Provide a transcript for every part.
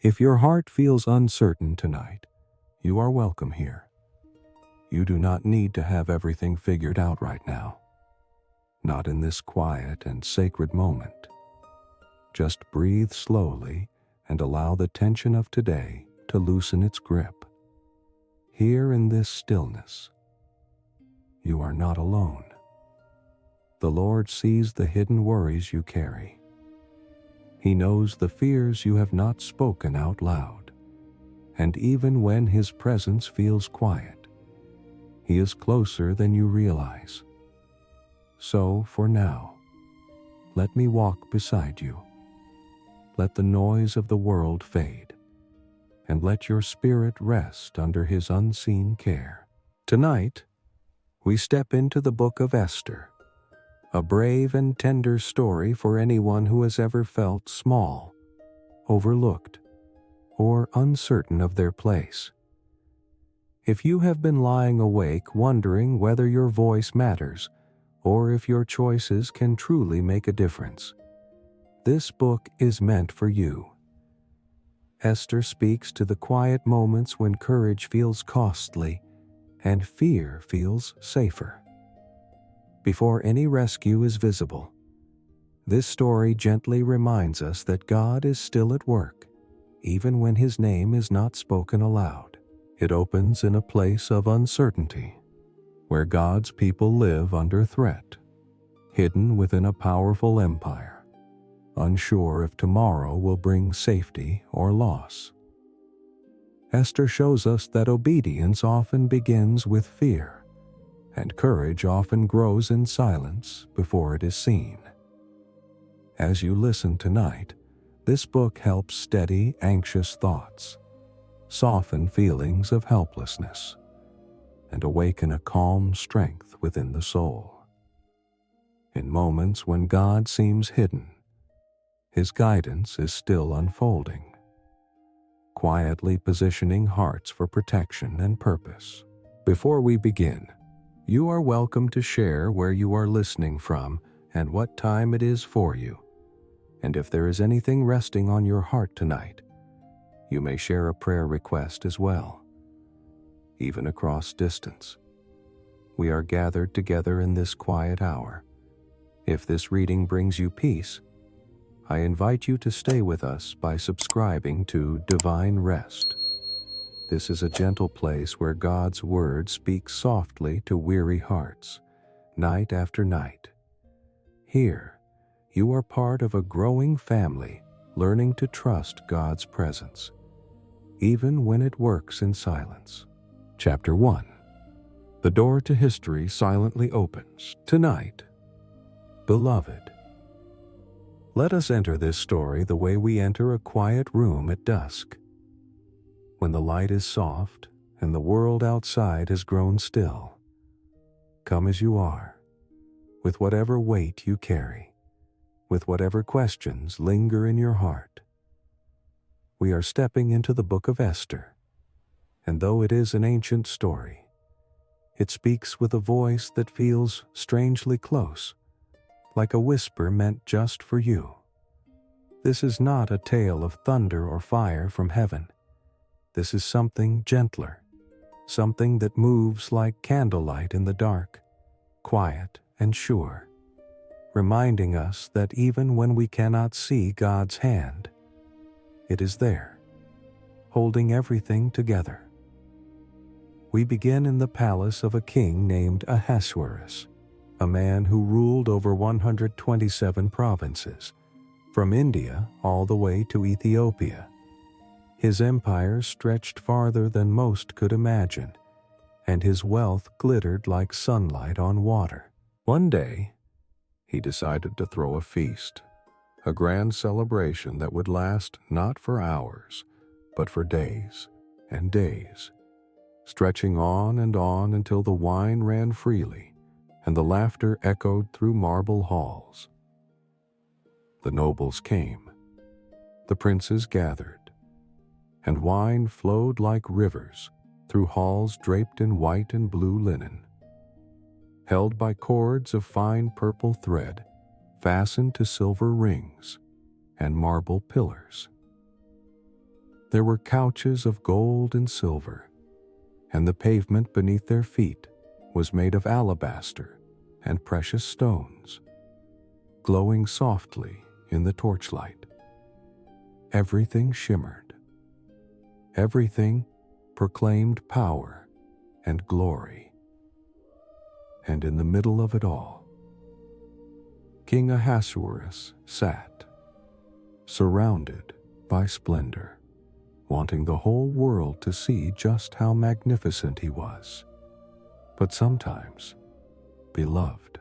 If your heart feels uncertain tonight, you are welcome here. You do not need to have everything figured out right now. Not in this quiet and sacred moment. Just breathe slowly and allow the tension of today to loosen its grip. Here in this stillness, you are not alone. The Lord sees the hidden worries you carry. He knows the fears you have not spoken out loud. And even when His presence feels quiet, He is closer than you realize. So, for now, let me walk beside you. Let the noise of the world fade, and let your spirit rest under His unseen care. Tonight, we step into the Book of Esther, a brave and tender story for anyone who has ever felt small, overlooked, or uncertain of their place. If you have been lying awake wondering whether your voice matters, or if your choices can truly make a difference, this book is meant for you. Esther speaks to the quiet moments when courage feels costly and fear feels safer. Before any rescue is visible, this story gently reminds us that God is still at work, even when His name is not spoken aloud. It opens in a place of uncertainty, where God's people live under threat, hidden within a powerful empire, unsure if tomorrow will bring safety or loss. Esther shows us that obedience often begins with fear, and courage often grows in silence before it is seen. As you listen tonight, this book helps steady anxious thoughts, soften feelings of helplessness, and awaken a calm strength within the soul. In moments when God seems hidden, His guidance is still unfolding, quietly positioning hearts for protection and purpose. Before we begin, you are welcome to share where you are listening from and what time it is for you. And if there is anything resting on your heart tonight, you may share a prayer request as well. Even across distance, we are gathered together in this quiet hour. If this reading brings you peace, I invite you to stay with us by subscribing to Divine Rest. This is a gentle place where God's Word speaks softly to weary hearts, night after night. Here, you are part of a growing family, learning to trust God's presence, even when it works in silence. Chapter 1. The door to history silently opens. Tonight, beloved, let us enter this story the way we enter a quiet room at dusk. When the light is soft and the world outside has grown still. Come as you are, with whatever weight you carry, with whatever questions linger in your heart. We are stepping into the Book of Esther, and though it is an ancient story, it speaks with a voice that feels strangely close, like a whisper meant just for you. This is not a tale of thunder or fire from heaven. This is something gentler, something that moves like candlelight in the dark, quiet and sure, reminding us that even when we cannot see God's hand, it is there, holding everything together. We begin in the palace of a king named Ahasuerus, a man who ruled over 127 provinces, from India all the way to Ethiopia. His empire stretched farther than most could imagine, and his wealth glittered like sunlight on water. One day, he decided to throw a feast, a grand celebration that would last not for hours, but for days and days, stretching on and on until the wine ran freely and the laughter echoed through marble halls. The nobles came, the princes gathered, and wine flowed like rivers through halls draped in white and blue linen, held by cords of fine purple thread fastened to silver rings and marble pillars. There were couches of gold and silver, and the pavement beneath their feet was made of alabaster and precious stones, glowing softly in the torchlight. Everything shimmered. Everything proclaimed power and glory. And in the middle of it all, King Ahasuerus sat, surrounded by splendor, wanting the whole world to see just how magnificent he was. But sometimes, beloved,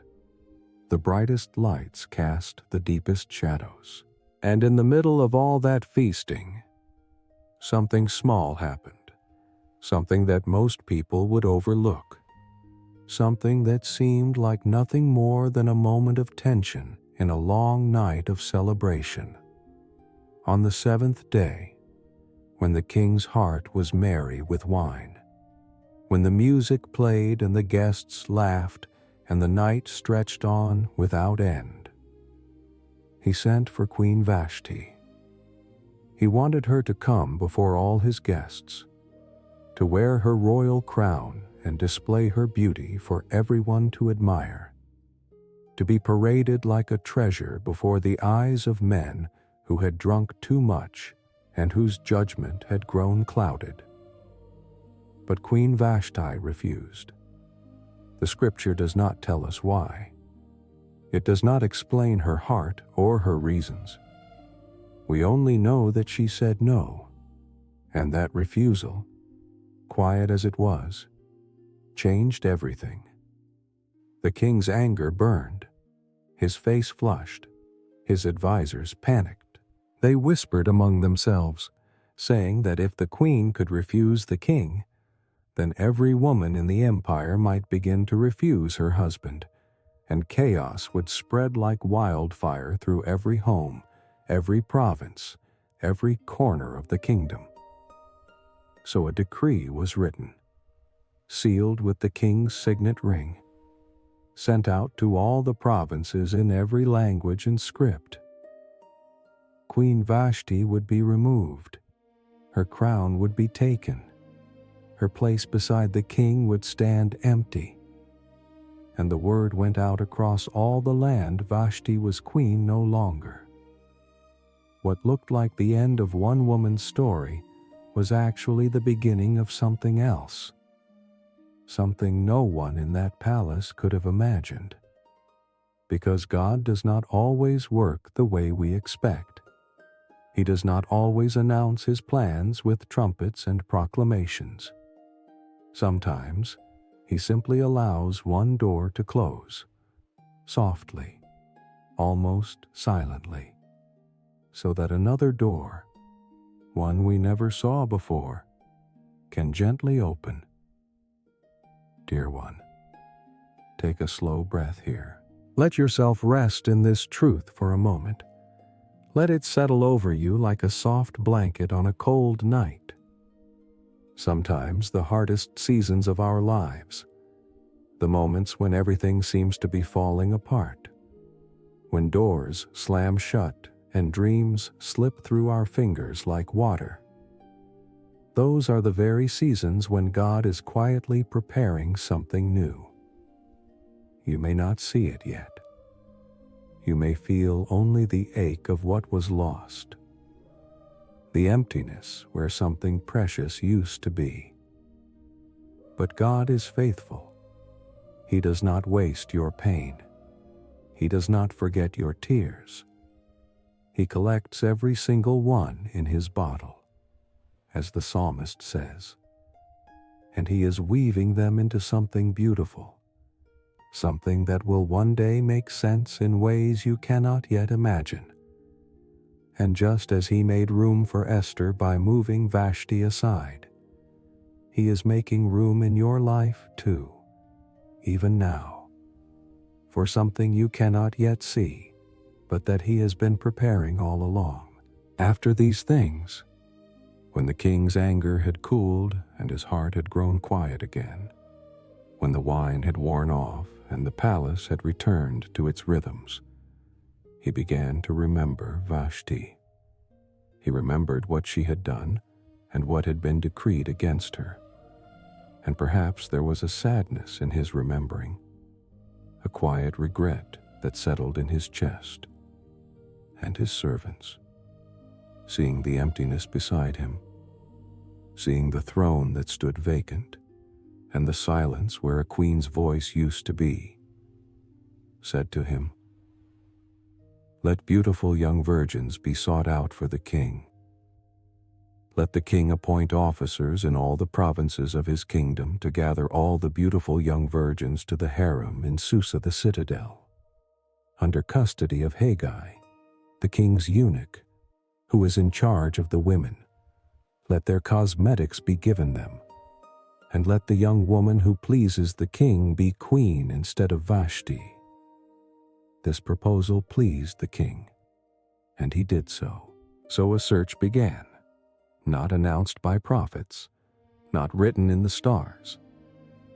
the brightest lights cast the deepest shadows. And in the middle of all that feasting, something small happened, something that most people would overlook, something that seemed like nothing more than a moment of tension in a long night of celebration. On the seventh day, when the king's heart was merry with wine, when the music played and the guests laughed and the night stretched on without end, he sent for Queen Vashti. He wanted her to come before all his guests, to wear her royal crown and display her beauty for everyone to admire, to be paraded like a treasure before the eyes of men who had drunk too much and whose judgment had grown clouded. But Queen Vashti refused. The scripture does not tell us why. It does not explain her heart or her reasons. We only know that she said no, and that refusal, quiet as it was, changed everything. The king's anger burned. His face flushed. His advisors panicked. They whispered among themselves, saying that if the queen could refuse the king, then every woman in the empire might begin to refuse her husband, and chaos would spread like wildfire through every home, every province, every corner of the kingdom. So a decree was written, sealed with the king's signet ring, sent out to all the provinces in every language and script. Queen Vashti would be removed. Her crown would be taken. Her place beside the king would stand empty. And the word went out across all the land Vashti was queen no longer. What looked like the end of one woman's story was actually the beginning of something else, something no one in that palace could have imagined. Because God does not always work the way we expect. He does not always announce his plans with trumpets and proclamations. Sometimes, he simply allows one door to close, softly, almost silently, so that another door, one we never saw before, can gently open. Dear one, take a slow breath here. Let yourself rest in this truth for a moment. Let it settle over you like a soft blanket on a cold night. Sometimes the hardest seasons of our lives, the moments when everything seems to be falling apart, when doors slam shut and dreams slip through our fingers like water. Those are the very seasons when God is quietly preparing something new. You may not see it yet. You may feel only the ache of what was lost, the emptiness where something precious used to be. But God is faithful. He does not waste your pain. He does not forget your tears. He collects every single one in his bottle, as the psalmist says, and he is weaving them into something beautiful, something that will one day make sense in ways you cannot yet imagine. And just as he made room for Esther by moving Vashti aside, he is making room in your life too, even now, for something you cannot yet see, but that he has been preparing all along. After these things, when the king's anger had cooled and his heart had grown quiet again, when the wine had worn off and the palace had returned to its rhythms, he began to remember Vashti. He remembered what she had done and what had been decreed against her. And perhaps there was a sadness in his remembering, a quiet regret that settled in his chest. And his servants, seeing the emptiness beside him, seeing the throne that stood vacant, and the silence where a queen's voice used to be, said to him, "Let beautiful young virgins be sought out for the king. Let the king appoint officers in all the provinces of his kingdom to gather all the beautiful young virgins to the harem in Susa the citadel, under custody of Haggai, the king's eunuch, who is in charge of the women. Let their cosmetics be given them, and let the young woman who pleases the king be queen instead of Vashti." This proposal pleased the king, and he did so. So a search began, not announced by prophets, not written in the stars,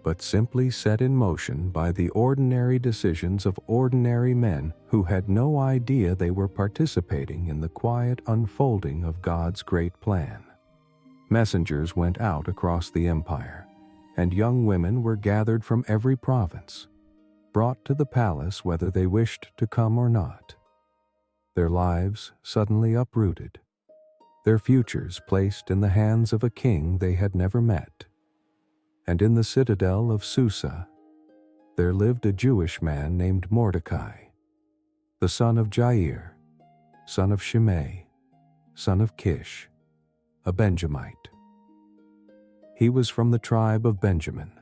but simply set in motion by the ordinary decisions of ordinary men who had no idea they were participating in the quiet unfolding of God's great plan. Messengers went out across the empire, and young women were gathered from every province, brought to the palace whether they wished to come or not. Their lives suddenly uprooted, their futures placed in the hands of a king they had never met. And in the citadel of Susa, there lived a Jewish man named Mordecai, the son of Jair, son of Shimei, son of Kish, a Benjamite. He was from the tribe of Benjamin,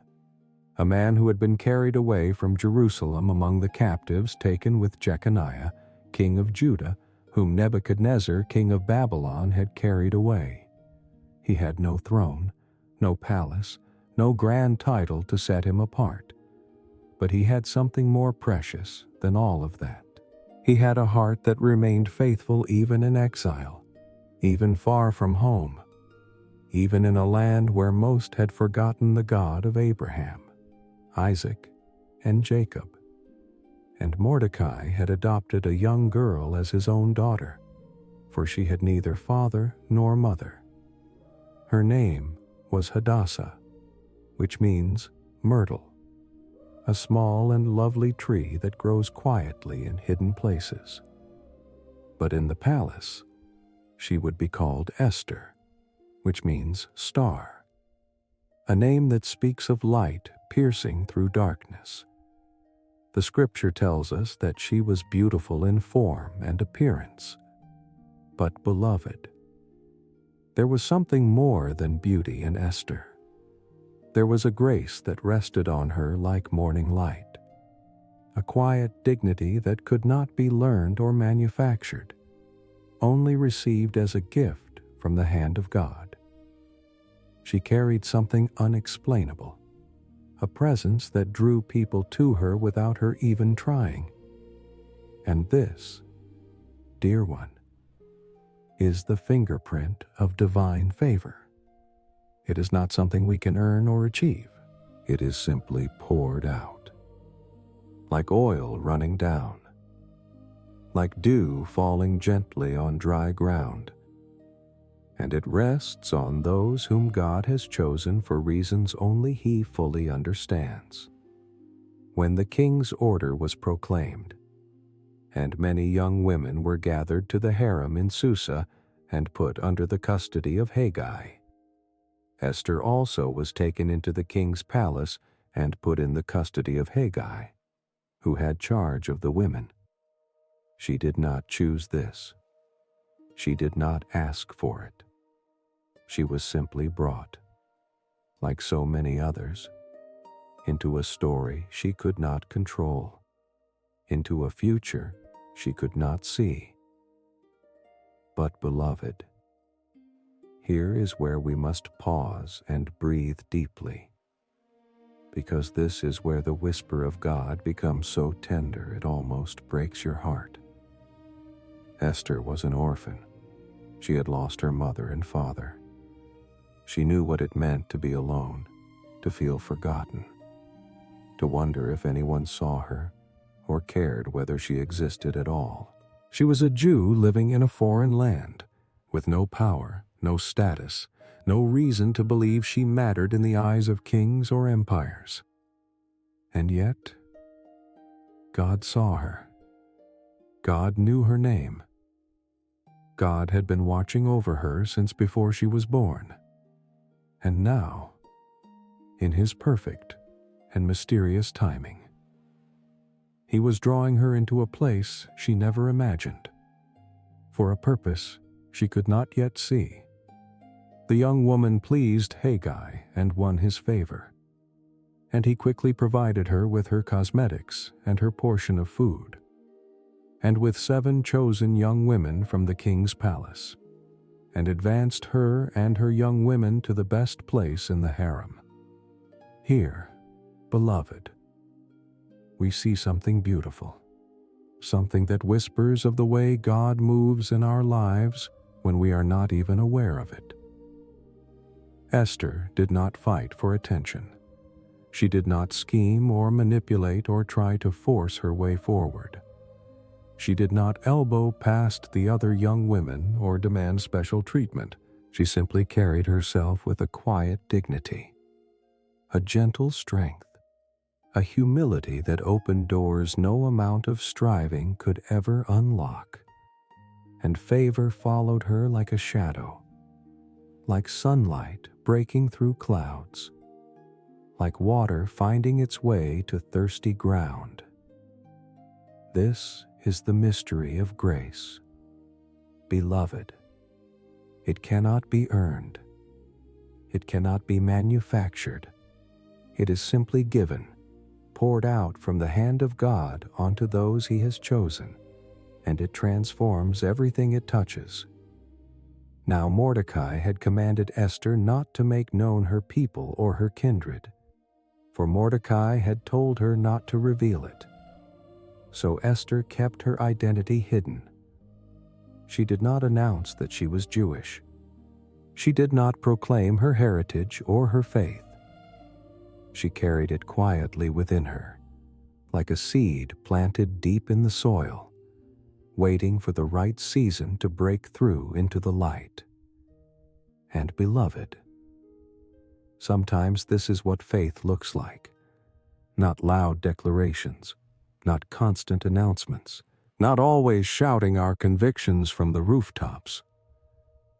a man who had been carried away from Jerusalem among the captives taken with Jeconiah, king of Judah, whom Nebuchadnezzar, king of Babylon, had carried away. He had no throne, no palace, no grand title to set him apart, but he had something more precious than all of that. He had a heart that remained faithful even in exile, even far from home, even in a land where most had forgotten the God of Abraham, Isaac, and Jacob. And Mordecai had adopted a young girl as his own daughter, for she had neither father nor mother. Her name was Hadassah, which means myrtle, a small and lovely tree that grows quietly in hidden places. But in the palace, she would be called Esther, which means star, a name that speaks of light piercing through darkness. The scripture tells us that she was beautiful in form and appearance, but beloved. There was something more than beauty in Esther. There was a grace that rested on her like morning light, a quiet dignity that could not be learned or manufactured, only received as a gift from the hand of God. She carried something unexplainable, a presence that drew people to her without her even trying. And this, dear one, is the fingerprint of divine favor. It is not something we can earn or achieve. It is simply poured out, like oil running down, like dew falling gently on dry ground. And it rests on those whom God has chosen for reasons only He fully understands. When the king's order was proclaimed, and many young women were gathered to the harem in Susa and put under the custody of Haggai, Esther also was taken into the king's palace and put in the custody of Haggai, who had charge of the women. She did not choose this. She did not ask for it. She was simply brought, like so many others, into a story she could not control, into a future she could not see. But, beloved, here is where we must pause and breathe deeply, because this is where the whisper of God becomes so tender it almost breaks your heart. Esther was an orphan. She had lost her mother and father. She knew what it meant to be alone, to feel forgotten, to wonder if anyone saw her or cared whether she existed at all. She was a Jew living in a foreign land, with no power, no status, no reason to believe she mattered in the eyes of kings or empires. And yet, God saw her. God knew her name. God had been watching over her since before she was born. And now, in His perfect and mysterious timing, He was drawing her into a place she never imagined, for a purpose she could not yet see. The young woman pleased Haggai and won his favor, and he quickly provided her with her cosmetics and her portion of food, and with 7 chosen young women from the king's palace, and advanced her and her young women to the best place in the harem. Here, beloved, we see something beautiful, something that whispers of the way God moves in our lives when we are not even aware of it. Esther did not fight for attention. She did not scheme or manipulate or try to force her way forward. She did not elbow past the other young women or demand special treatment. She simply carried herself with a quiet dignity, a gentle strength, a humility that opened doors no amount of striving could ever unlock. And favor followed her like a shadow, like sunlight breaking through clouds, like water finding its way to thirsty ground. This is the mystery of grace. Beloved, it cannot be earned. It cannot be manufactured. It is simply given, poured out from the hand of God onto those He has chosen, and it transforms everything it touches. Now Mordecai had commanded Esther not to make known her people or her kindred, for Mordecai had told her not to reveal it. So Esther kept her identity hidden. She did not announce that she was Jewish. She did not proclaim her heritage or her faith. She carried it quietly within her, like a seed planted deep in the soil, waiting for the right season to break through into the light. And beloved, sometimes this is what faith looks like. Not loud declarations, not constant announcements, not always shouting our convictions from the rooftops,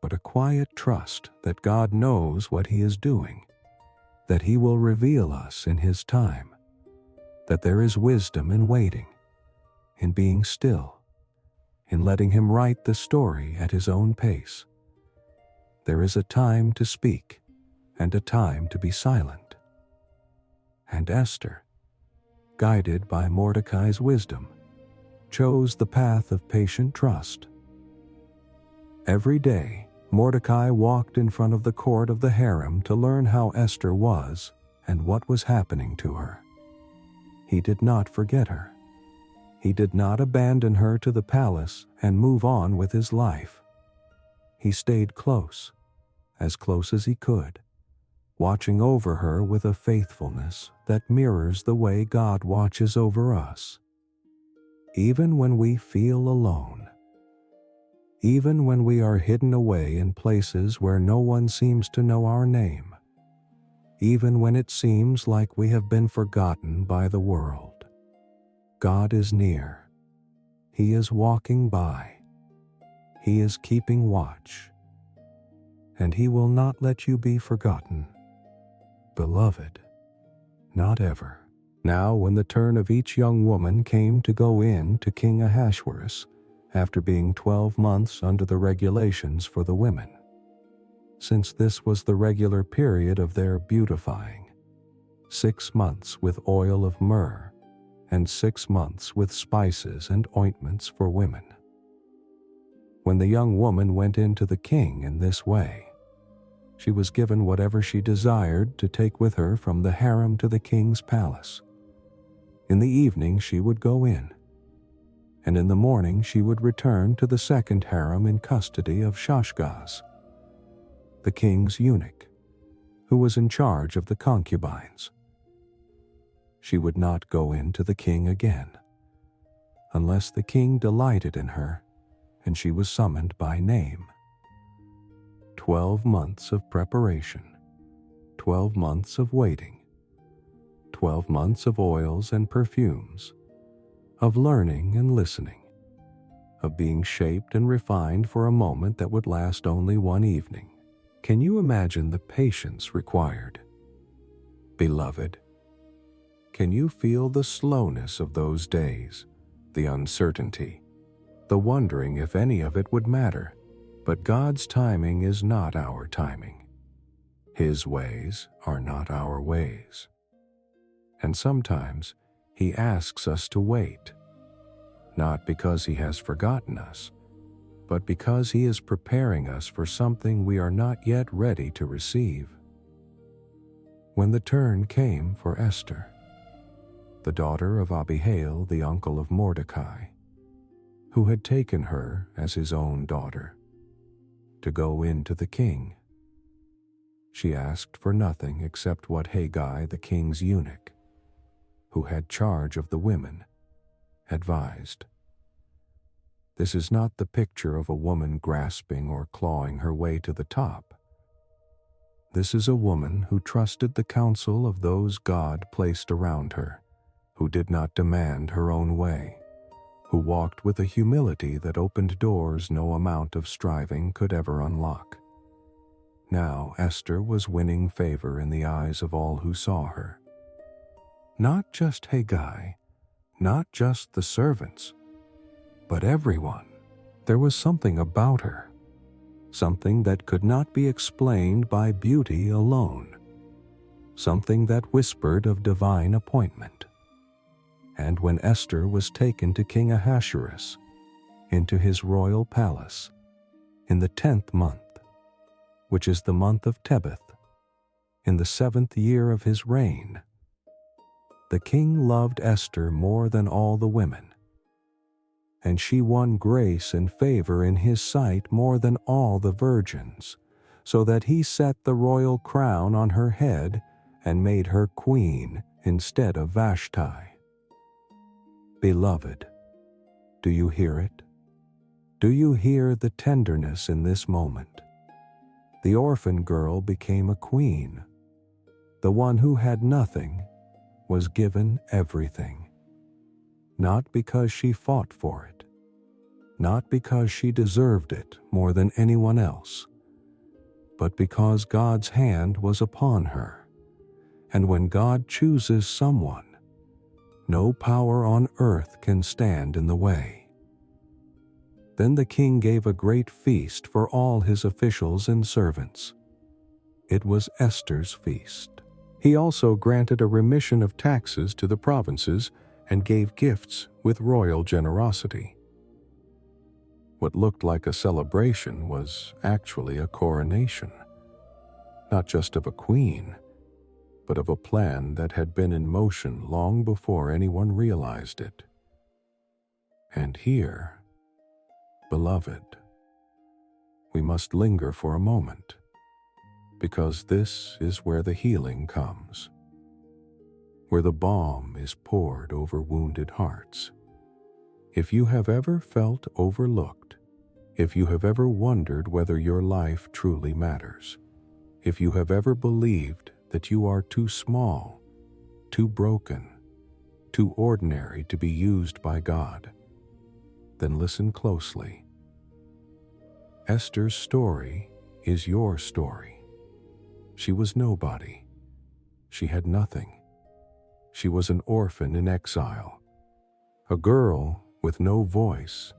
but a quiet trust that God knows what He is doing, that He will reveal us in His time, that there is wisdom in waiting, in being still, in letting Him write the story at His own pace. There is a time to speak and a time to be silent. And Esther, guided by Mordecai's wisdom, chose the path of patient trust. Every day, Mordecai walked in front of the court of the harem to learn how Esther was and what was happening to her. He did not forget her. He did not abandon her to the palace and move on with his life. He stayed close as he could, watching over her with a faithfulness that mirrors the way God watches over us. Even when we feel alone, even when we are hidden away in places where no one seems to know our name, even when it seems like we have been forgotten by the world, God is near. He is walking by. He is keeping watch. And He will not let you be forgotten. Beloved, not ever. Now when the turn of each young woman came to go in to King Ahasuerus, after being 12 months under the regulations for the women, since this was the regular period of their beautifying, 6 months with oil of myrrh, and 6 months with spices and ointments for women. When the young woman went in to the king in this way, she was given whatever she desired to take with her from the harem to the king's palace. In the evening she would go in, and in the morning she would return to the second harem in custody of Shashgaz, the king's eunuch, who was in charge of the concubines. She would not go in to the king again, unless the king delighted in her and she was summoned by name. 12 months of preparation, 12 months of waiting, 12 months of oils and perfumes, of learning and listening, of being shaped and refined for a moment that would last only one evening. Can you imagine the patience required? Beloved, can you feel the slowness of those days, the uncertainty, the wondering if any of it would matter? But God's timing is not our timing. His ways are not our ways. And sometimes He asks us to wait, not because He has forgotten us, but because He is preparing us for something we are not yet ready to receive. When the turn came for Esther, the daughter of Abihail, the uncle of Mordecai, who had taken her as his own daughter, to go in to the king, she asked for nothing except what Haggai, the king's eunuch, who had charge of the women, advised. This is not the picture of a woman grasping or clawing her way to the top. This is a woman who trusted the counsel of those God placed around her, who did not demand her own way, who walked with a humility that opened doors no amount of striving could ever unlock. Now Esther was winning favor in the eyes of all who saw her. Not just Haggai, not just the servants, but everyone. There was something about her, something that could not be explained by beauty alone, something that whispered of divine appointment. And when Esther was taken to King Ahasuerus, into his royal palace, in the 10th month, which is the month of Tebeth, in the 7th year of his reign, the king loved Esther more than all the women, and she won grace and favor in his sight more than all the virgins, so that he set the royal crown on her head and made her queen instead of Vashti. Beloved, do you hear it? Do you hear the tenderness in this moment? The orphan girl became a queen. The one who had nothing was given everything. Not because she fought for it, not because she deserved it more than anyone else, but because God's hand was upon her. And when God chooses someone, no power on earth can stand in the way. Then the king gave a great feast for all his officials and servants. It was Esther's feast. He also granted a remission of taxes to the provinces and gave gifts with royal generosity. What looked like a celebration was actually a coronation, not just of a queen, but of a plan that had been in motion long before anyone realized it. And here, beloved, we must linger for a moment, because this is where the healing comes, where the balm is poured over wounded hearts. If you have ever felt overlooked, if you have ever wondered whether your life truly matters, if you have ever believed that you are too small, too broken, too ordinary to be used by God, then listen closely. Esther's story is your story. She was nobody. She had nothing. She was an orphan in exile, a girl with no voice,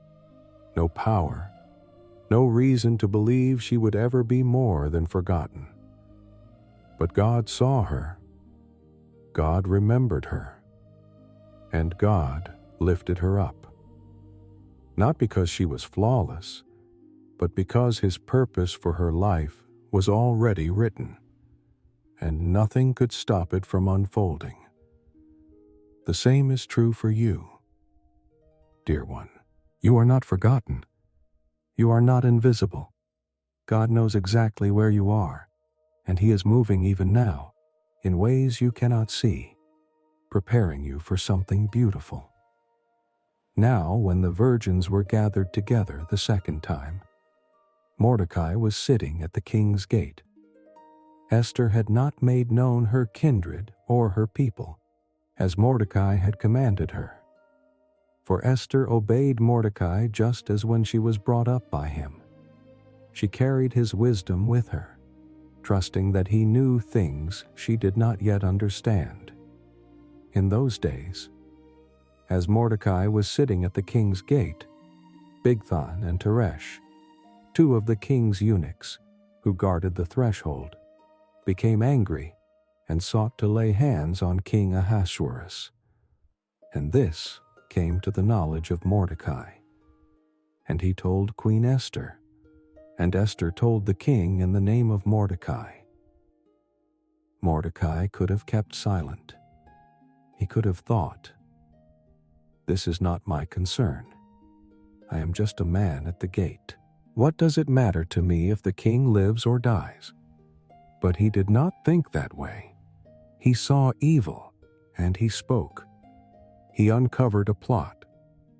no power, no reason to believe she would ever be more than forgotten. But God saw her, God remembered her, and God lifted her up. Not because she was flawless, but because His purpose for her life was already written, and nothing could stop it from unfolding. The same is true for you, dear one. You are not forgotten. You are not invisible. God knows exactly where you are, and He is moving even now, in ways you cannot see, preparing you for something beautiful. Now, when the virgins were gathered together the second time, Mordecai was sitting at the king's gate. Esther had not made known her kindred or her people, as Mordecai had commanded her. For Esther obeyed Mordecai just as when she was brought up by him. She carried his wisdom with her, trusting that he knew things she did not yet understand. In those days, as Mordecai was sitting at the king's gate, Bigthan and Teresh, two of the king's eunuchs who guarded the threshold, became angry and sought to lay hands on King Ahasuerus. And this came to the knowledge of Mordecai. And he told Queen Esther, and Esther told the king in the name of Mordecai. Mordecai could have kept silent. He could have thought, "This is not my concern. I am just a man at the gate. What does it matter to me if the king lives or dies?" But he did not think that way. He saw evil, and he spoke. He uncovered a plot,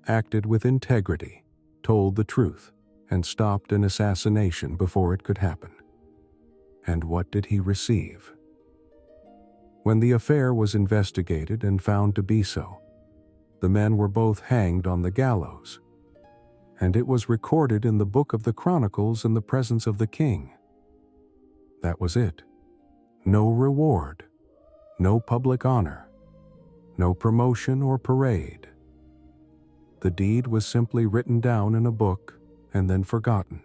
acted with integrity, told the truth, and stopped an assassination before it could happen. And what did he receive? When the affair was investigated and found to be so, the men were both hanged on the gallows, and it was recorded in the Book of the Chronicles in the presence of the king. That was it. No reward, no public honor, no promotion or parade. The deed was simply written down in a book and then forgotten,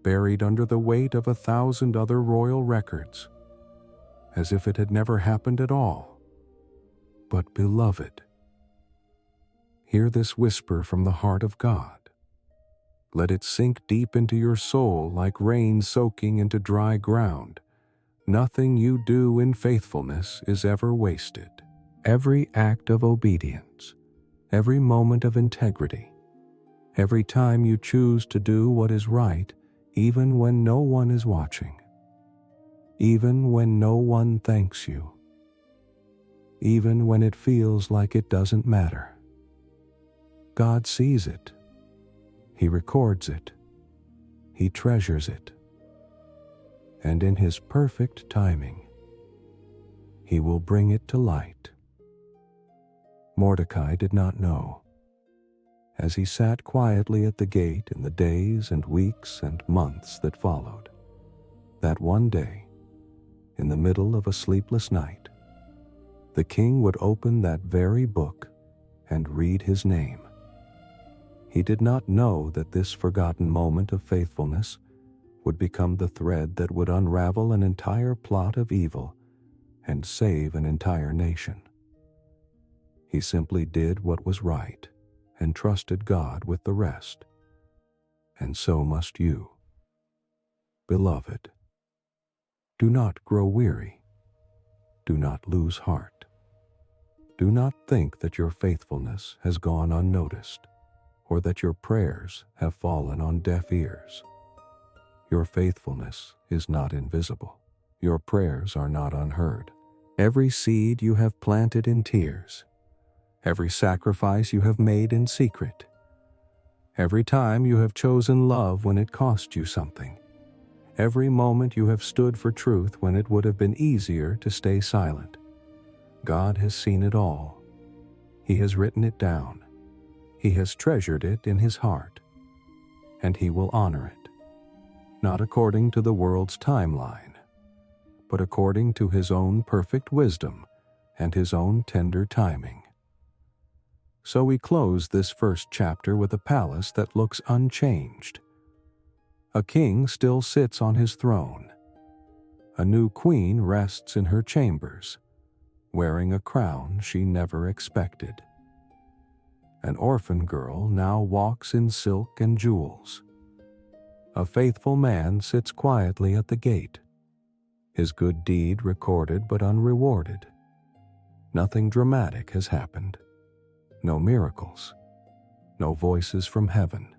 buried under the weight of 1,000 other royal records, as if it had never happened at all. But beloved, hear this whisper from the heart of God. Let it sink deep into your soul like rain soaking into dry ground. Nothing you do in faithfulness is ever wasted. Every act of obedience, every moment of integrity, every time you choose to do what is right, even when no one is watching, even when no one thanks you, even when it feels like it doesn't matter. God sees it. He records it. He treasures it. And in His perfect timing, He will bring it to light. Mordecai did not know. As he sat quietly at the gate in the days and weeks and months that followed, that one day, in the middle of a sleepless night, the king would open that very book and read his name. He did not know that this forgotten moment of faithfulness would become the thread that would unravel an entire plot of evil and save an entire nation. He simply did what was right and trusted God with the rest. And so must you. Beloved, do not grow weary. Do not lose heart. Do not think that your faithfulness has gone unnoticed, or that your prayers have fallen on deaf ears. Your faithfulness is not invisible. Your prayers are not unheard. Every seed you have planted in tears, every sacrifice you have made in secret, every time you have chosen love when it cost you something, every moment you have stood for truth when it would have been easier to stay silent, God has seen it all. He has written it down. He has treasured it in His heart, and He will honor it, not according to the world's timeline, but according to His own perfect wisdom and His own tender timing. So we close this first chapter with a palace that looks unchanged. A king still sits on his throne. A new queen rests in her chambers, wearing a crown she never expected. An orphan girl now walks in silk and jewels. A faithful man sits quietly at the gate, his good deed recorded but unrewarded. Nothing dramatic has happened. No miracles, no voices from heaven,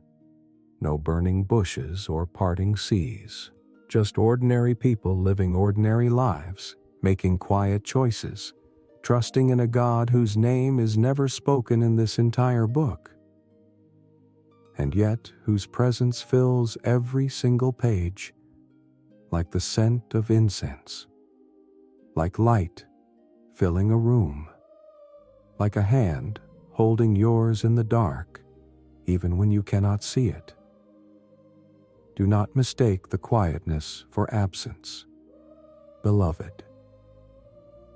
no burning bushes or parting seas, just ordinary people living ordinary lives, making quiet choices, trusting in a God whose name is never spoken in this entire book. and yet whose presence fills every single page, like the scent of incense, like light filling a room, like a hand holding yours in the dark, even when you cannot see it. Do not mistake the quietness for absence, beloved.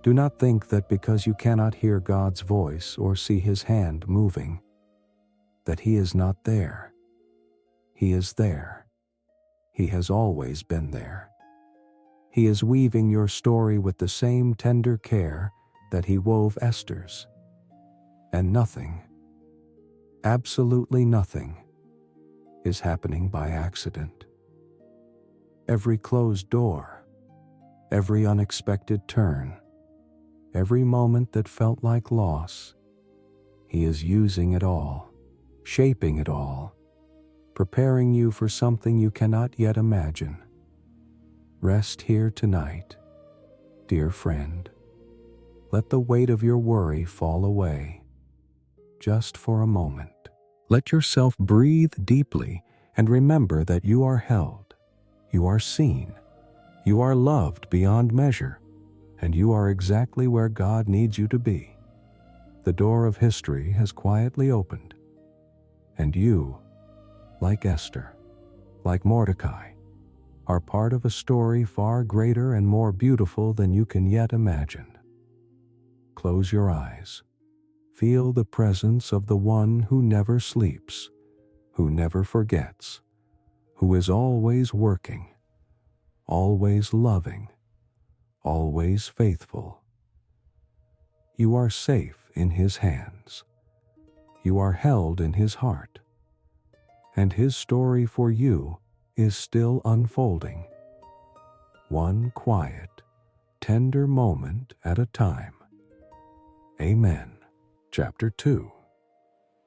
Do not think that because you cannot hear God's voice or see His hand moving, that He is not there. He is there. He has always been there. He is weaving your story with the same tender care that He wove Esther's. And nothing, absolutely nothing, is happening by accident. Every closed door, every unexpected turn, every moment that felt like loss, He is using it all, shaping it all, preparing you for something you cannot yet imagine. Rest here tonight, dear friend. Let the weight of your worry fall away, just for a moment. Let yourself breathe deeply and remember that you are held, you are seen, you are loved beyond measure, and you are exactly where God needs you to be. The door of history has quietly opened, and you, like Esther, like Mordecai, are part of a story far greater and more beautiful than you can yet imagine. Close your eyes. Feel the presence of the one who never sleeps, who never forgets, who is always working, always loving, always faithful. You are safe in His hands. You are held in His heart. And His story for you is still unfolding, one quiet, tender moment at a time. Amen. Chapter 2.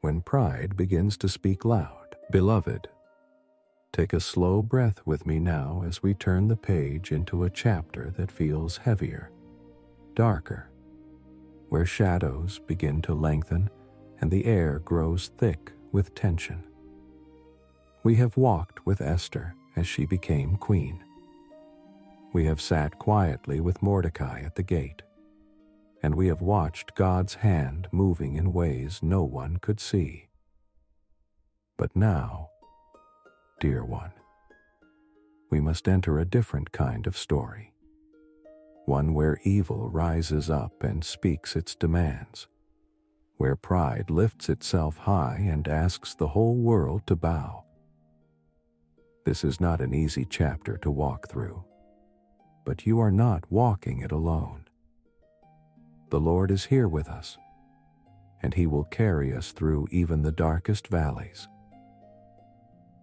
When pride begins to speak loud. Beloved, take a slow breath with me now as we turn the page into a chapter that feels heavier, darker, where shadows begin to lengthen and the air grows thick with tension. We have walked with Esther as she became queen. We have sat quietly with Mordecai at the gate, and we have watched God's hand moving in ways no one could see. But now, dear one, we must enter a different kind of story, one where evil rises up and speaks its demands, where pride lifts itself high and asks the whole world to bow. This is not an easy chapter to walk through, but you are not walking it alone. The Lord is here with us, and He will carry us through even the darkest valleys.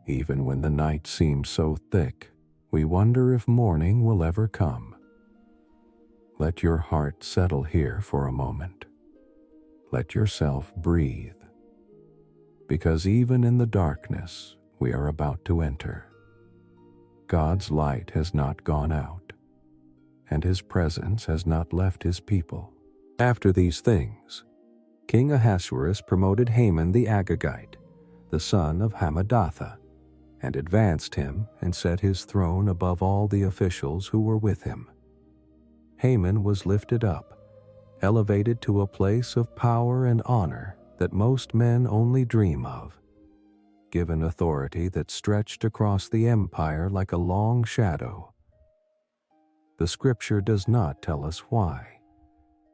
Even when the night seems so thick, we wonder if morning will ever come. Let your heart settle here for a moment. Let yourself breathe, because even in the darkness we are about to enter, God's light has not gone out, and His presence has not left His people. After these things, King Ahasuerus promoted Haman the Agagite, the son of Hammedatha, and advanced him and set his throne above all the officials who were with him. Haman was lifted up, elevated to a place of power and honor that most men only dream of, given authority that stretched across the empire like a long shadow. The scripture does not tell us why.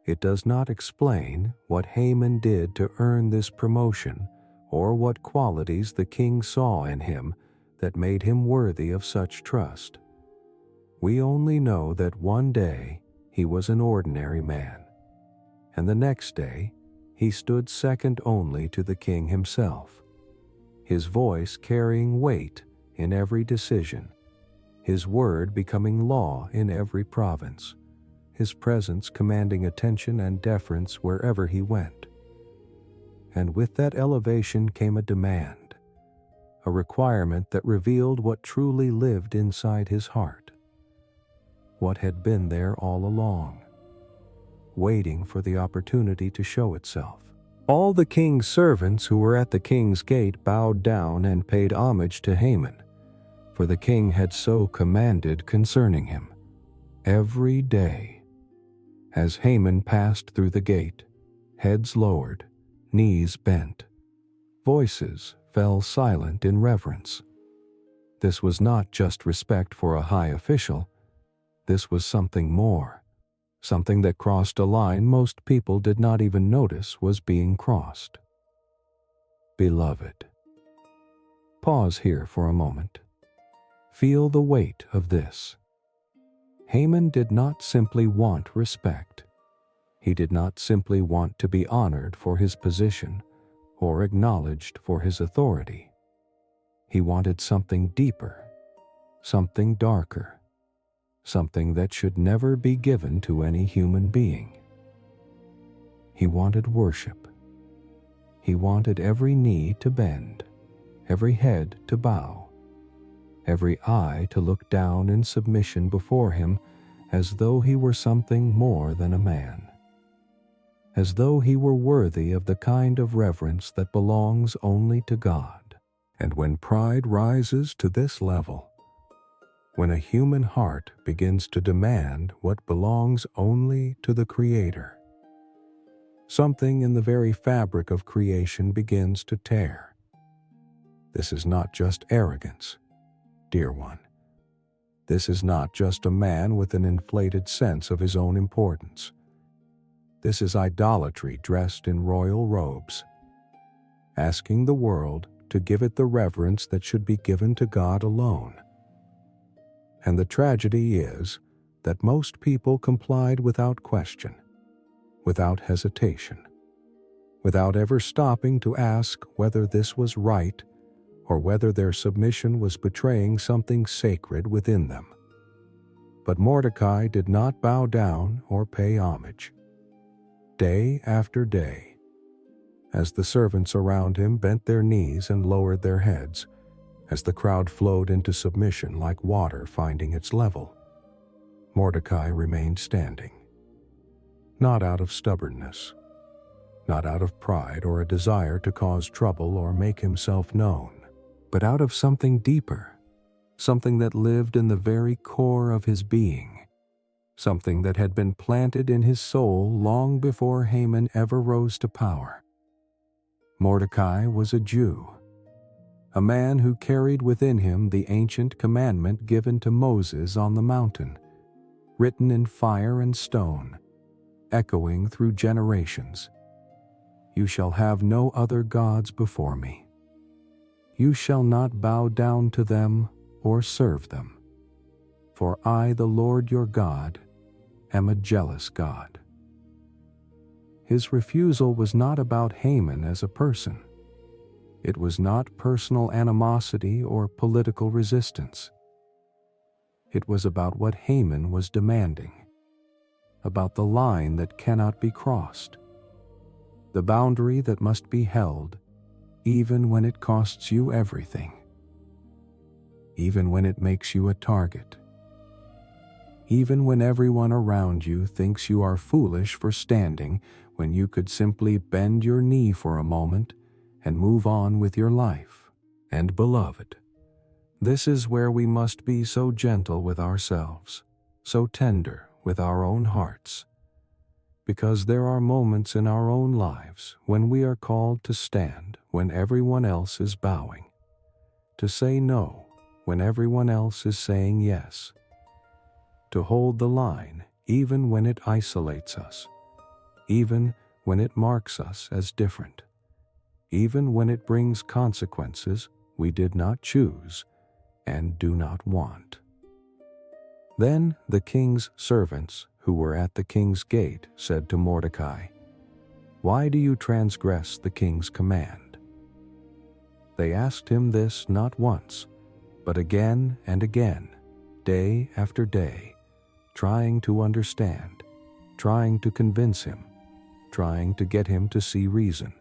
It does not explain what Haman did to earn this promotion or what qualities the king saw in him that made him worthy of such trust. We only know that one day he was an ordinary man, and the next day he stood second only to the king himself, his voice carrying weight in every decision, his word becoming law in every province, his presence commanding attention and deference wherever he went. And with that elevation came a demand, a requirement that revealed what truly lived inside his heart, what had been there all along, waiting for the opportunity to show itself. All the king's servants who were at the king's gate bowed down and paid homage to Haman, for the king had so commanded concerning him. Every day, as Haman passed through the gate, heads lowered, knees bent, voices fell silent in reverence. This was not just respect for a high official. This was something more, something that crossed a line most people did not even notice was being crossed. Beloved, pause here for a moment. Feel the weight of this. Haman did not simply want respect. He did not simply want to be honored for his position or acknowledged for his authority. He wanted something deeper, something darker, something that should never be given to any human being. He wanted worship. He wanted every knee to bend, every head to bow, every eye to look down in submission before him, as though he were something more than a man, as though he were worthy of the kind of reverence that belongs only to God. And when pride rises to this level, when a human heart begins to demand what belongs only to the Creator, something in the very fabric of creation begins to tear. This is not just arrogance, dear one. This is not just a man with an inflated sense of his own importance. This is idolatry dressed in royal robes, asking the world to give it the reverence that should be given to God alone. And the tragedy is that most people complied without question, without hesitation, without ever stopping to ask whether this was right or whether their submission was betraying something sacred within them. But Mordecai did not bow down or pay homage. Day after day, as the servants around him bent their knees and lowered their heads, as the crowd flowed into submission like water finding its level, Mordecai remained standing. Not out of stubbornness, not out of pride or a desire to cause trouble or make himself known, but out of something deeper, something that lived in the very core of his being, something that had been planted in his soul long before Haman ever rose to power. Mordecai was a Jew, a man who carried within him the ancient commandment given to Moses on the mountain, written in fire and stone, echoing through generations. You shall have no other gods before me. You shall not bow down to them or serve them. For I, the Lord your God, am a jealous God. His refusal was not about Haman as a person. It was not personal animosity or political resistance. It was about what Haman was demanding, about the line that cannot be crossed, the boundary that must be held even when it costs you everything, even when it makes you a target, even when everyone around you thinks you are foolish for standing when you could simply bend your knee for a moment and move on with your life. And beloved, this is where we must be so gentle with ourselves, so tender with our own hearts, because there are moments in our own lives when we are called to stand when everyone else is bowing, to say no when everyone else is saying yes, to hold the line even when it isolates us, even when it marks us as different, even when it brings consequences we did not choose and do not want. Then the king's servants who were at the king's gate said to Mordecai, "Why do you transgress the king's command?" They asked him this not once, but again and again, day after day, trying to understand, trying to convince him, trying to get him to see reason.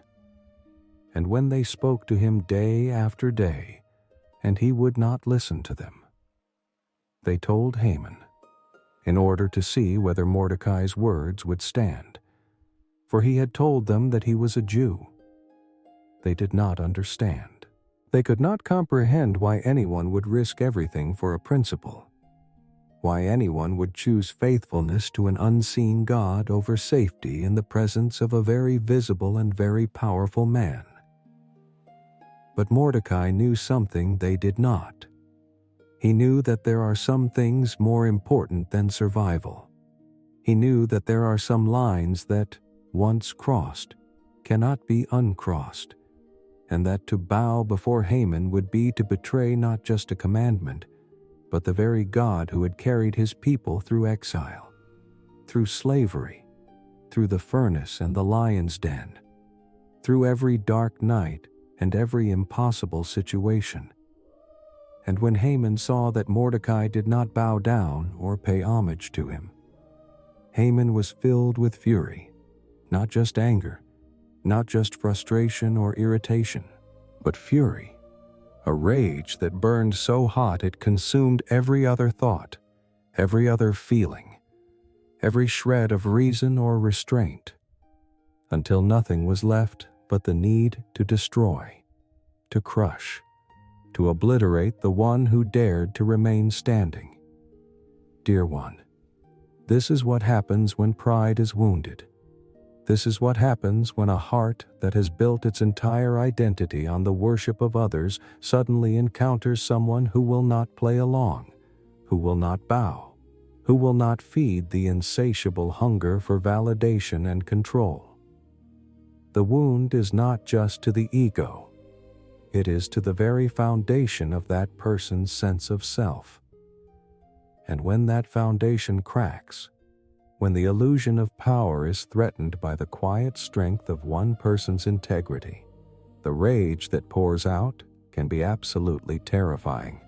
And when they spoke to him day after day, and he would not listen to them, they told Haman, in order to see whether Mordecai's words would stand, for he had told them that he was a Jew. They did not understand. They could not comprehend why anyone would risk everything for a principle, why anyone would choose faithfulness to an unseen God over safety in the presence of a very visible and very powerful man. But Mordecai knew something they did not. He knew that there are some things more important than survival. He knew that there are some lines that, once crossed, cannot be uncrossed, and that to bow before Haman would be to betray not just a commandment, but the very God who had carried his people through exile, through slavery, through the furnace and the lion's den, through every dark night and every impossible situation. And when Haman saw that Mordecai did not bow down or pay homage to him, Haman was filled with fury, not just anger, not just frustration or irritation, but fury, a rage that burned so hot it consumed every other thought, every other feeling, every shred of reason or restraint, until nothing was left but the need to destroy, to crush, to obliterate the one who dared to remain standing. Dear one, this is what happens when pride is wounded. This is what happens when a heart that has built its entire identity on the worship of others suddenly encounters someone who will not play along, who will not bow, who will not feed the insatiable hunger for validation and control. The wound is not just to the ego. It is to the very foundation of that person's sense of self. And when that foundation cracks, when the illusion of power is threatened by the quiet strength of one person's integrity, the rage that pours out can be absolutely terrifying.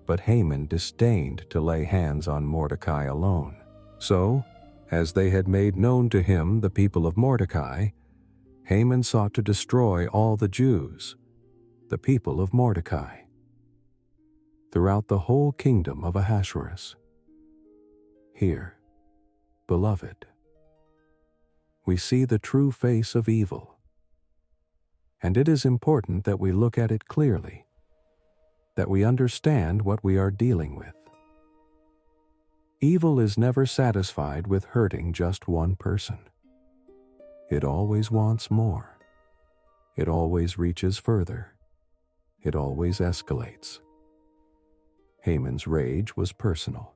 But Haman disdained to lay hands on Mordecai alone. So, as they had made known to him the people of Mordecai, Haman sought to destroy all the Jews, the people of Mordecai, throughout the whole kingdom of Ahasuerus. Here, beloved, we see the true face of evil, and it is important that we look at it clearly, that we understand what we are dealing with. Evil is never satisfied with hurting just one person. It always wants more. It always reaches further. It always escalates. Haman's rage was personal,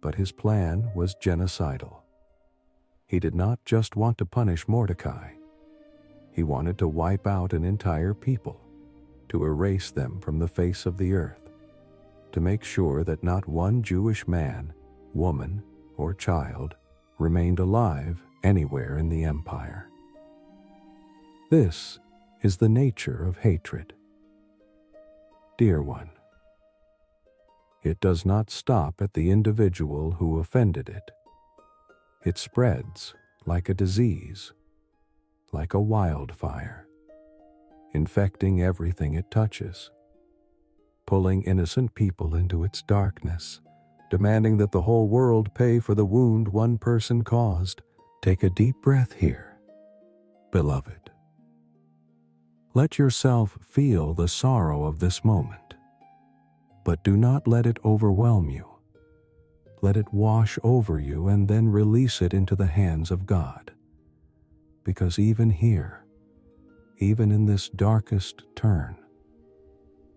but his plan was genocidal. He did not just want to punish Mordecai. He wanted to wipe out an entire people, to erase them from the face of the earth, to make sure that not one Jewish man, woman, or child remained alive anywhere in the empire. This is the nature of hatred. Dear one, it does not stop at the individual who offended it. It spreads like a disease, like a wildfire, infecting everything it touches, pulling innocent people into its darkness, demanding that the whole world pay for the wound one person caused. Take a deep breath here, beloved. Let yourself feel the sorrow of this moment, but do not let it overwhelm you. Let it wash over you and then release it into the hands of God. Because even here, even in this darkest turn,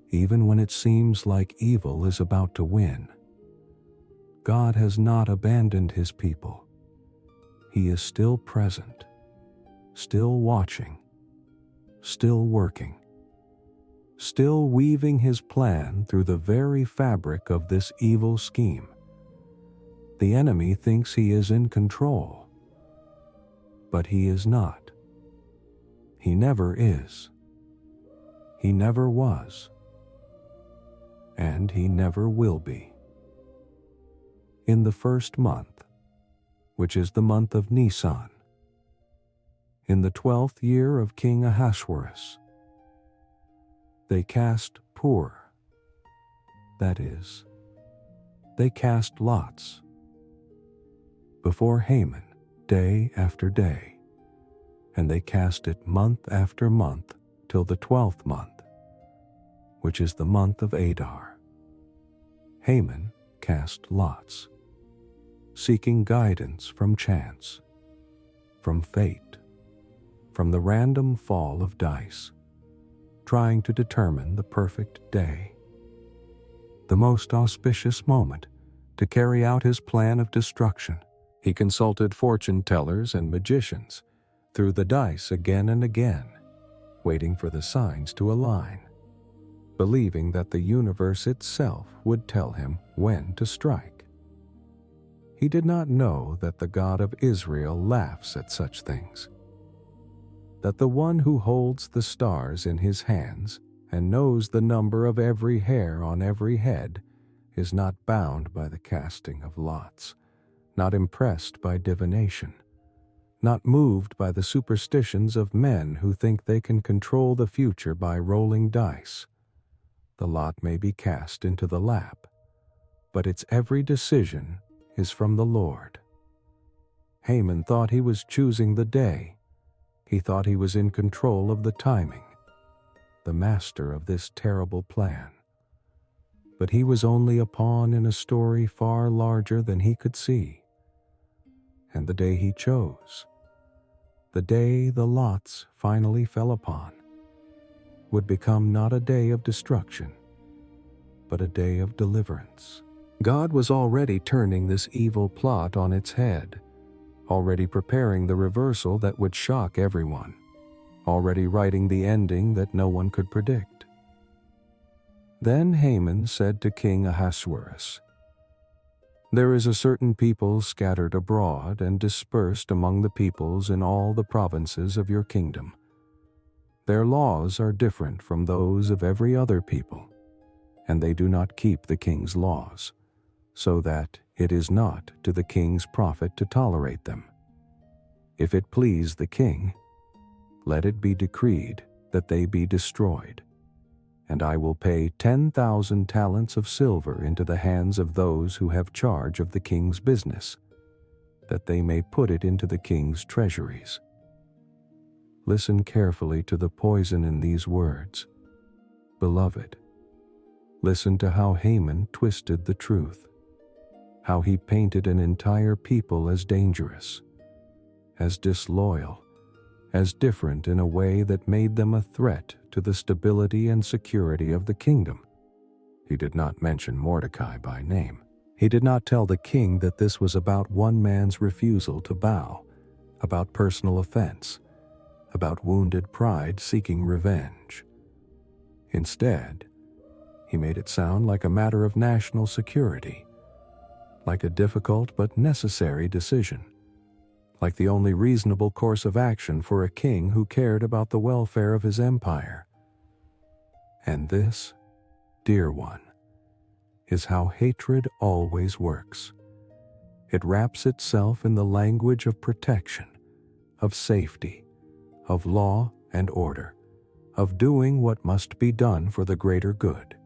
even when it seems like evil is about to win, God has not abandoned his people. He is still present, still watching, still working, still weaving his plan through the very fabric of this evil scheme. The enemy thinks he is in control, but he is not. He never is. He never was. And he never will be. In the first month, which is the month of Nisan, in the 12th year of King Ahasuerus, they cast pur, that is, they cast lots, before Haman day after day. and they cast it month after month till the 12th month, which is the month of Adar. Haman cast lots, seeking guidance from chance, from fate, from the random fall of dice, trying to determine the perfect day, the most auspicious moment to carry out his plan of destruction. He consulted fortune tellers and magicians, threw the dice again and again, waiting for the signs to align, believing that the universe itself would tell him when to strike. He did not know that the God of Israel laughs at such things, that the one who holds the stars in his hands and knows the number of every hair on every head is not bound by the casting of lots, not impressed by divination, not moved by the superstitions of men who think they can control the future by rolling dice. The lot may be cast into the lap, but its every decision is from the Lord. Haman thought he was choosing the day. He thought he was in control of the timing, the master of this terrible plan. But he was only a pawn in a story far larger than he could see. And the day he chose, the day the lots finally fell upon, would become not a day of destruction, but a day of deliverance. God was already turning this evil plot on its head, already preparing the reversal that would shock everyone, already writing the ending that no one could predict. Then Haman said to King Ahasuerus, "There is a certain people scattered abroad and dispersed among the peoples in all the provinces of your kingdom. Their laws are different from those of every other people, and they do not keep the king's laws, so that it is not to the king's profit to tolerate them. If it please the king, let it be decreed that they be destroyed, and I will pay 10,000 talents of silver into the hands of those who have charge of the king's business, that they may put it into the king's treasuries." Listen carefully to the poison in these words. Beloved, listen to how Haman twisted the truth, how he painted an entire people as dangerous, as disloyal, as different in a way that made them a threat to the stability and security of the kingdom. He did not mention Mordecai by name. He did not tell the king that this was about one man's refusal to bow, about personal offense, about wounded pride seeking revenge. Instead, he made it sound like a matter of national security, like a difficult but necessary decision, like the only reasonable course of action for a king who cared about the welfare of his empire. And this, dear one, is how hatred always works. It wraps itself in the language of protection, of safety, of law and order, of doing what must be done for the greater good.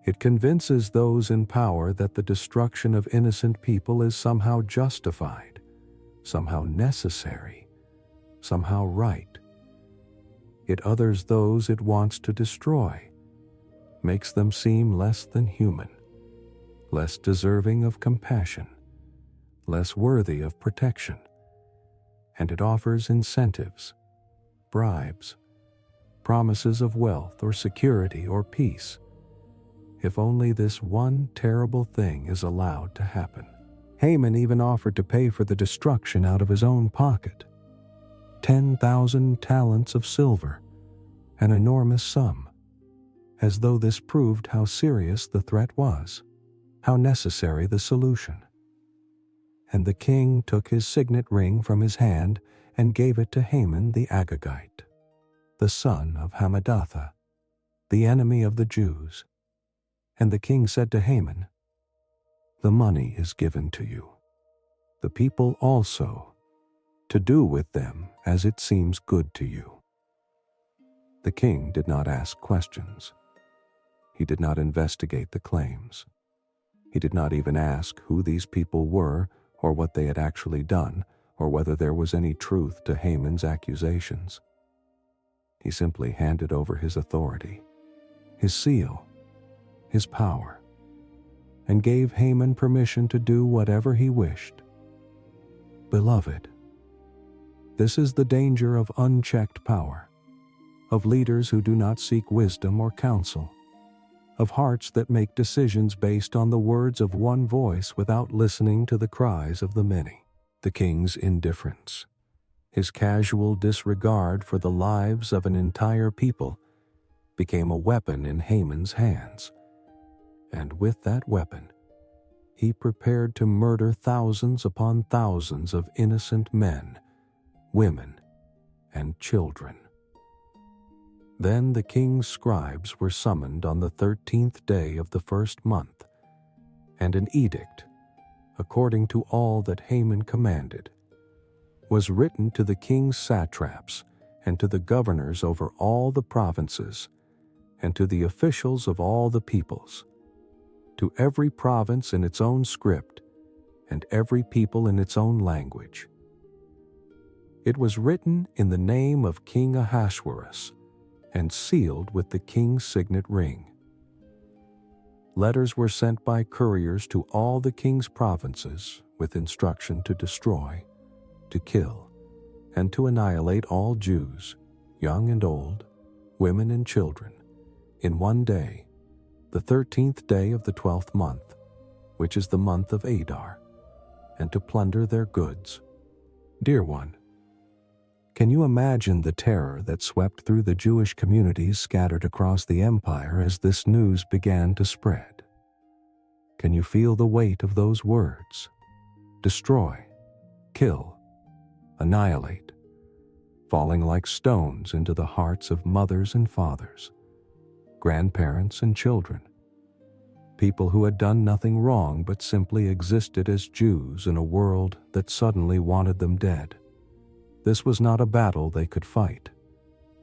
It convinces those in power that the destruction of innocent people is somehow justified, somehow necessary, somehow right. It others those it wants to destroy, makes them seem less than human, less deserving of compassion, less worthy of protection, and it offers incentives, bribes, promises of wealth or security or peace, if only this one terrible thing is allowed to happen. Haman even offered to pay for the destruction out of his own pocket. 10,000 talents of silver, an enormous sum, as though this proved how serious the threat was, how necessary the solution. And the king took his signet ring from his hand and gave it to Haman the Agagite, the son of Hammedatha, the enemy of the Jews. And the king said to Haman, "The money is given to you, the people also, to do with them as it seems good to you." The king did not ask questions. He did not investigate the claims. He did not even ask who these people were or what they had actually done or whether there was any truth to Haman's accusations. He simply handed over his authority, his seal, his power, and gave Haman permission to do whatever he wished. Beloved, this is the danger of unchecked power, of leaders who do not seek wisdom or counsel, of hearts that make decisions based on the words of one voice without listening to the cries of the many. The king's indifference, his casual disregard for the lives of an entire people, became a weapon in Haman's hands. And with that weapon, he prepared to murder thousands upon thousands of innocent men, women, and children. Then the king's scribes were summoned on the 13th day of the first month, and an edict, according to all that Haman commanded, was written to the king's satraps and to the governors over all the provinces, and to the officials of all the peoples, to every province in its own script, and every people in its own language. It was written in the name of King Ahasuerus, and sealed with the king's signet ring. Letters were sent by couriers to all the king's provinces with instruction to destroy, to kill, and to annihilate all Jews, young and old, women and children, in one day, the 13th day of the 12th month, which is the month of Adar, and to plunder their goods. Dear one, can you imagine the terror that swept through the Jewish communities scattered across the empire as this news began to spread? Can you feel the weight of those words? Destroy, kill, annihilate, falling like stones into the hearts of mothers and fathers, grandparents and children, people who had done nothing wrong but simply existed as Jews in a world that suddenly wanted them dead. This was not a battle they could fight.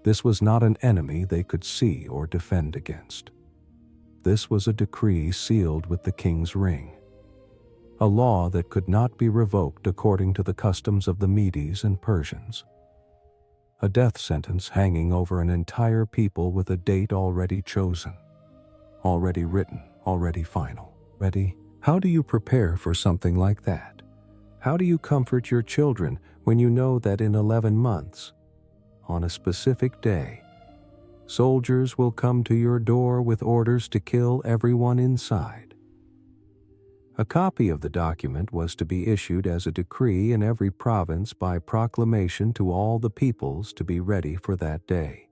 This was not an enemy they could see or defend against. This was a decree sealed with the king's ring, a law that could not be revoked according to the customs of the Medes and Persians, a death sentence hanging over an entire people with a date already chosen, already written, already final. Ready? How do you prepare for something like that? How do you comfort your children when you know that in 11 months, on a specific day, soldiers will come to your door with orders to kill everyone inside? A copy of the document was to be issued as a decree in every province by proclamation to all the peoples to be ready for that day.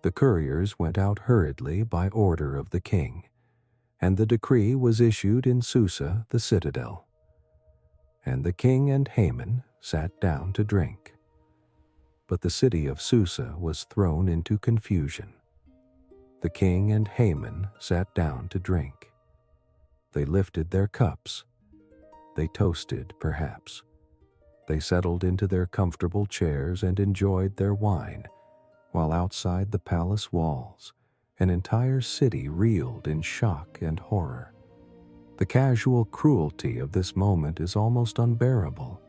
The couriers went out hurriedly by order of the king, and the decree was issued in Susa, the citadel. And the king and Haman sat down to drink. But the city of Susa was thrown into confusion. The king and Haman sat down to drink. They lifted their cups. They toasted, perhaps. They settled into their comfortable chairs and enjoyed their wine, while outside the palace walls, an entire city reeled in shock and horror. The casual cruelty of this moment is almost unbearable.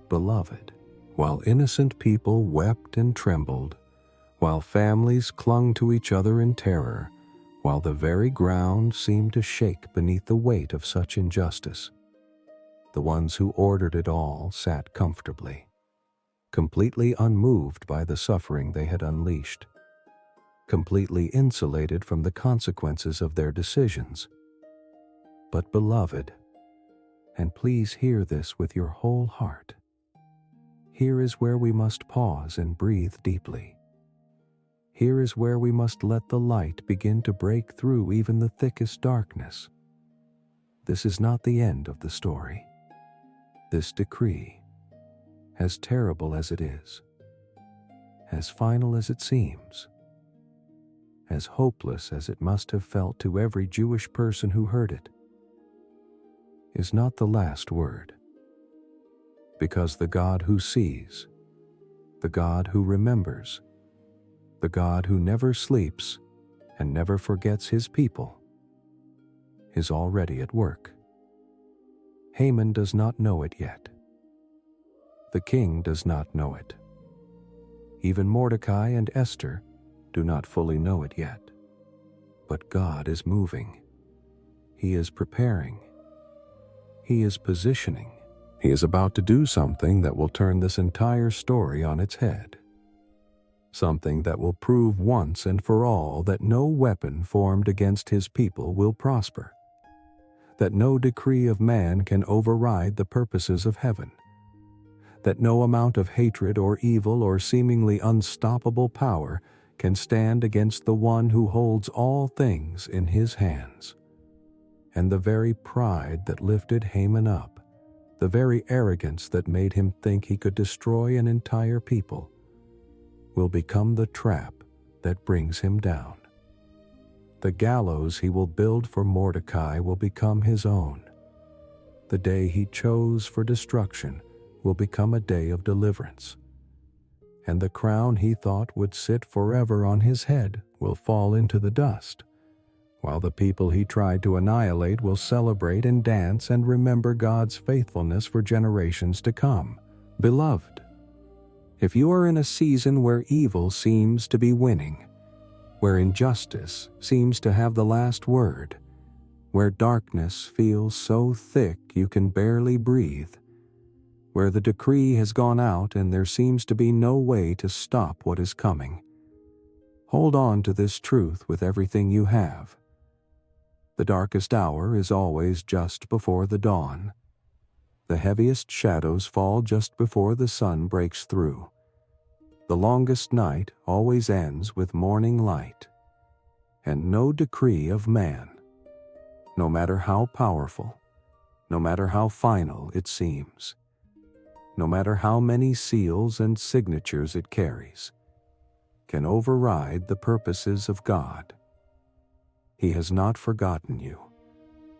Beloved, while innocent people wept and trembled, while families clung to each other in terror, while the very ground seemed to shake beneath the weight of such injustice, the ones who ordered it all sat comfortably, completely unmoved by the suffering they had unleashed, completely insulated from the consequences of their decisions. But beloved, and please hear this with your whole heart, here is where we must pause and breathe deeply. Here is where we must let the light begin to break through even the thickest darkness. This is not the end of the story. This decree, as terrible as it is, as final as it seems, as hopeless as it must have felt to every Jewish person who heard it, is not the last word. Because the God who sees, the God who remembers, the God who never sleeps and never forgets his people, is already at work. Haman does not know it yet. The king does not know it. Even Mordecai and Esther do not fully know it yet. But God is moving. He is preparing. He is positioning. He is about to do something that will turn this entire story on its head. Something that will prove once and for all that no weapon formed against his people will prosper. That no decree of man can override the purposes of heaven. That no amount of hatred or evil or seemingly unstoppable power can stand against the one who holds all things in his hands. And the very pride that lifted Haman up, the very arrogance that made him think he could destroy an entire people, will become the trap that brings him down. The gallows he will build for Mordecai will become his own. The day he chose for destruction will become a day of deliverance. And the crown he thought would sit forever on his head will fall into the dust, while the people he tried to annihilate will celebrate and dance and remember God's faithfulness for generations to come. Beloved, if you are in a season where evil seems to be winning, where injustice seems to have the last word, where darkness feels so thick you can barely breathe, where the decree has gone out and there seems to be no way to stop what is coming, hold on to this truth with everything you have. The darkest hour is always just before the dawn. The heaviest shadows fall just before the sun breaks through. The longest night always ends with morning light. And no decree of man, no matter how powerful, no matter how final it seems, no matter how many seals and signatures it carries, can override the purposes of God. He has not forgotten you.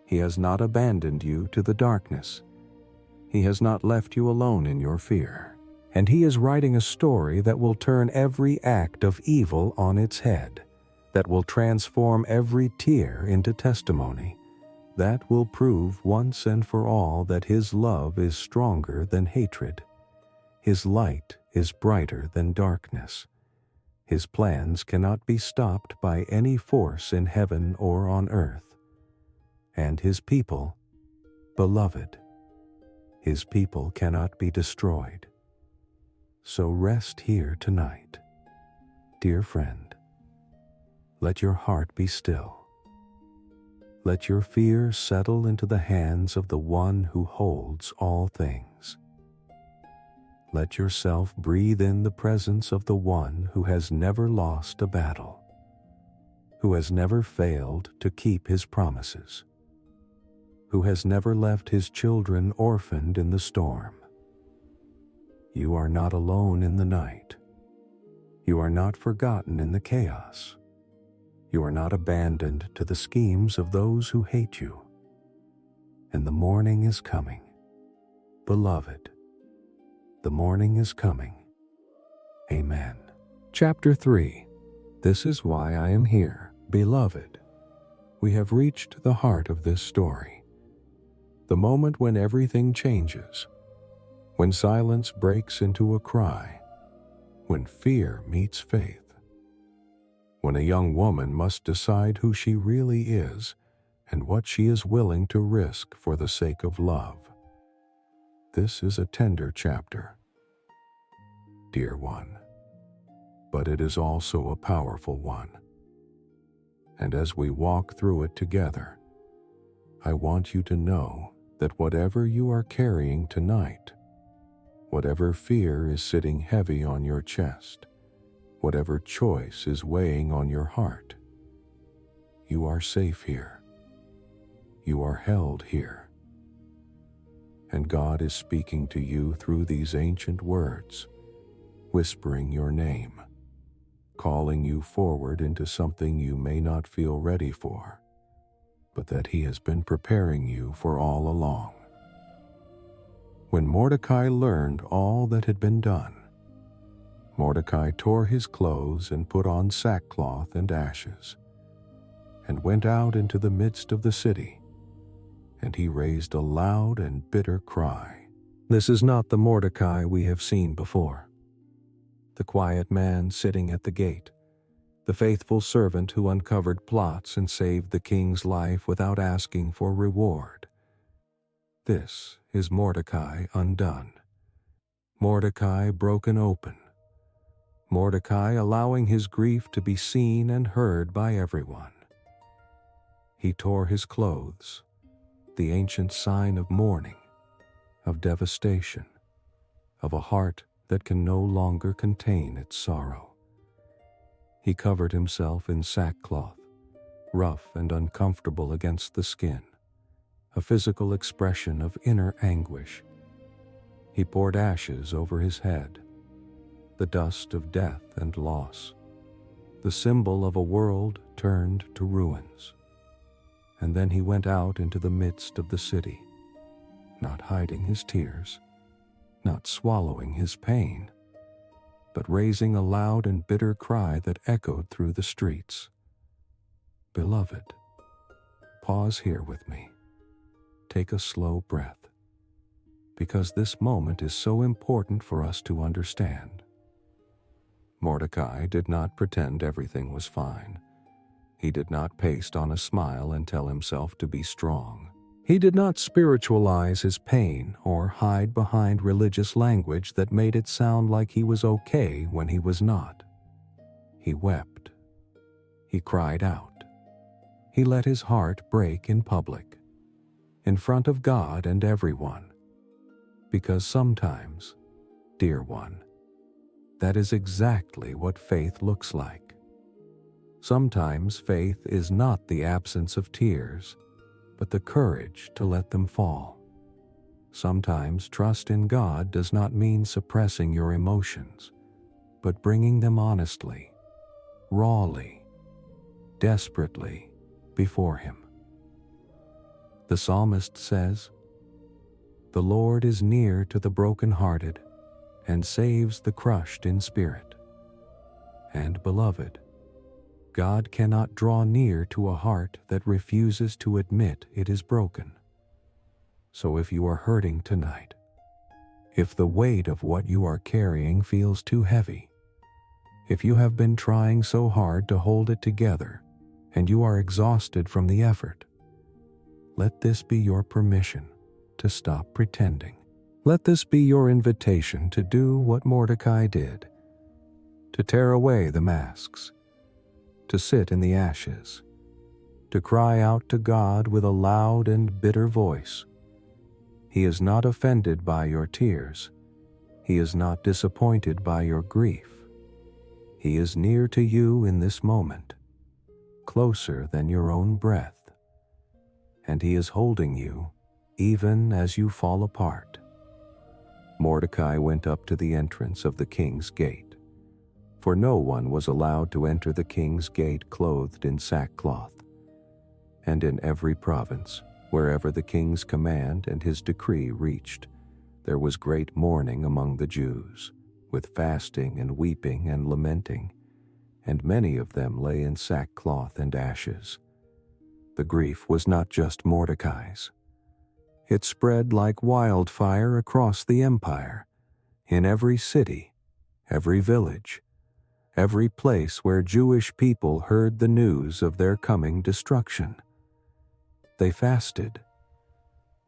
He has not abandoned you to the darkness. He has not left you alone in your fear. And he is writing a story that will turn every act of evil on its head, that will transform every tear into testimony, that will prove once and for all that his love is stronger than hatred. His light is brighter than darkness. His plans cannot be stopped by any force in heaven or on earth. And his people, beloved, his people cannot be destroyed. So rest here tonight, dear friend. Let your heart be still. Let your fear settle into the hands of the one who holds all things. Let yourself breathe in the presence of the one who has never lost a battle, who has never failed to keep his promises, who has never left his children orphaned in the storm. You are not alone in the night. You are not forgotten in the chaos. You are not abandoned to the schemes of those who hate you. And the morning is coming. Beloved, the morning is coming. Amen. Chapter 3. This is why I am here, beloved. We have reached the heart of this story. The moment when everything changes. When silence breaks into a cry. When fear meets faith. When a young woman must decide who she really is and what she is willing to risk for the sake of love. This is a tender chapter, dear one, but it is also a powerful one. And as we walk through it together, I want you to know that whatever you are carrying tonight, whatever fear is sitting heavy on your chest, whatever choice is weighing on your heart, you are safe here. You are held here. And God is speaking to you through these ancient words, whispering your name, calling you forward into something you may not feel ready for, but that He has been preparing you for all along. When Mordecai learned all that had been done, Mordecai tore his clothes and put on sackcloth and ashes, and went out into the midst of the city, and he raised a loud and bitter cry. This is not the Mordecai we have seen before. The quiet man sitting at the gate, the faithful servant who uncovered plots and saved the king's life without asking for reward. This is Mordecai undone. Mordecai broken open. Mordecai allowing his grief to be seen and heard by everyone. He tore his clothes, the ancient sign of mourning, of devastation, of a heart that can no longer contain its sorrow. He covered himself in sackcloth, rough and uncomfortable against the skin, a physical expression of inner anguish. He poured ashes over his head, the dust of death and loss, the symbol of a world turned to ruins. And then he went out into the midst of the city, not hiding his tears, not swallowing his pain, but raising a loud and bitter cry that echoed through the streets. Beloved, pause here with me. Take a slow breath, because this moment is so important for us to understand. Mordecai did not pretend everything was fine. He did not paste on a smile and tell himself to be strong. He did not spiritualize his pain or hide behind religious language that made it sound like he was okay when he was not. He wept. He cried out. He let his heart break in public, in front of God and everyone. Because sometimes, dear one, that is exactly what faith looks like. Sometimes faith is not the absence of tears, but the courage to let them fall. Sometimes trust in God does not mean suppressing your emotions, but bringing them honestly, rawly, desperately before Him. The psalmist says, "The Lord is near to the brokenhearted and saves the crushed in spirit." And beloved, God cannot draw near to a heart that refuses to admit it is broken. So if you are hurting tonight, if the weight of what you are carrying feels too heavy, if you have been trying so hard to hold it together and you are exhausted from the effort, let this be your permission to stop pretending. Let this be your invitation to do what Mordecai did, to tear away the masks, to sit in the ashes, to cry out to God with a loud and bitter voice. He is not offended by your tears. He is not disappointed by your grief. He is near to you in this moment, closer than your own breath, and He is holding you even as you fall apart. Mordecai went up to the entrance of the king's gate, for no one was allowed to enter the king's gate clothed in sackcloth. And in every province, wherever the king's command and his decree reached, there was great mourning among the Jews, with fasting and weeping and lamenting, and many of them lay in sackcloth and ashes. The grief was not just Mordecai's. It spread like wildfire across the empire, in every city, every village, every place where Jewish people heard the news of their coming destruction. They fasted,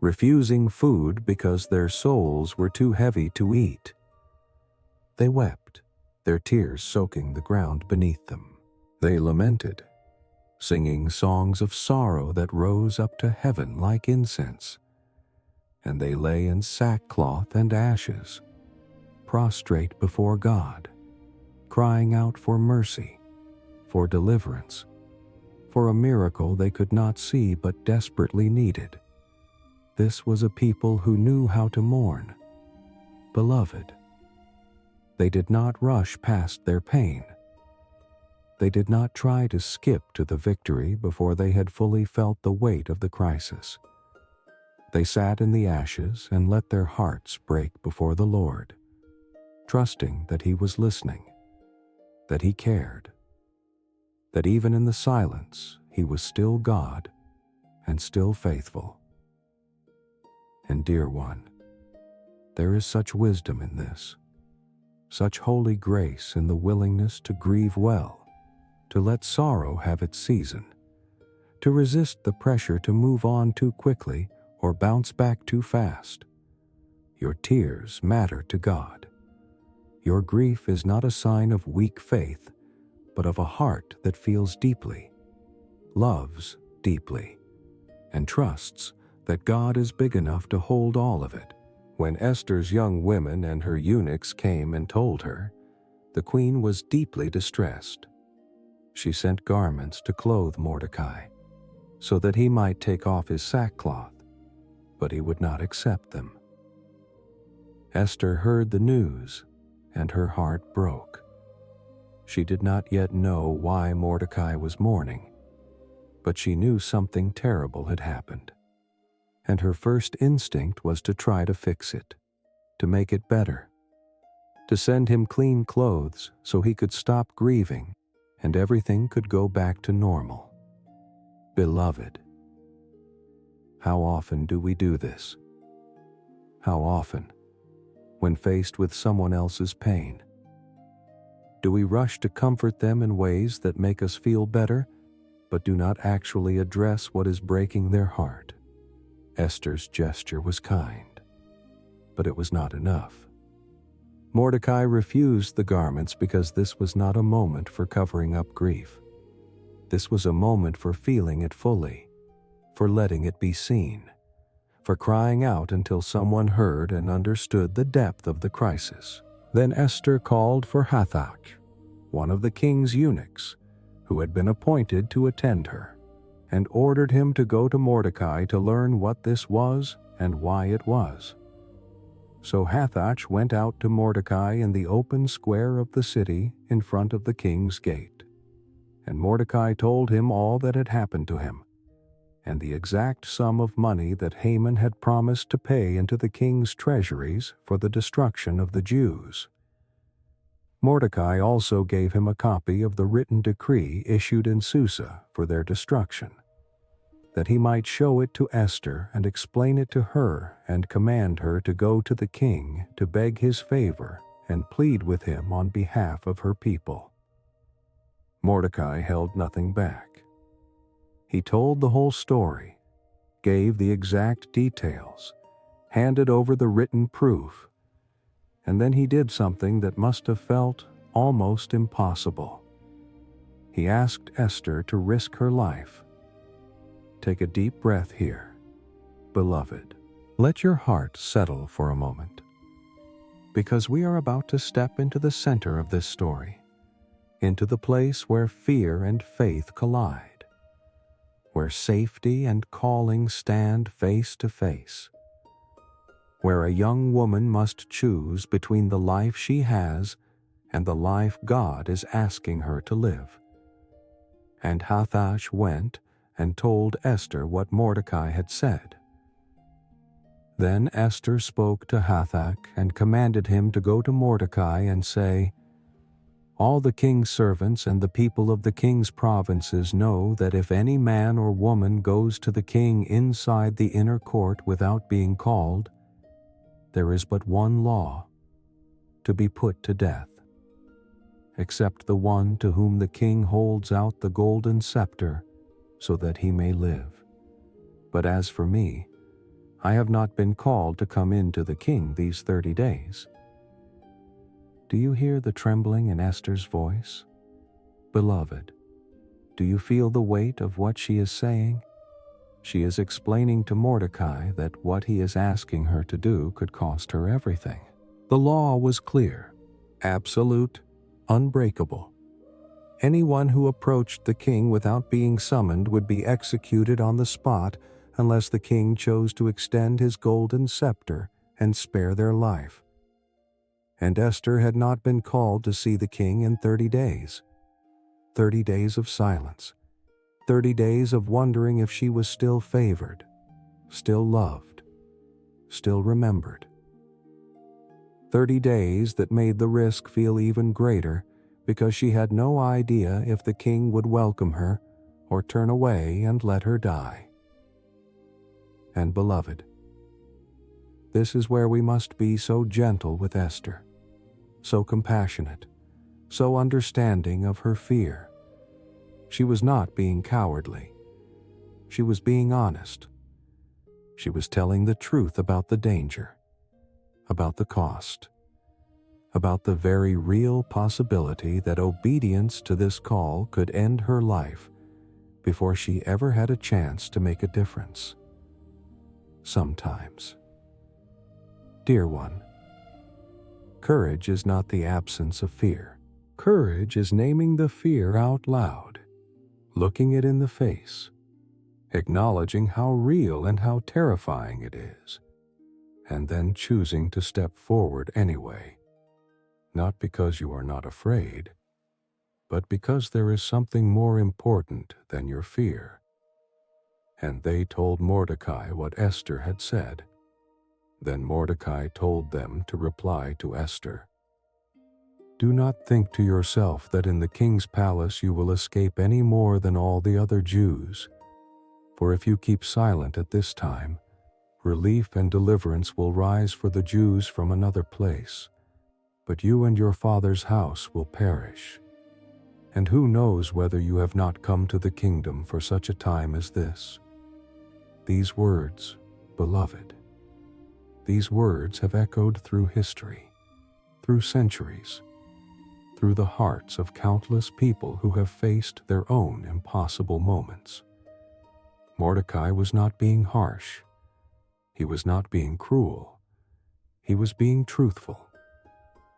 refusing food because their souls were too heavy to eat. They wept, their tears soaking the ground beneath them. They lamented, singing songs of sorrow that rose up to heaven like incense. And they lay in sackcloth and ashes, prostrate before God, crying out for mercy, for deliverance, for a miracle they could not see but desperately needed. This was a people who knew how to mourn. Beloved, they did not rush past their pain. They did not try to skip to the victory before they had fully felt the weight of the crisis. They sat in the ashes and let their hearts break before the Lord, trusting that He was listening, that He cared, that even in the silence He was still God and still faithful. And dear one, There is such wisdom in this, such holy grace in the willingness to grieve well, to let sorrow have its season, to resist the pressure to move on too quickly or bounce back too fast. Your tears matter to God. Your grief is not a sign of weak faith, but of a heart that feels deeply, loves deeply, and trusts that God is big enough to hold all of it. When Esther's young women and her eunuchs came and told her, the queen was deeply distressed. She sent garments to clothe Mordecai, so that he might take off his sackcloth, but he would not accept them. Esther heard the news, and her heart broke. She did not yet know why Mordecai was mourning, but she knew something terrible had happened, and her first instinct was to try to fix it, to make it better, to send him clean clothes so he could stop grieving and everything could go back to normal. Beloved, how often do we do this? How often, when faced with someone else's pain, do we rush to comfort them in ways that make us feel better, but do not actually address what is breaking their heart? Esther's gesture was kind, but it was not enough. Mordecai refused the garments because this was not a moment for covering up grief. This was a moment for feeling it fully, for letting it be seen, for crying out until someone heard and understood the depth of the crisis. Then Esther called for Hathach, one of the king's eunuchs, who had been appointed to attend her, and ordered him to go to Mordecai to learn what this was and why it was. So Hathach went out to Mordecai in the open square of the city in front of the king's gate. And Mordecai told him all that had happened to him, and the exact sum of money that Haman had promised to pay into the king's treasuries for the destruction of the Jews. Mordecai also gave him a copy of the written decree issued in Susa for their destruction, that he might show it to Esther and explain it to her and command her to go to the king to beg his favor and plead with him on behalf of her people. Mordecai held nothing back. He told the whole story, gave the exact details, handed over the written proof, and then he did something that must have felt almost impossible. He asked Esther to risk her life. Take a deep breath here, beloved. Let your heart settle for a moment, because we are about to step into the center of this story, into the place where fear and faith collide, where safety and calling stand face to face, where a young woman must choose between the life she has and the life God is asking her to live. And Hathach went and told Esther what Mordecai had said. Then Esther spoke to Hathach and commanded him to go to Mordecai and say, "All the king's servants and the people of the king's provinces know that if any man or woman goes to the king inside the inner court without being called, there is but one law: to be put to death, except the one to whom the king holds out the golden scepter so that he may live. But as for me, I have not been called to come in to the king these 30 days." Do you hear the trembling in Esther's voice? Beloved, do you feel the weight of what she is saying? She is explaining to Mordecai that what he is asking her to do could cost her everything. The law was clear, absolute, unbreakable. Anyone who approached the king without being summoned would be executed on the spot unless the king chose to extend his golden scepter and spare their life. And Esther had not been called to see the king in 30 days. 30 days of silence. 30 days of wondering if she was still favored, still loved, still remembered. 30 days that made the risk feel even greater because she had no idea if the king would welcome her or turn away and let her die. And beloved, This is where we must be so gentle with Esther, so compassionate, so understanding of her fear. She was not being cowardly. She was being honest. She was telling the truth about the danger, about the cost, about the very real possibility that obedience to this call could end her life before she ever had a chance to make a difference. Sometimes. Dear one, courage is not the absence of fear. Courage is naming the fear out loud, looking it in the face, acknowledging how real and how terrifying it is, and then choosing to step forward anyway. Not because you are not afraid, but because there is something more important than your fear. And they told Mordecai what Esther had said. Then Mordecai told them to reply to Esther, "Do not think to yourself that in the king's palace you will escape any more than all the other Jews. For if you keep silent at this time, relief and deliverance will rise for the Jews from another place. But you and your father's house will perish. And who knows whether you have not come to the kingdom for such a time as this?" These words, beloved, these words have echoed through history, through centuries, through the hearts of countless people who have faced their own impossible moments. Mordecai was not being harsh. He was not being cruel. He was being truthful.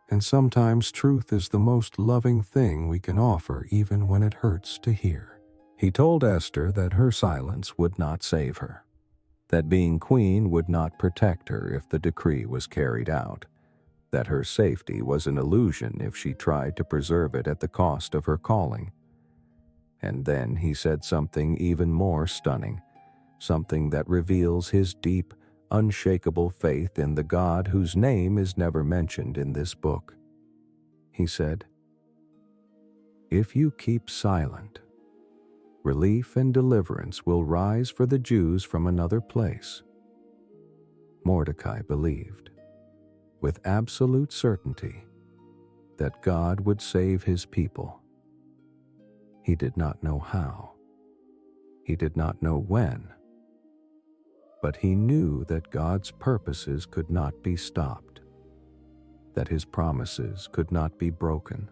And sometimes truth is the most loving thing we can offer even when it hurts to hear. He told Esther that her silence would not save her, that being queen would not protect her if the decree was carried out, that her safety was an illusion if she tried to preserve it at the cost of her calling. And then he said something even more stunning, something that reveals his deep, unshakable faith in the God whose name is never mentioned in this book. He said, "If you keep silent, relief and deliverance will rise for the Jews from another place." Mordecai believed, with absolute certainty, that God would save his people. He did not know how. He did not know when. But he knew that God's purposes could not be stopped, that his promises could not be broken,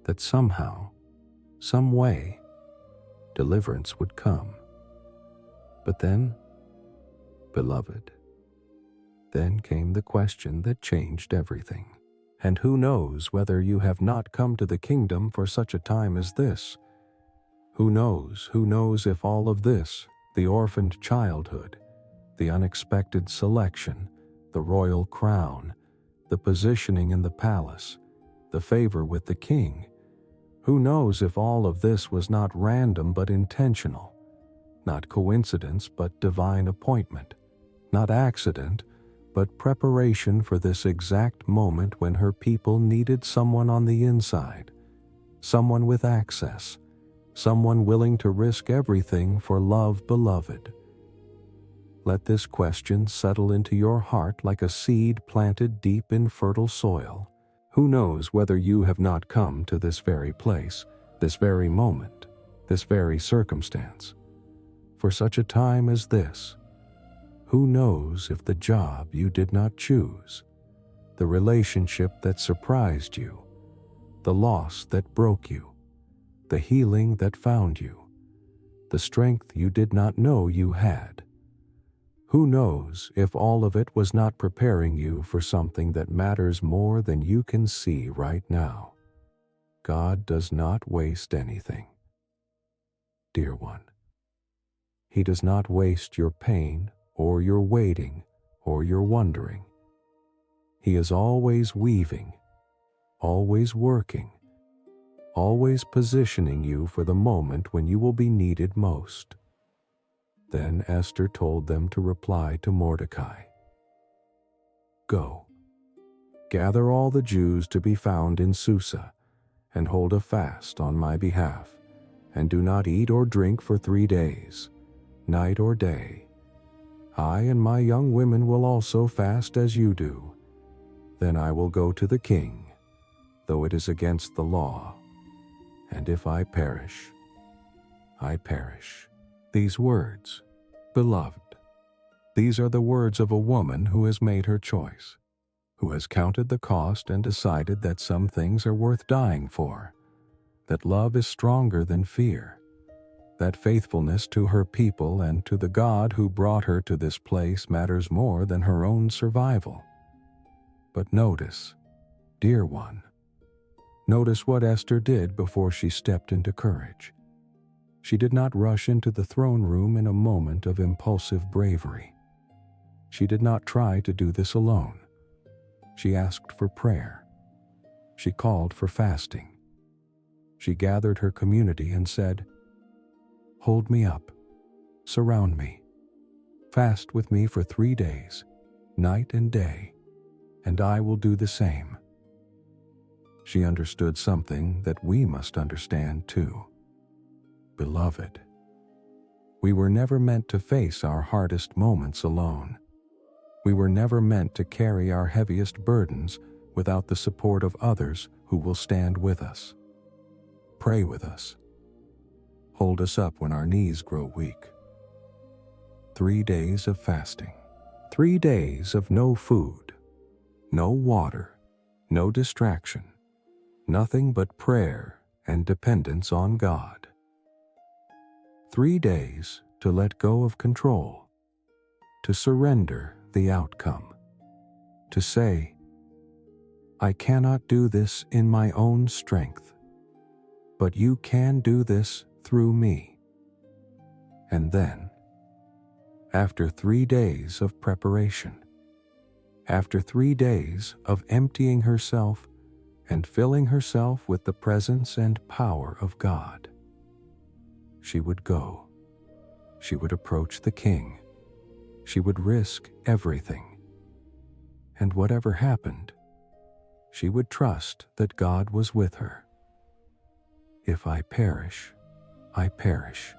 that somehow, some way, deliverance would come. But then, beloved, then came the question that changed everything. And who knows whether you have not come to the kingdom for such a time as this? Who knows if all of this, the orphaned childhood, the unexpected selection, the royal crown, the positioning in the palace, the favor with the king, who knows if all of this was not random but intentional, not coincidence but divine appointment, not accident but preparation for this exact moment when her people needed someone on the inside, someone with access, someone willing to risk everything for love, beloved. Let this question settle into your heart like a seed planted deep in fertile soil. Who knows whether you have not come to this very place, this very moment, this very circumstance, for such a time as this? Who knows if the job you did not choose, the relationship that surprised you, the loss that broke you, the healing that found you, the strength you did not know you had? Who knows if all of it was not preparing you for something that matters more than you can see right now? God does not waste anything. Dear one, He does not waste your pain or your waiting or your wondering. He is always weaving, always working, always positioning you for the moment when you will be needed most. Then Esther told them to reply to Mordecai, "Go, gather all the Jews to be found in Susa, and hold a fast on my behalf, and do not eat or drink for 3 days, night or day. I and my young women will also fast as you do. Then I will go to the king, though it is against the law. And if I perish, I perish." These words, beloved, these are the words of a woman who has made her choice, who has counted the cost and decided that some things are worth dying for, that love is stronger than fear, that faithfulness to her people and to the God who brought her to this place matters more than her own survival. But notice, dear one, notice what Esther did before she stepped into courage. She did not rush into the throne room in a moment of impulsive bravery. She did not try to do this alone. She asked for prayer. She called for fasting. She gathered her community and said, "Hold me up, surround me, fast with me for 3 days, night and day, and I will do the same." She understood something that we must understand too. Beloved, we were never meant to face our hardest moments alone. We were never meant to carry our heaviest burdens without the support of others who will stand with us, pray with us, hold us up when our knees grow weak. 3 days of fasting, 3 days of no food, no water, no distraction, nothing but prayer and dependence on God. 3 days to let go of control, to surrender the outcome, to say, "I cannot do this in my own strength, but you can do this through me." And then, after 3 days of preparation, after 3 days of emptying herself and filling herself with the presence and power of God, she would go. She would approach the king. She would risk everything. And whatever happened, she would trust that God was with her. "If I perish, I perish."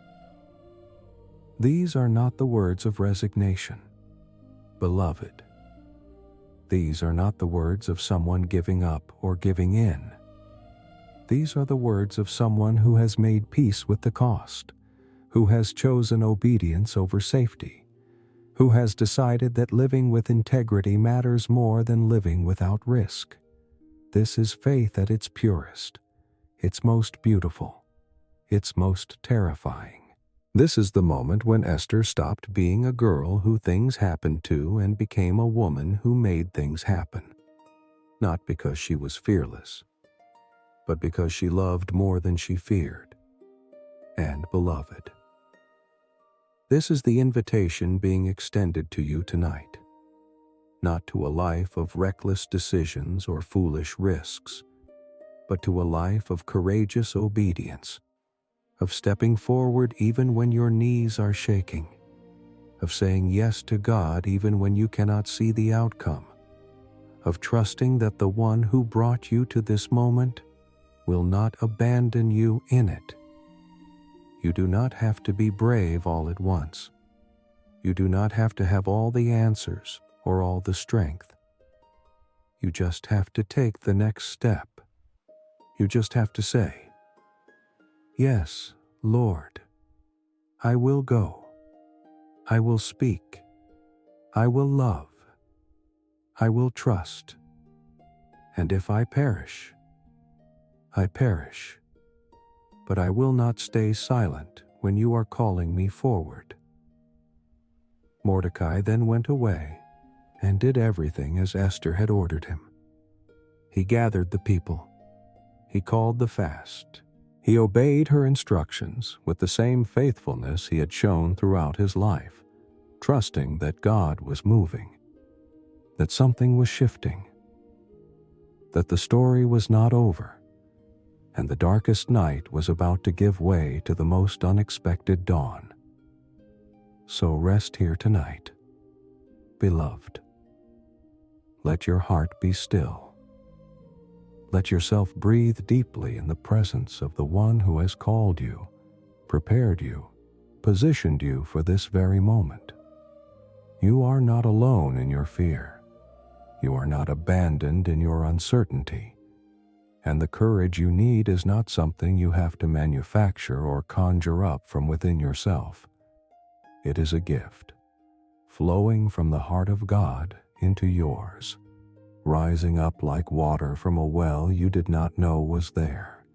These are not the words of resignation, beloved. These are not the words of someone giving up or giving in. These are the words of someone who has made peace with the cost, who has chosen obedience over safety, who has decided that living with integrity matters more than living without risk. This is faith at its purest, its most beautiful, its most terrifying. This is the moment when Esther stopped being a girl who things happened to and became a woman who made things happen. Not because she was fearless, but because she loved more than she feared. And beloved, this is the invitation being extended to you tonight. Not to a life of reckless decisions or foolish risks, but to a life of courageous obedience, of stepping forward even when your knees are shaking, of saying yes to God even when you cannot see the outcome, of trusting that the one who brought you to this moment will not abandon you in it. You do not have to be brave all at once. You do not have to have all the answers or all the strength. You just have to take the next step. You just have to say, "Yes, Lord, I will go. I will speak. I will love. I will trust. And if I perish, I perish. But I will not stay silent when you are calling me forward." Mordecai then went away and did everything as Esther had ordered him. He gathered the people. He called the fast. He obeyed her instructions with the same faithfulness he had shown throughout his life, trusting that God was moving, that something was shifting, that the story was not over, and the darkest night was about to give way to the most unexpected dawn. So rest here tonight, beloved. Let your heart be still. Let yourself breathe deeply in the presence of the one who has called you, prepared you, positioned you for this very moment. You are not alone in your fear. You are not abandoned in your uncertainty. And the courage you need is not something you have to manufacture or conjure up from within yourself. It is a gift, flowing from the heart of God into yours, rising up like water from a well you did not know was there,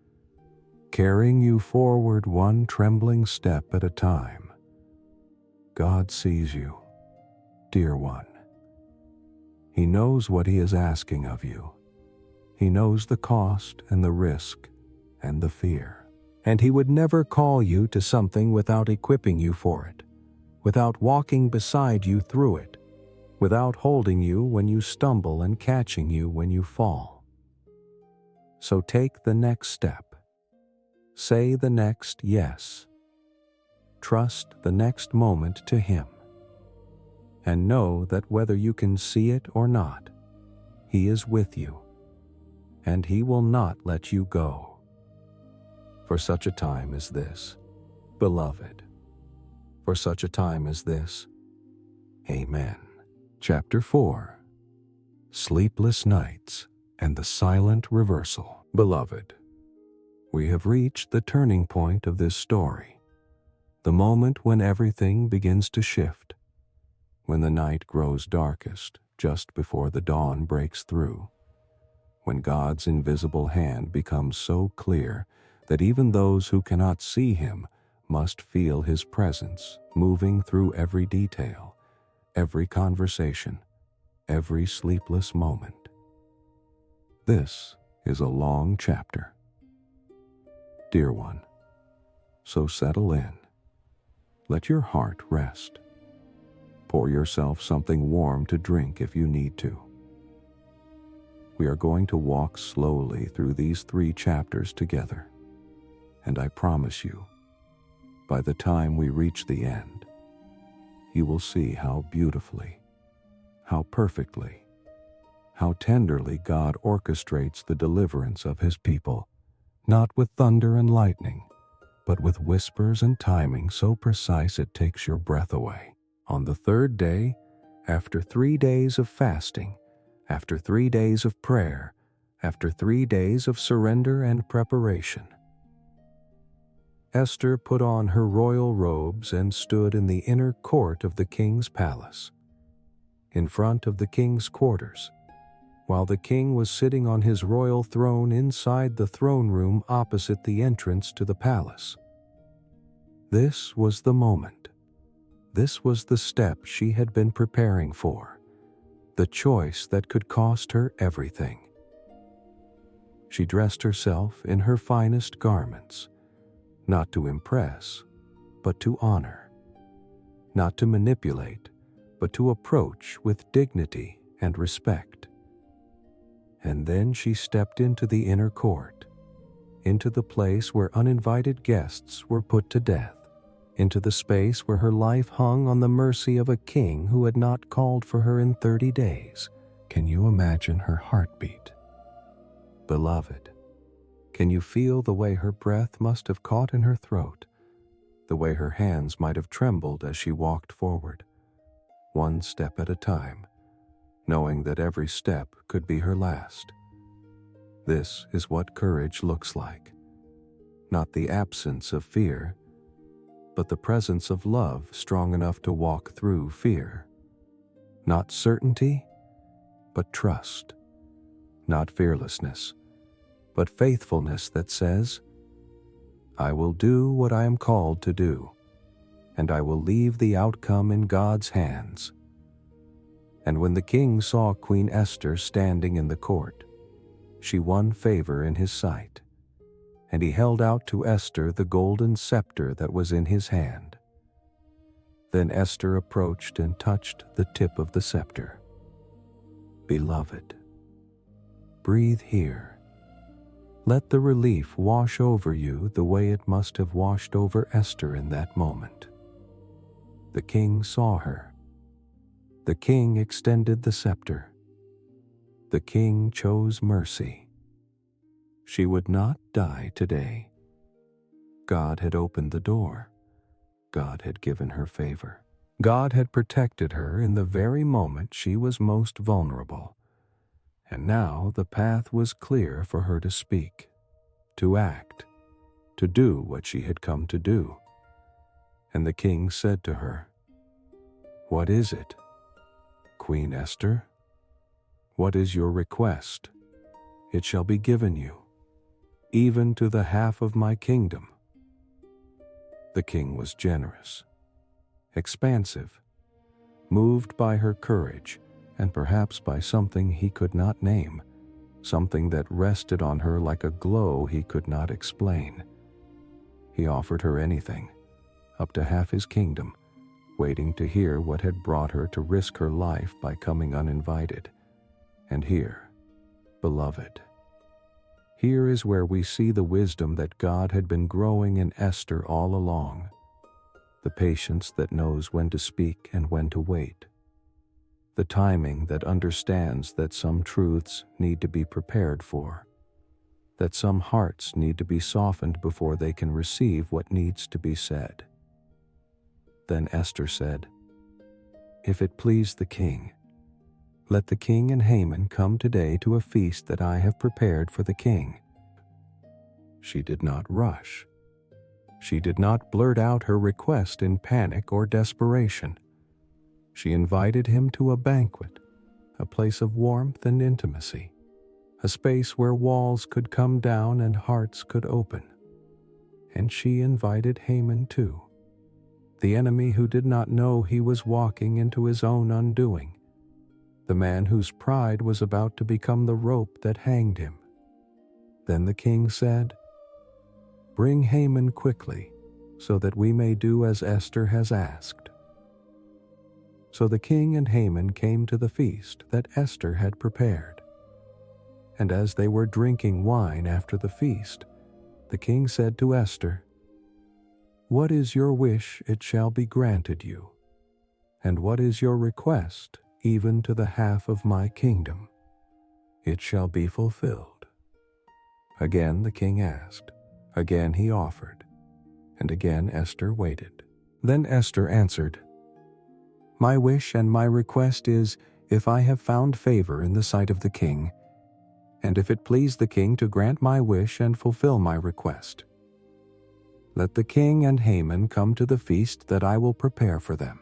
carrying you forward one trembling step at a time. God sees you, dear one. He knows what He is asking of you. He knows the cost and the risk and the fear. And He would never call you to something without equipping you for it, without walking beside you through it, without holding you when you stumble and catching you when you fall. So take the next step. Say the next yes. Trust the next moment to Him. And know that whether you can see it or not, He is with you, and He will not let you go. For such a time as this, beloved, for such a time as this, Amen. Chapter 4. Sleepless Nights and the Silent Reversal. Beloved, we have reached the turning point of this story, the moment when everything begins to shift, when the night grows darkest just before the dawn breaks through, when God's invisible hand becomes so clear that even those who cannot see Him must feel His presence moving through every detail, every conversation, every sleepless moment. This is a long chapter, dear one, so settle in. Let your heart rest. Pour yourself something warm to drink if you need to. We are going to walk slowly through these 3 chapters together, and I promise you, by the time we reach the end, you will see how beautifully, how perfectly, how tenderly God orchestrates the deliverance of His people, not with thunder and lightning, but with whispers and timing so precise it takes your breath away. On the 3rd day, after 3 days of fasting, after 3 days of prayer, after 3 days of surrender and preparation, Esther put on her royal robes and stood in the inner court of the king's palace, in front of the king's quarters, while the king was sitting on his royal throne inside the throne room opposite the entrance to the palace. This was the moment. This was the step she had been preparing for, the choice that could cost her everything. She dressed herself in her finest garments, not to impress, but to honor, not to manipulate, but to approach with dignity and respect. And then she stepped into the inner court, into the place where uninvited guests were put to death, into the space where her life hung on the mercy of a king who had not called for her in 30 days. Can you imagine her heartbeat? Beloved, can you feel the way her breath must have caught in her throat, the way her hands might have trembled as she walked forward, one step at a time, knowing that every step could be her last? This is what courage looks like. Not the absence of fear, but the presence of love strong enough to walk through fear. Not certainty, but trust. Not fearlessness, but faithfulness that says, I will do what I am called to do, and I will leave the outcome in God's hands. And when the king saw Queen Esther standing in the court, she won favor in his sight, and he held out to Esther the golden scepter that was in his hand. Then Esther approached and touched the tip of the scepter. Beloved, breathe here. Let the relief wash over you the way it must have washed over Esther in that moment. The king saw her. The king extended the scepter. The king chose mercy. She would not die today. God had opened the door. God had given her favor. God had protected her in the very moment she was most vulnerable, and now the path was clear for her to speak, to act, to do what she had come to do. And the king said to her, "What is it, Queen Esther? What is your request? It shall be given you, even to the half of my kingdom." The king was generous, expansive, moved by her courage, and perhaps by something he could not name, something that rested on her like a glow he could not explain. He offered her anything, up to half his kingdom, waiting to hear what had brought her to risk her life by coming uninvited. And here, beloved, here is where we see the wisdom that God had been growing in Esther all along, the patience that knows when to speak and when to wait, the timing that understands that some truths need to be prepared for, that some hearts need to be softened before they can receive what needs to be said. Then Esther said, "If it please the king, let the king and Haman come today to a feast that I have prepared for the king." She did not rush. She did not blurt out her request in panic or desperation. She invited him to a banquet, a place of warmth and intimacy, a space where walls could come down and hearts could open. And she invited Haman too, the enemy who did not know he was walking into his own undoing, the man whose pride was about to become the rope that hanged him. Then the king said, "Bring Haman quickly, so that we may do as Esther has asked." So the king and Haman came to the feast that Esther had prepared. And as they were drinking wine after the feast, the king said to Esther, "What is your wish, it shall be granted you. And what is your request, even to the half of my kingdom? It shall be fulfilled." Again the king asked, again he offered, and again Esther waited. Then Esther answered, "My wish and my request is, if I have found favor in the sight of the king, and if it please the king to grant my wish and fulfill my request. Let the king and Haman come to the feast that I will prepare for them.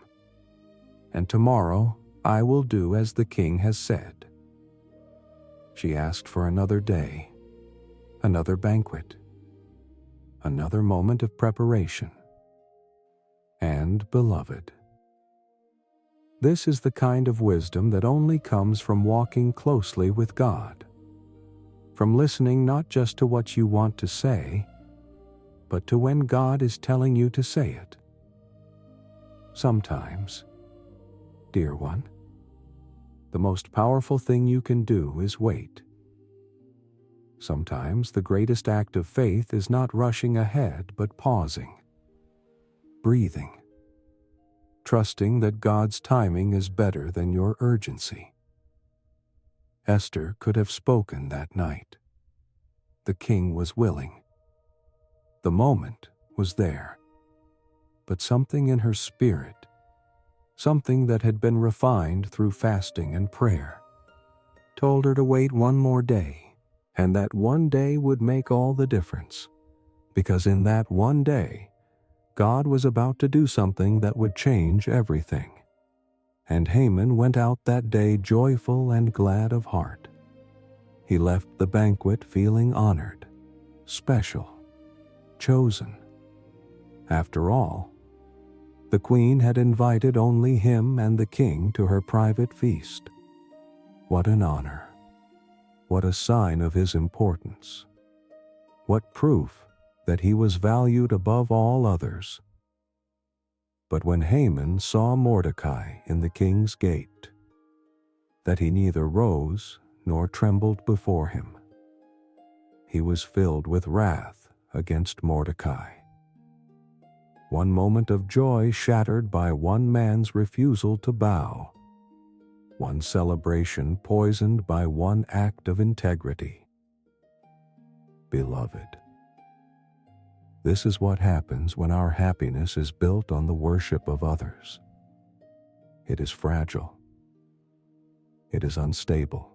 And tomorrow I will do as the king has said." She asked for another day, another banquet, another moment of preparation. And, beloved, this is the kind of wisdom that only comes from walking closely with God, from listening not just to what you want to say, but to when God is telling you to say it. Sometimes, dear one, the most powerful thing you can do is wait. Sometimes the greatest act of faith is not rushing ahead but pausing, breathing, trusting that God's timing is better than your urgency. Esther could have spoken that night. The king was willing. The moment was there. But something in her spirit, something that had been refined through fasting and prayer, told her to wait one more day, and that one day would make all the difference, because in that one day, God was about to do something that would change everything. And Haman went out that day joyful and glad of heart. He left the banquet feeling honored, special, chosen. After all, the queen had invited only him and the king to her private feast. What an honor! What a sign of his importance! What proof that he was valued above all others! But when Haman saw Mordecai in the king's gate, that he neither rose nor trembled before him, he was filled with wrath against Mordecai. One moment of joy shattered by one man's refusal to bow, one celebration poisoned by one act of integrity. Beloved, this is what happens when our happiness is built on the worship of others. It is fragile. It is unstable.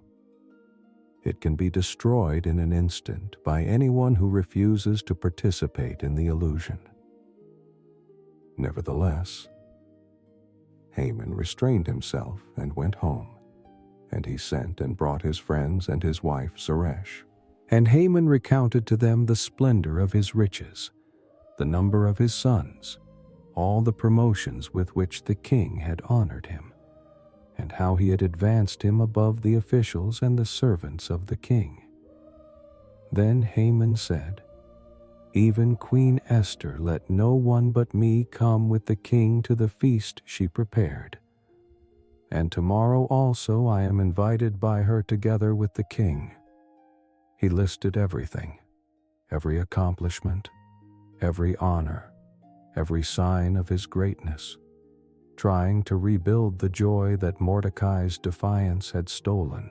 It can be destroyed in an instant by anyone who refuses to participate in the illusion. Nevertheless, Haman restrained himself and went home, and he sent and brought his friends and his wife Zeresh. And Haman recounted to them the splendor of his riches, the number of his sons, all the promotions with which the king had honored him, and how he had advanced him above the officials and the servants of the king. Then Haman said, "Even Queen Esther let no one but me come with the king to the feast she prepared. And tomorrow also I am invited by her together with the king." He listed everything, every accomplishment, every honor, every sign of his greatness, trying to rebuild the joy that Mordecai's defiance had stolen.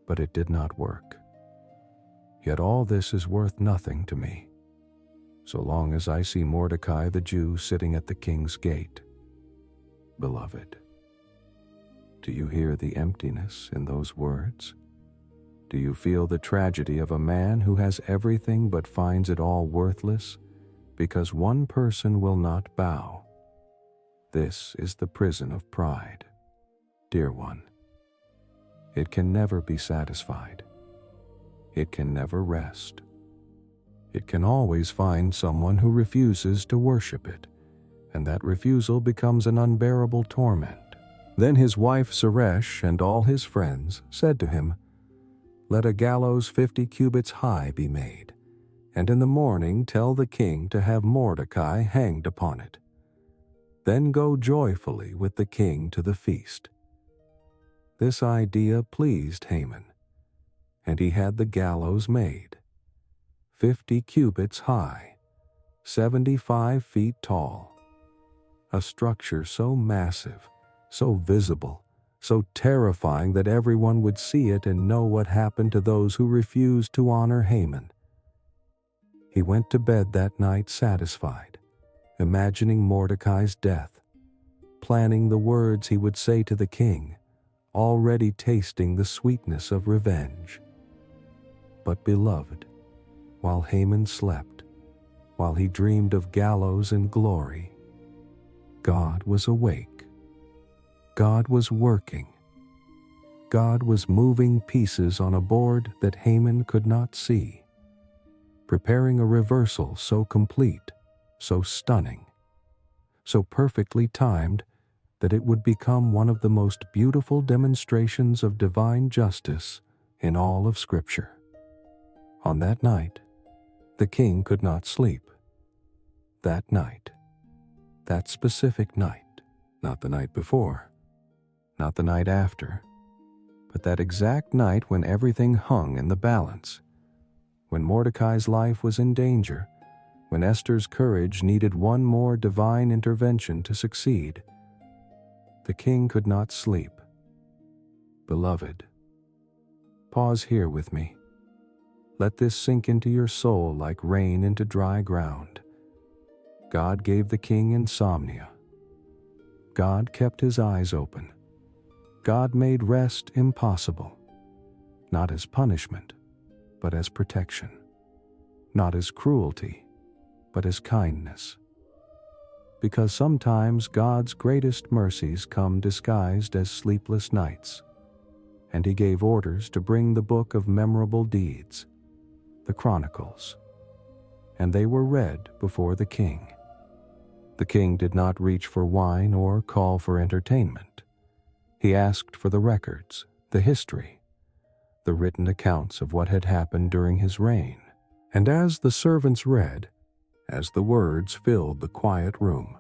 But it did not work. Yet all this is worth nothing to me, so long as I see Mordecai the Jew sitting at the king's gate. Beloved, do you hear the emptiness in those words? Do you feel the tragedy of a man who has everything but finds it all worthless because one person will not bow? This is the prison of pride, dear one. It can never be satisfied. It can never rest. It can always find someone who refuses to worship it, and that refusal becomes an unbearable torment. Then his wife Zeresh and all his friends said to him, "Let a gallows 50 cubits high be made, and in the morning tell the king to have Mordecai hanged upon it. Then go joyfully with the king to the feast." This idea pleased Haman, and he had the gallows made, 50 cubits high, 75 feet tall, a structure so massive, so visible, so terrifying that everyone would see it and know what happened to those who refused to honor Haman. He went to bed that night satisfied, imagining Mordecai's death, planning the words he would say to the king, already tasting the sweetness of revenge. But beloved, while Haman slept, while he dreamed of gallows and glory, God was awake. God was working. God was moving pieces on a board that Haman could not see, preparing a reversal so complete, so stunning, so perfectly timed that it would become one of the most beautiful demonstrations of divine justice in all of Scripture. On that night, the king could not sleep. That night, that specific night, not the night before, not the night after, but that exact night when everything hung in the balance, when Mordecai's life was in danger, when Esther's courage needed one more divine intervention to succeed, the king could not sleep. Beloved, pause here with me. Let this sink into your soul like rain into dry ground. God gave the king insomnia. God kept his eyes open. God made rest impossible, not as punishment, but as protection, not as cruelty, but as kindness. Because sometimes God's greatest mercies come disguised as sleepless nights, and he gave orders to bring the book of memorable deeds, the Chronicles, and they were read before the king. The king did not reach for wine or call for entertainment. He asked for the records, the history, the written accounts of what had happened during his reign. And as the servants read, as the words filled the quiet room,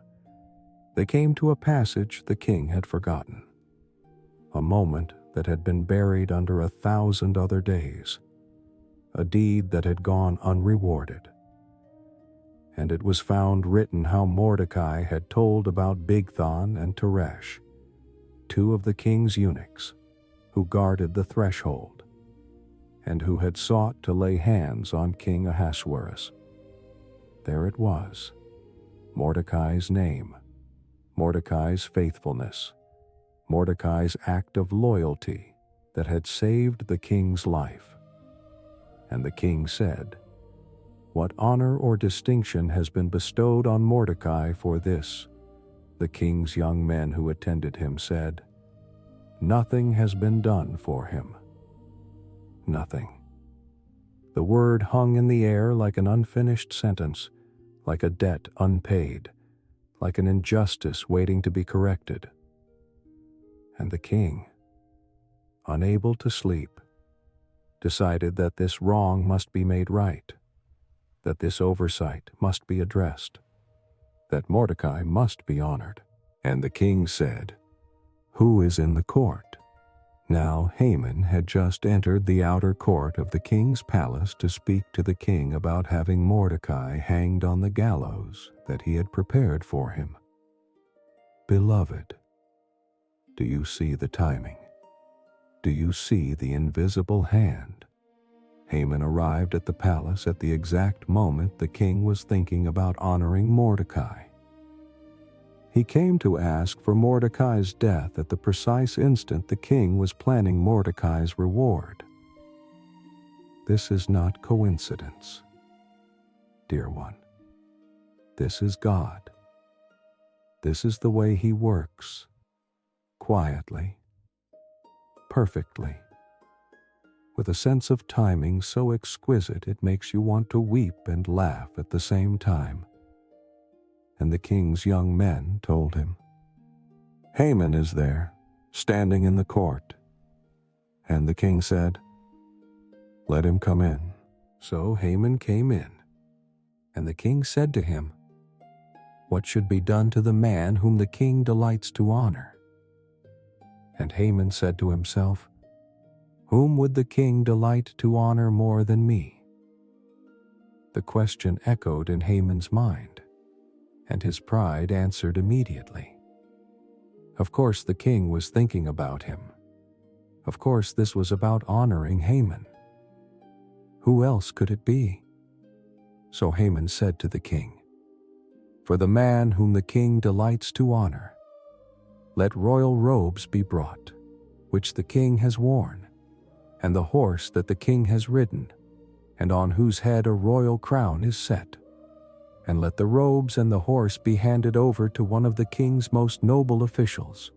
they came to a passage the king had forgotten, a moment that had been buried under 1,000 other days, a deed that had gone unrewarded. And it was found written how Mordecai had told about Bigthan and Teresh, two of the king's eunuchs, who guarded the threshold, and who had sought to lay hands on King Ahasuerus. There it was, Mordecai's name, Mordecai's faithfulness, Mordecai's act of loyalty that had saved the king's life. And the king said, "What honor or distinction has been bestowed on Mordecai for this?" The king's young men who attended him said, "Nothing has been done for him." Nothing. The word hung in the air like an unfinished sentence, like a debt unpaid, like an injustice waiting to be corrected. And the king, unable to sleep, decided that this wrong must be made right, that this oversight must be addressed, that Mordecai must be honored. And the king said, "Who is in the court?" Now Haman had just entered the outer court of the king's palace to speak to the king about having Mordecai hanged on the gallows that he had prepared for him. Beloved, do you see the timing? Do you see the invisible hand? Haman arrived at the palace at the exact moment the king was thinking about honoring Mordecai. He came to ask for Mordecai's death at the precise instant the king was planning Mordecai's reward. This is not coincidence, dear one. This is God. This is the way He works, quietly, perfectly, with a sense of timing so exquisite it makes you want to weep and laugh at the same time. And the king's young men told him, "Haman is there, standing in the court." And the king said, "Let him come in." So Haman came in, and the king said to him, "What should be done to the man whom the king delights to honor?" And Haman said to himself, "Whom would the king delight to honor more than me?" The question echoed in Haman's mind, and his pride answered immediately. Of course the king was thinking about him. Of course this was about honoring Haman. Who else could it be? So Haman said to the king, "For the man whom the king delights to honor, let royal robes be brought, which the king has worn, and the horse that the king has ridden, and on whose head a royal crown is set. And let the robes and the horse be handed over to one of the king's most noble officials.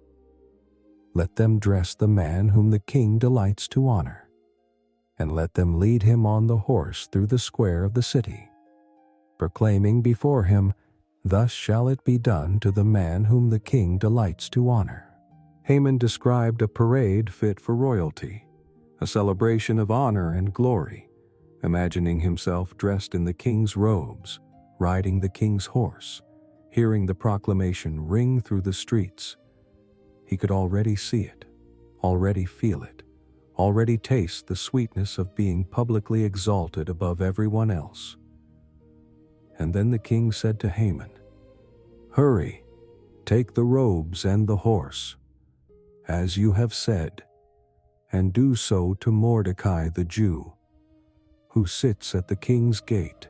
Let them dress the man whom the king delights to honor, and let them lead him on the horse through the square of the city, proclaiming before him, 'Thus shall it be done to the man whom the king delights to honor.'" Haman described a parade fit for royalty, a celebration of honor and glory, imagining himself dressed in the king's robes, riding the king's horse, hearing the proclamation ring through the streets. He could already see it, already feel it, already taste the sweetness of being publicly exalted above everyone else. And then the king said to Haman, "Hurry, take the robes and the horse, as you have said, and do so to Mordecai the Jew, who sits at the king's gate.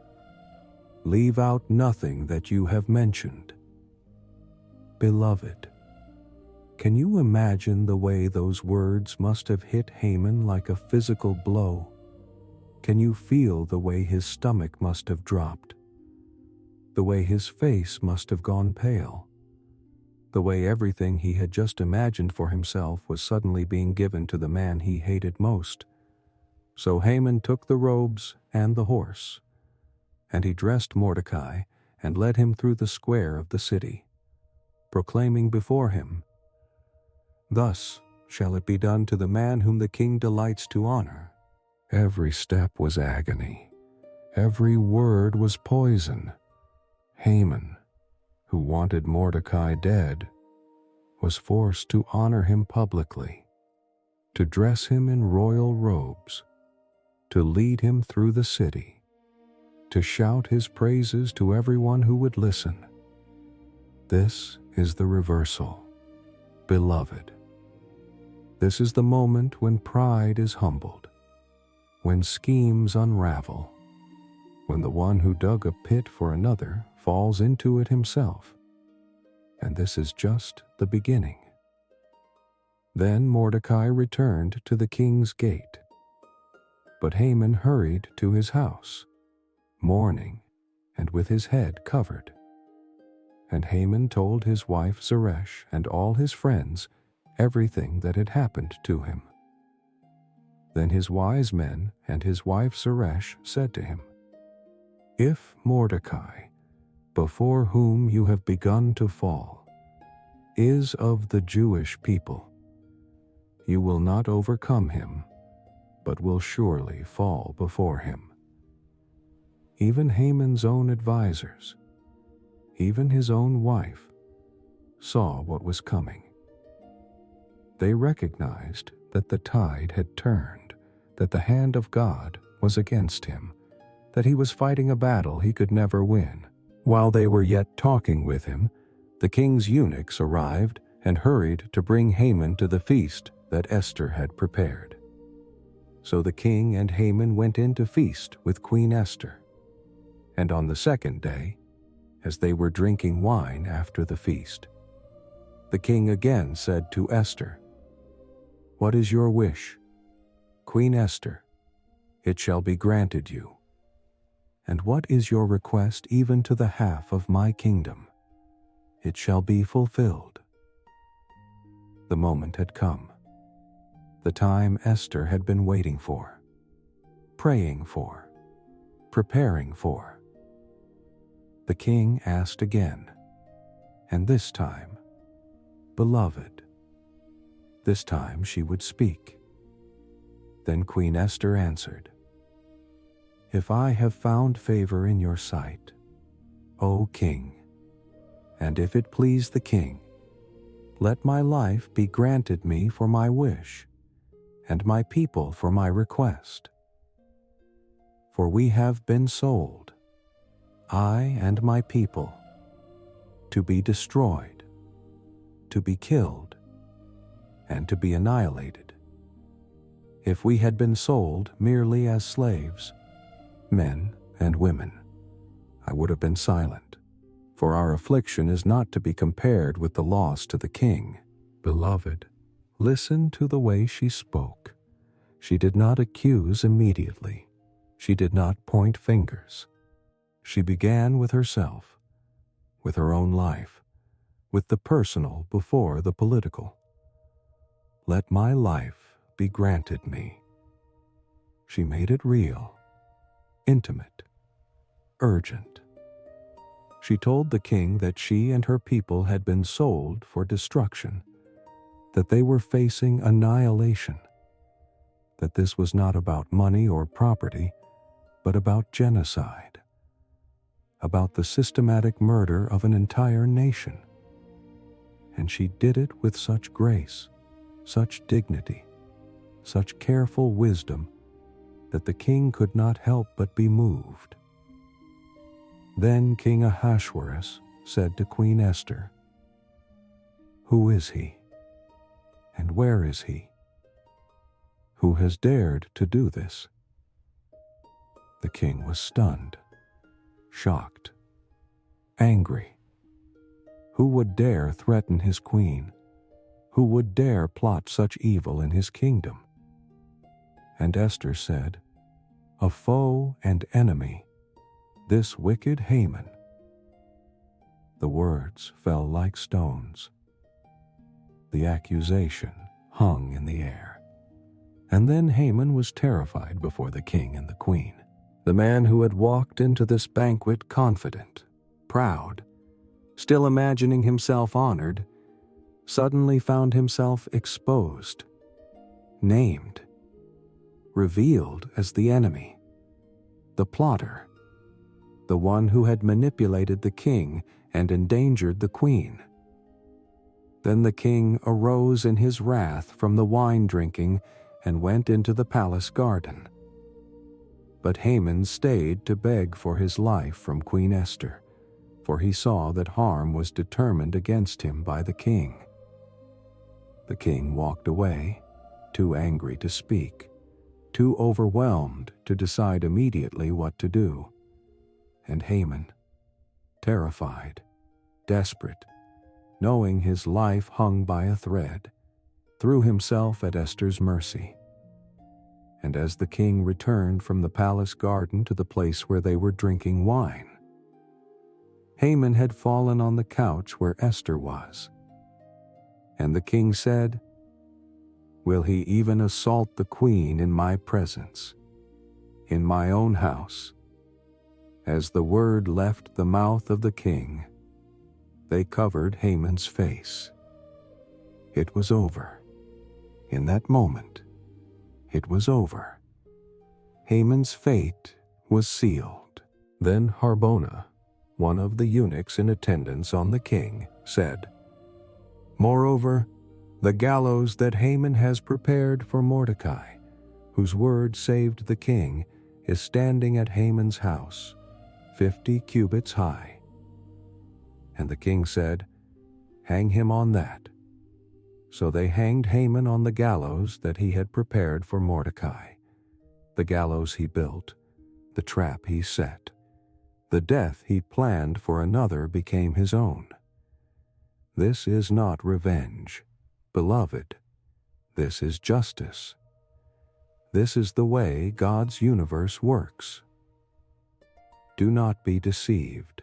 Leave out nothing that you have mentioned." Beloved, can you imagine the way those words must have hit Haman like a physical blow? Can you feel the way his stomach must have dropped? The way his face must have gone pale? The way everything he had just imagined for himself was suddenly being given to the man he hated most? So Haman took the robes and the horse, and he dressed Mordecai and led him through the square of the city, proclaiming before him, "Thus shall it be done to the man whom the king delights to honor." Every step was agony. Every word was poison. Haman, who wanted Mordecai dead, was forced to honor him publicly, to dress him in royal robes, to lead him through the city, to shout his praises to everyone who would listen. This is the reversal, beloved. This is the moment when pride is humbled, when schemes unravel, when the one who dug a pit for another falls into it himself. and this is just the beginning." Then Mordecai returned to the king's gate, but Haman hurried to his house, mourning and with his head covered. And Haman told his wife Zeresh and all his friends everything that had happened to him. Then his wise men and his wife Zeresh said to him, "If Mordecai, before whom you have begun to fall, is of the Jewish people, you will not overcome him, but will surely fall before him." Even Haman's own advisers, even his own wife, saw what was coming. They recognized that the tide had turned, that the hand of God was against him, that he was fighting a battle he could never win. While they were yet talking with him, the king's eunuchs arrived and hurried to bring Haman to the feast that Esther had prepared. So the king and Haman went in to feast with Queen Esther. And on the second day, as they were drinking wine after the feast, the king again said to Esther, "What is your wish? Queen Esther, it shall be granted you. And what is your request even to the half of my kingdom? It shall be fulfilled." The moment had come, the time Esther had been waiting for, praying for, preparing for. The king asked again, and this time, "Beloved." This time she would speak. Then Queen Esther answered, "If I have found favor in your sight, O king, and if it please the king, let my life be granted me for my wish, and my people for my request. For we have been sold, I and my people, to be destroyed, to be killed, and to be annihilated. If we had been sold merely as slaves, men and women, I would have been silent, for our affliction is not to be compared with the loss to the king." Beloved, listen to the way she spoke. She did not accuse immediately. She did not point fingers. She began with herself, with her own life, with the personal before the political. "Let my life be granted me." She made it real, intimate, urgent. She told the king that she and her people had been sold for destruction, that they were facing annihilation, that this was not about money or property, but about genocide, about the systematic murder of an entire nation. And she did it with such grace, such dignity, such careful wisdom, that the king could not help but be moved. Then King Ahasuerus said to Queen Esther, "Who is he? And where is he? Who has dared to do this?" The king was stunned, shocked, angry. Who would dare threaten his queen? Who would dare plot such evil in his kingdom? And Esther said, "A foe and enemy, this wicked Haman." The words fell like stones. The accusation hung in the air. And then Haman was terrified before the king and the queen. The man who had walked into this banquet confident, proud, still imagining himself honored, suddenly found himself exposed, named, revealed as the enemy, the plotter, the one who had manipulated the king and endangered the queen. Then the king arose in his wrath from the wine drinking and went into the palace garden. But Haman stayed to beg for his life from Queen Esther, for he saw that harm was determined against him by the king. The king walked away, too angry to speak, too overwhelmed to decide immediately what to do. And Haman, terrified, desperate, knowing his life hung by a thread, threw himself at Esther's mercy. And as the king returned from the palace garden to the place where they were drinking wine, Haman had fallen on the couch where Esther was. And the king said, "Will he even assault the queen in my presence, in my own house?" As the word left the mouth of the king, they covered Haman's face. It was over. In that moment, it was over. Haman's fate was sealed. Then Harbona, one of the eunuchs in attendance on the king, said, "Moreover, the gallows that Haman has prepared for Mordecai, whose word saved the king, is standing at Haman's house, 50 cubits high." And the king said, "Hang him on that." So they hanged Haman on the gallows that he had prepared for Mordecai, the gallows he built, the trap he set. The death he planned for another became his own. This is not revenge, beloved. This is justice. This is the way God's universe works. Do not be deceived,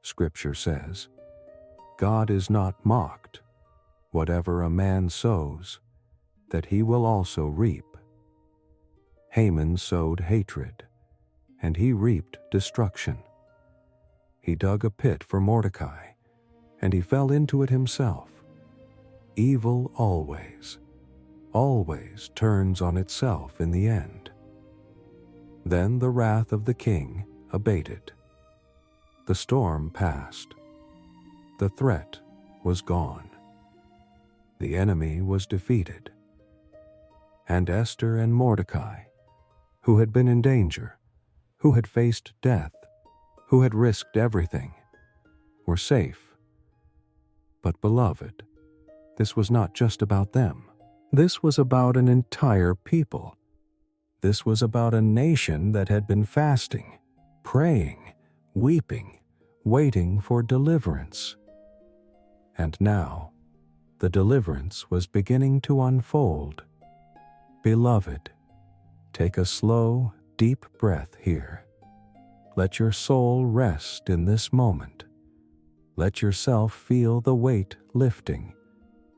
Scripture says. God is not mocked. Whatever a man sows, that he will also reap. Haman sowed hatred, and he reaped destruction. He dug a pit for Mordecai, and he fell into it himself. Evil always turns on itself in the end. Then the wrath of the king abated. The storm passed. The threat was gone. The enemy was defeated. And Esther and Mordecai, who had been in danger, who had faced death, who had risked everything, were safe. But beloved, this was not just about them. This was about an entire people. This was about a nation that had been fasting, praying, weeping, waiting for deliverance. And now, the deliverance was beginning to unfold. Beloved, take a slow, deep breath here. Let your soul rest in this moment. Let yourself feel the weight lifting,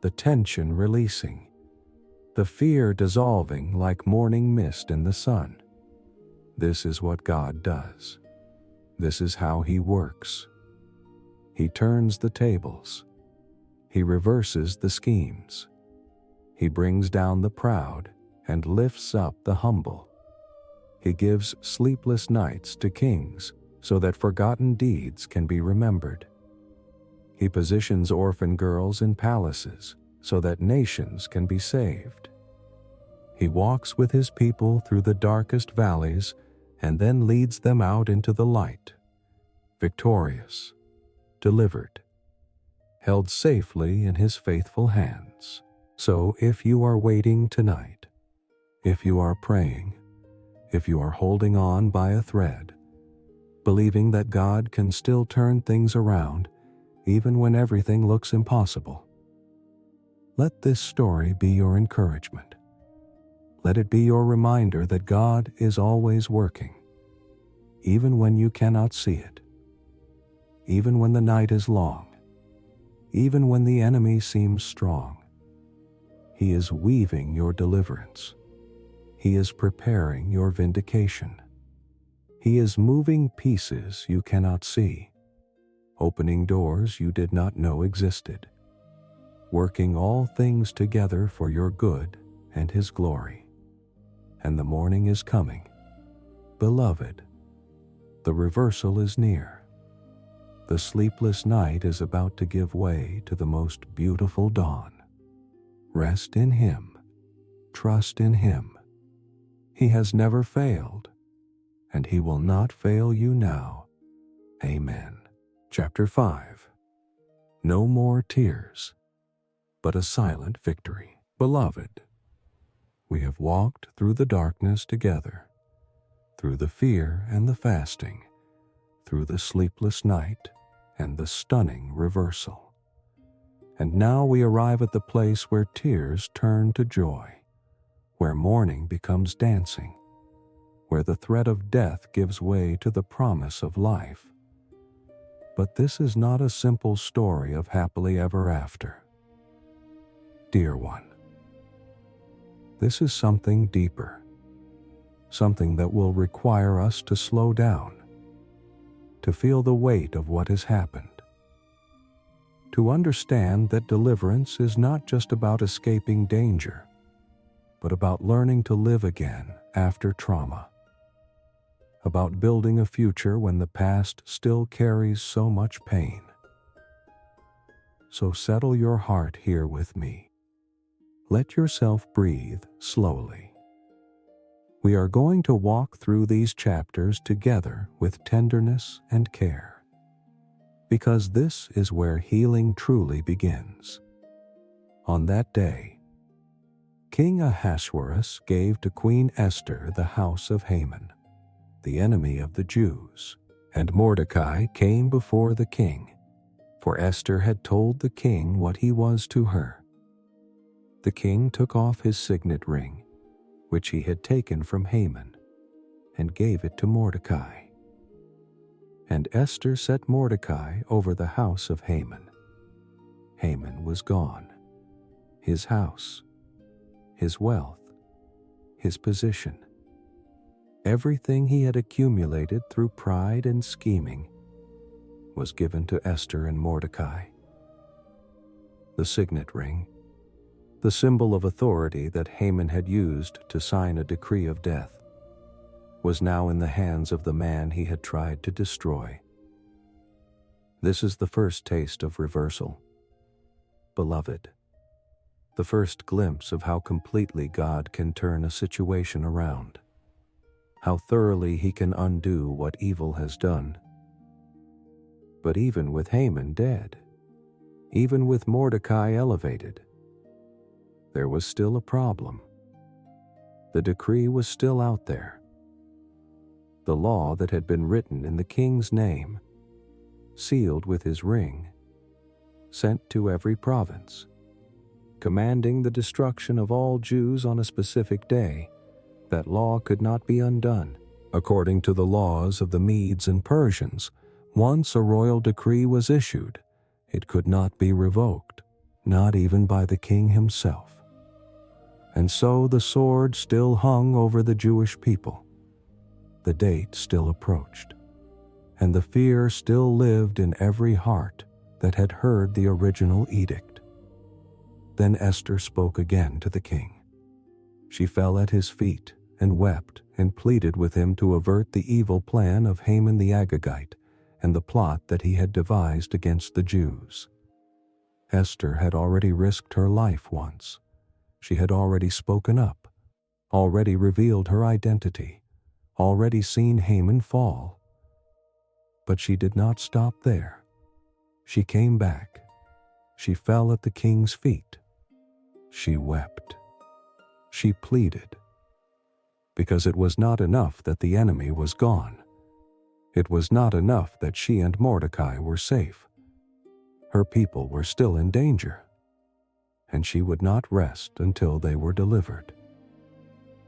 the tension releasing, the fear dissolving like morning mist in the sun. This is what God does. This is how He works. He turns the tables. He reverses the schemes. He brings down the proud and lifts up the humble. He gives sleepless nights to kings so that forgotten deeds can be remembered. He positions orphan girls in palaces so that nations can be saved. He walks with His people through the darkest valleys and then leads them out into the light, victorious, delivered, held safely in His faithful hands. So if you are waiting tonight, if you are praying, if you are holding on by a thread, believing that God can still turn things around even when everything looks impossible, let this story be your encouragement. Let it be your reminder that God is always working, even when you cannot see it, even when the night is long, even when the enemy seems strong. He is weaving your deliverance. He is preparing your vindication. He is moving pieces you cannot see, opening doors you did not know existed, working all things together for your good and His glory. And the morning is coming. Beloved, the reversal is near. The sleepless night is about to give way to the most beautiful dawn. Rest in Him. Trust in Him. He has never failed, and He will not fail you now. Amen. Chapter 5. No more tears, but a silent victory. Beloved, we have walked through the darkness together, through the fear and the fasting, through the sleepless night and the stunning reversal. And now we arrive at the place where tears turn to joy, where mourning becomes dancing, where the threat of death gives way to the promise of life. But this is not a simple story of happily ever after. Dear one, this is something deeper, something that will require us to slow down, to feel the weight of what has happened, to understand that deliverance is not just about escaping danger, but about learning to live again after trauma, about building a future when the past still carries so much pain. So settle your heart here with me. Let yourself breathe slowly. We are going to walk through these chapters together with tenderness and care, because this is where healing truly begins. On that day, King Ahasuerus gave to Queen Esther the house of Haman, the enemy of the Jews, and Mordecai came before the king, for Esther had told the king what he was to her. The king took off his signet ring, which he had taken from Haman, and gave it to Mordecai. And Esther set Mordecai over the house of Haman. Haman was gone, his house, his wealth, his position. Everything he had accumulated through pride and scheming was given to Esther and Mordecai. The signet ring, the symbol of authority that Haman had used to sign a decree of death, was now in the hands of the man he had tried to destroy. This is the first taste of reversal. Beloved, the first glimpse of how completely God can turn a situation around, how thoroughly he can undo what evil has done. But even with Haman dead, even with Mordecai elevated, there was still a problem. The decree was still out there. The law that had been written in the king's name, sealed with his ring, sent to every province, commanding the destruction of all Jews on a specific day. That law could not be undone. According to the laws of the Medes and Persians, once a royal decree was issued, it could not be revoked, not even by the king himself. And so the sword still hung over the Jewish people. The date still approached, and the fear still lived in every heart that had heard the original edict. Then Esther spoke again to the king. She fell at his feet and wept and pleaded with him to avert the evil plan of Haman the Agagite and the plot that he had devised against the Jews. Esther had already risked her life once. She had already spoken up, already revealed her identity, already seen Haman fall. But she did not stop there. She came back. She fell at the king's feet. She wept. She pleaded. Because it was not enough that the enemy was gone. It was not enough that she and Mordecai were safe. Her people were still in danger, and she would not rest until they were delivered.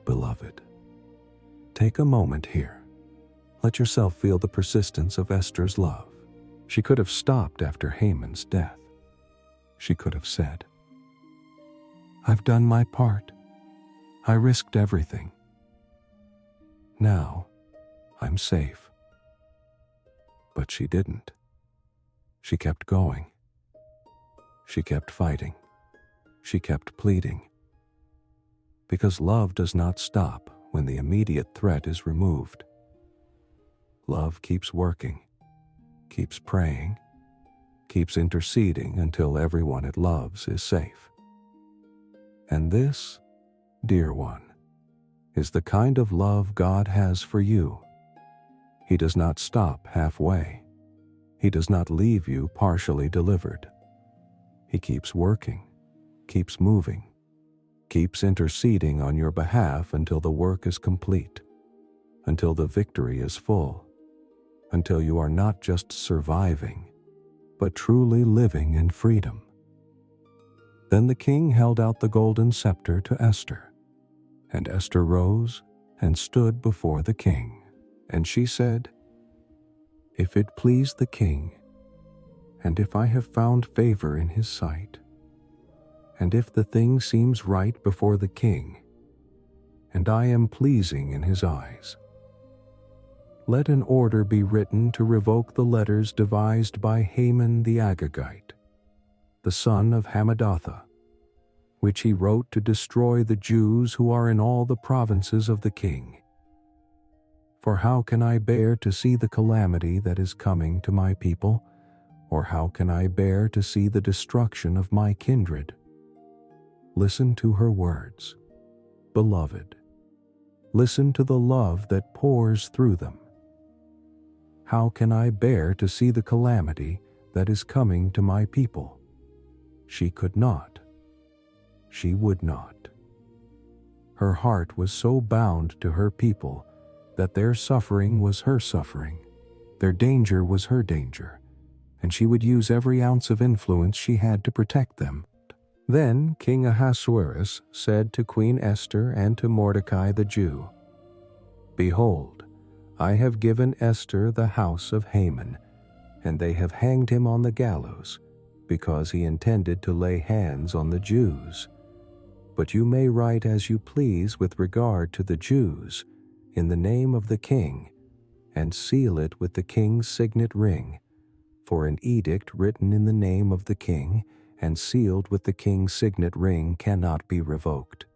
Beloved, take a moment here. Let yourself feel the persistence of Esther's love. She could have stopped after Haman's death. She could have said, "I've done my part. I risked everything. Now, I'm safe." But she didn't. She kept going. She kept fighting. She kept pleading. Because love does not stop when the immediate threat is removed. Love keeps working, keeps praying, keeps interceding until everyone it loves is safe. And this, dear one, is the kind of love God has for you. He does not stop halfway. He does not leave you partially delivered. He keeps working, keeps moving, keeps interceding on your behalf until the work is complete, until the victory is full, until you are not just surviving, but truly living in freedom. Then the king held out the golden scepter to Esther, and Esther rose and stood before the king. And she said, "If it please the king, and if I have found favor in his sight, and if the thing seems right before the king, and I am pleasing in his eyes, let an order be written to revoke the letters devised by Haman the Agagite, the son of Hammedatha, which he wrote to destroy the Jews who are in all the provinces of the king. For how can I bear to see the calamity that is coming to my people, or how can I bear to see the destruction of my kindred? Listen to her words, beloved. Listen to the love that pours through them. How can I bear to see the calamity that is coming to my people?" She could not. She would not. Her heart was so bound to her people that their suffering was her suffering, their danger was her danger, and she would use every ounce of influence she had to protect them. Then King Ahasuerus said to Queen Esther and to Mordecai the Jew, "Behold, I have given Esther the house of Haman, and they have hanged him on the gallows, because he intended to lay hands on the Jews. But you may write as you please with regard to the Jews, in the name of the king, and seal it with the king's signet ring, for an edict written in the name of the king and sealed with the king's signet ring cannot be revoked."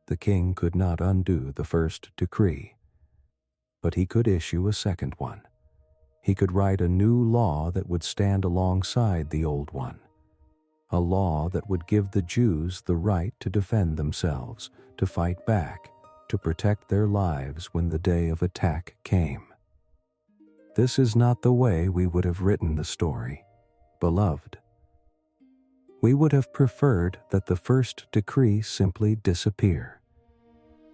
The king could not undo the first decree, but he could issue a second one. He could write a new law that would stand alongside the old one, a law that would give the Jews the right to defend themselves, to fight back, to protect their lives when the day of attack came. This is not the way we would have written the story, beloved. We would have preferred that the first decree simply disappear,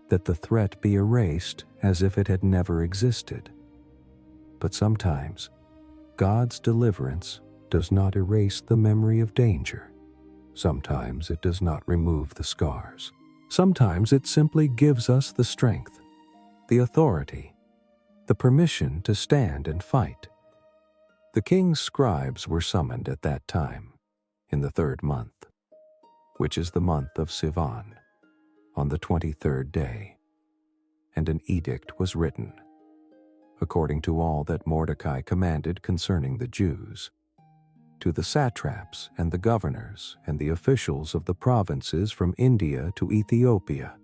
that the threat be erased as if it had never existed. But sometimes, God's deliverance does not erase the memory of danger. Sometimes it does not remove the scars. Sometimes it simply gives us the strength, the authority, the permission to stand and fight. The king's scribes were summoned at that time, in the 3rd month, which is the month of Sivan, on the 23rd day, and an edict was written, according to all that Mordecai commanded concerning the Jews, to the satraps and the governors and the officials of the provinces from India to Ethiopia,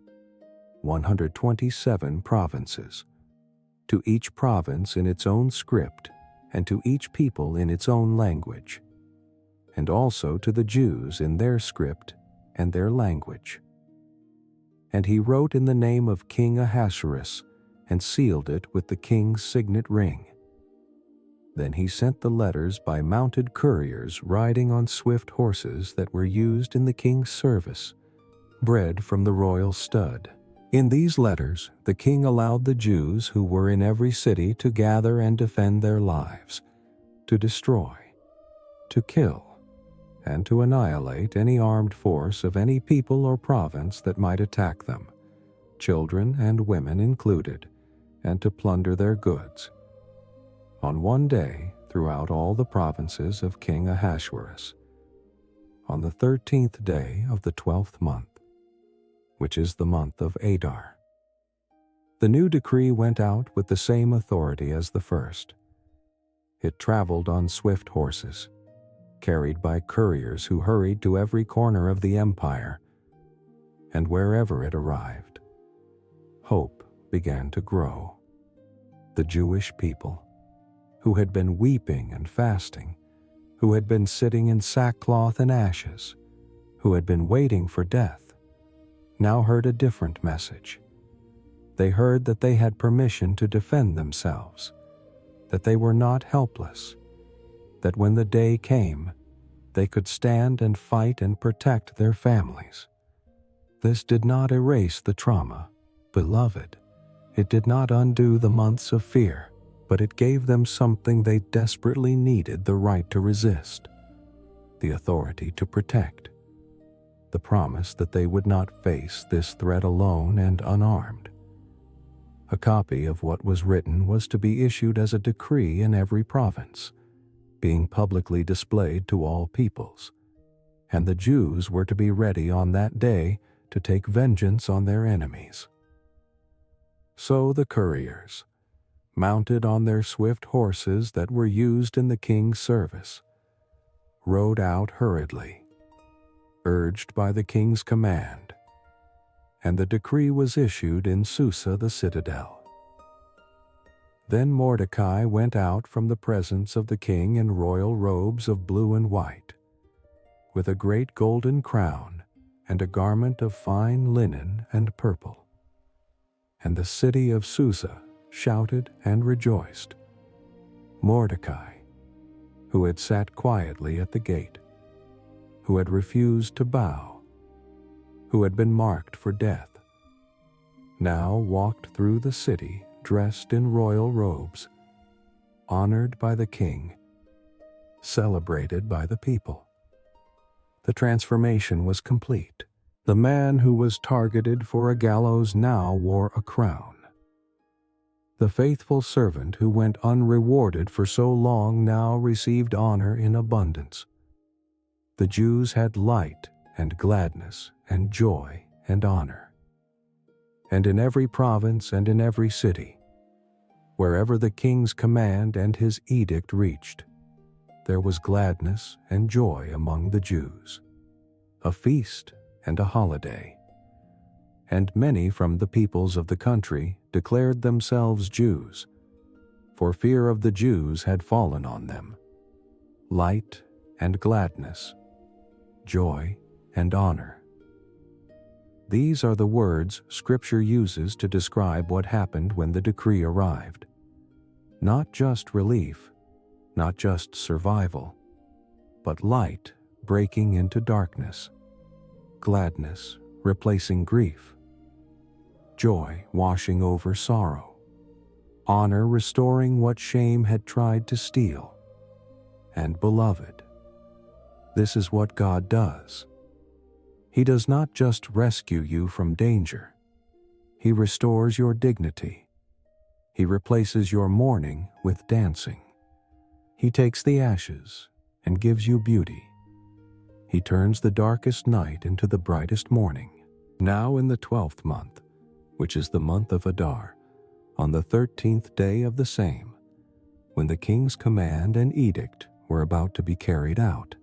127 provinces, to each province in its own script and to each people in its own language, and also to the Jews in their script and their language. And he wrote in the name of King Ahasuerus and sealed it with the king's signet ring. Then he sent the letters by mounted couriers riding on swift horses that were used in the king's service, bred from the royal stud. In these letters, the king allowed the Jews who were in every city to gather and defend their lives, to destroy, to kill, and to annihilate any armed force of any people or province that might attack them, children and women included, and to plunder their goods. On one day throughout all the provinces of King Ahasuerus, on the 13th day of the 12th month, which is the month of Adar. The new decree went out with the same authority as the first. It traveled on swift horses, carried by couriers who hurried to every corner of the empire, and wherever it arrived, hope began to grow. The Jewish people, who had been weeping and fasting, who had been sitting in sackcloth and ashes, who had been waiting for death, now heard a different message. They heard that they had permission to defend themselves, that they were not helpless, that when the day came, they could stand and fight and protect their families. This did not erase the trauma, beloved. It did not undo the months of fear, but it gave them something they desperately needed: the right to resist, the authority to protect, the promise that they would not face this threat alone and unarmed. A copy of what was written was to be issued as a decree in every province, being publicly displayed to all peoples, and the Jews were to be ready on that day to take vengeance on their enemies. So the couriers, mounted on their swift horses that were used in the king's service, rode out hurriedly, urged by the king's command, and the decree was issued in Susa the citadel. Then Mordecai went out from the presence of the king in royal robes of blue and white, with a great golden crown and a garment of fine linen and purple. And the city of Susa shouted and rejoiced. Mordecai, who had sat quietly at the gate, who had refused to bow, who had been marked for death, now walked through the city dressed in royal robes, honored by the king, celebrated by the people. The transformation was complete. The man who was targeted for a gallows now wore a crown. The faithful servant who went unrewarded for so long now received honor in abundance. The Jews had light and gladness and joy and honor. And in every province and in every city, wherever the king's command and his edict reached, there was gladness and joy among the Jews, a feast and a holiday. And many from the peoples of the country declared themselves Jews, for fear of the Jews had fallen on them. Light and gladness, joy and honor. These are the words Scripture uses to describe what happened when the decree arrived. Not just relief, not just survival, but light breaking into darkness, gladness replacing grief, joy washing over sorrow, honor restoring what shame had tried to steal. And beloved, this is what God does. He does not just rescue you from danger. He restores your dignity. He replaces your mourning with dancing. He takes the ashes and gives you beauty. He turns the darkest night into the brightest morning. Now in the 12th month, which is the month of Adar, on the 13th day of the same, when the king's command and edict were about to be carried out,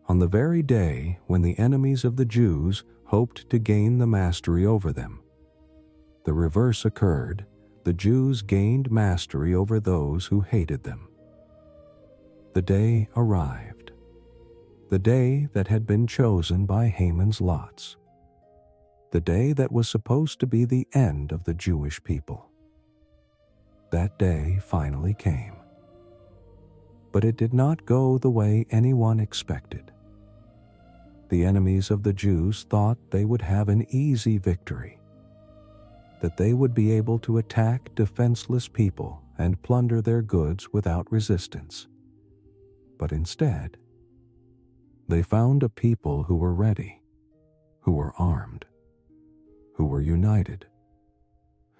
on the very day when the enemies of the Jews hoped to gain the mastery over them, the reverse occurred. The Jews gained mastery over those who hated them. The day arrived, the day that had been chosen by Haman's lots, the day that was supposed to be the end of the Jewish people. That day finally came. But it did not go the way anyone expected. The enemies of the Jews thought they would have an easy victory, that they would be able to attack defenseless people and plunder their goods without resistance. But instead, they found a people who were ready, who were armed, who were united,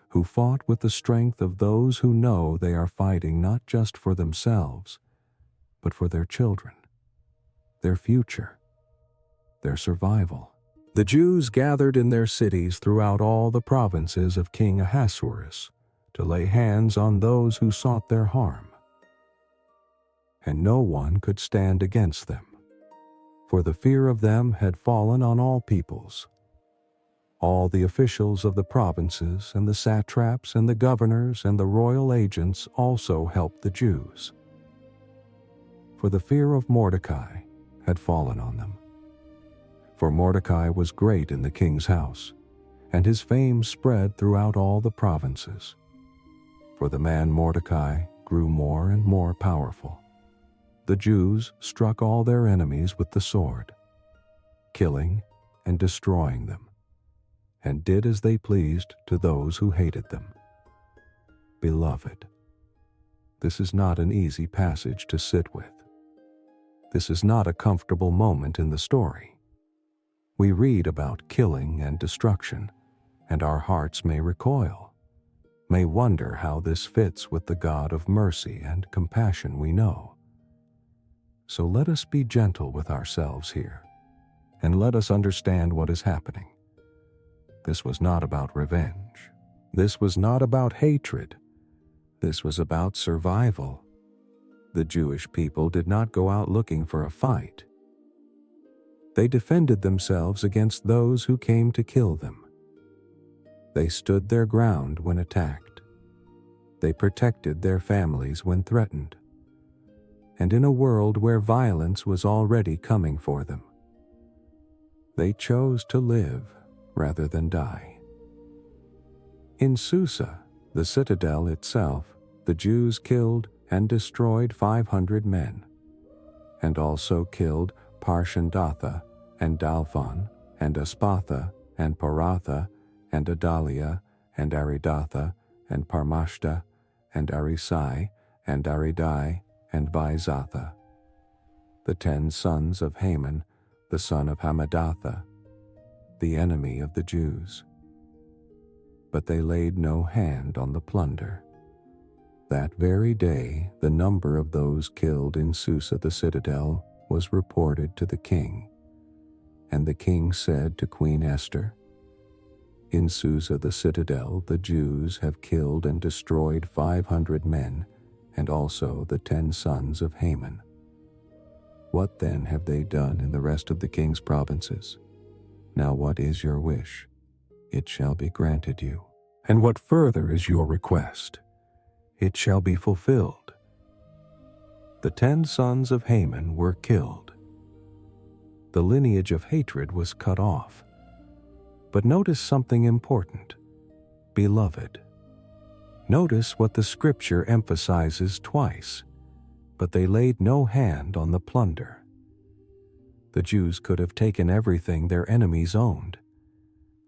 who fought with the strength of those who know they are fighting not just for themselves, but for their children, their future, their survival. The Jews gathered in their cities throughout all the provinces of King Ahasuerus to lay hands on those who sought their harm. And no one could stand against them, for the fear of them had fallen on all peoples. All the officials of the provinces and the satraps and the governors and the royal agents also helped the Jews, for the fear of Mordecai had fallen on them. For Mordecai was great in the king's house, and his fame spread throughout all the provinces. For the man Mordecai grew more and more powerful. The Jews struck all their enemies with the sword, killing and destroying them, and did as they pleased to those who hated them. Beloved, this is not an easy passage to sit with. This is not a comfortable moment in the story. We read about killing and destruction, and our hearts may recoil, may wonder how this fits with the God of mercy and compassion we know. So let us be gentle with ourselves here, and let us understand what is happening. This was not about revenge. This was not about hatred. This was about survival. The Jewish people did not go out looking for a fight. They defended themselves against those who came to kill them. They stood their ground when attacked. They protected their families when threatened. And in a world where violence was already coming for them, they chose to live rather than die. In Susa, the citadel itself, the Jews killed and destroyed 500 men, and also killed Parshandatha and Dalphon and Aspatha and Paratha and Adalia and Aridatha and Parmashta and Arisai and Aridai and Vaizatha, the 10 sons of Haman, the son of Hammedatha, the enemy of the Jews. But they laid no hand on the plunder. That very day, the number of those killed in Susa the citadel was reported to the king. And the king said to Queen Esther, "In Susa the citadel the Jews have killed and destroyed 500 men, and also the 10 sons of Haman. What then have they done in the rest of the king's provinces? Now what is your wish? It shall be granted you. And what further is your request? It shall be fulfilled." The 10 sons of Haman were killed. The lineage of hatred was cut off. But notice something important. Beloved. Notice what the scripture emphasizes twice. But they laid no hand on the plunder. The Jews could have taken everything their enemies owned.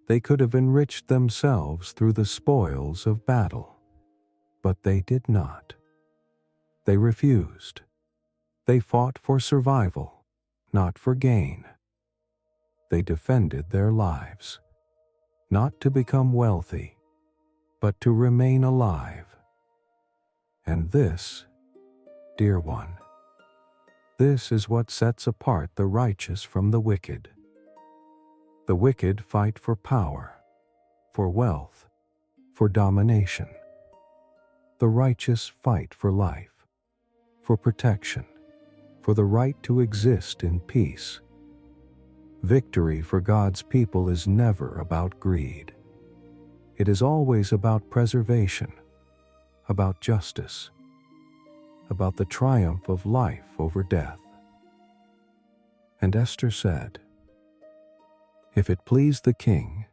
They could have enriched themselves through the spoils of battle. But they did not. They refused. They fought for survival, not for gain. They defended their lives, not to become wealthy, but to remain alive. And this, dear one, this is what sets apart the righteous from the wicked. The wicked fight for power, for wealth, for domination. The righteous fight for life, for protection, for the right to exist in peace. Victory for God's people is never about greed. It is always about preservation, about justice, about the triumph of life over death. And Esther said, "If it please the king,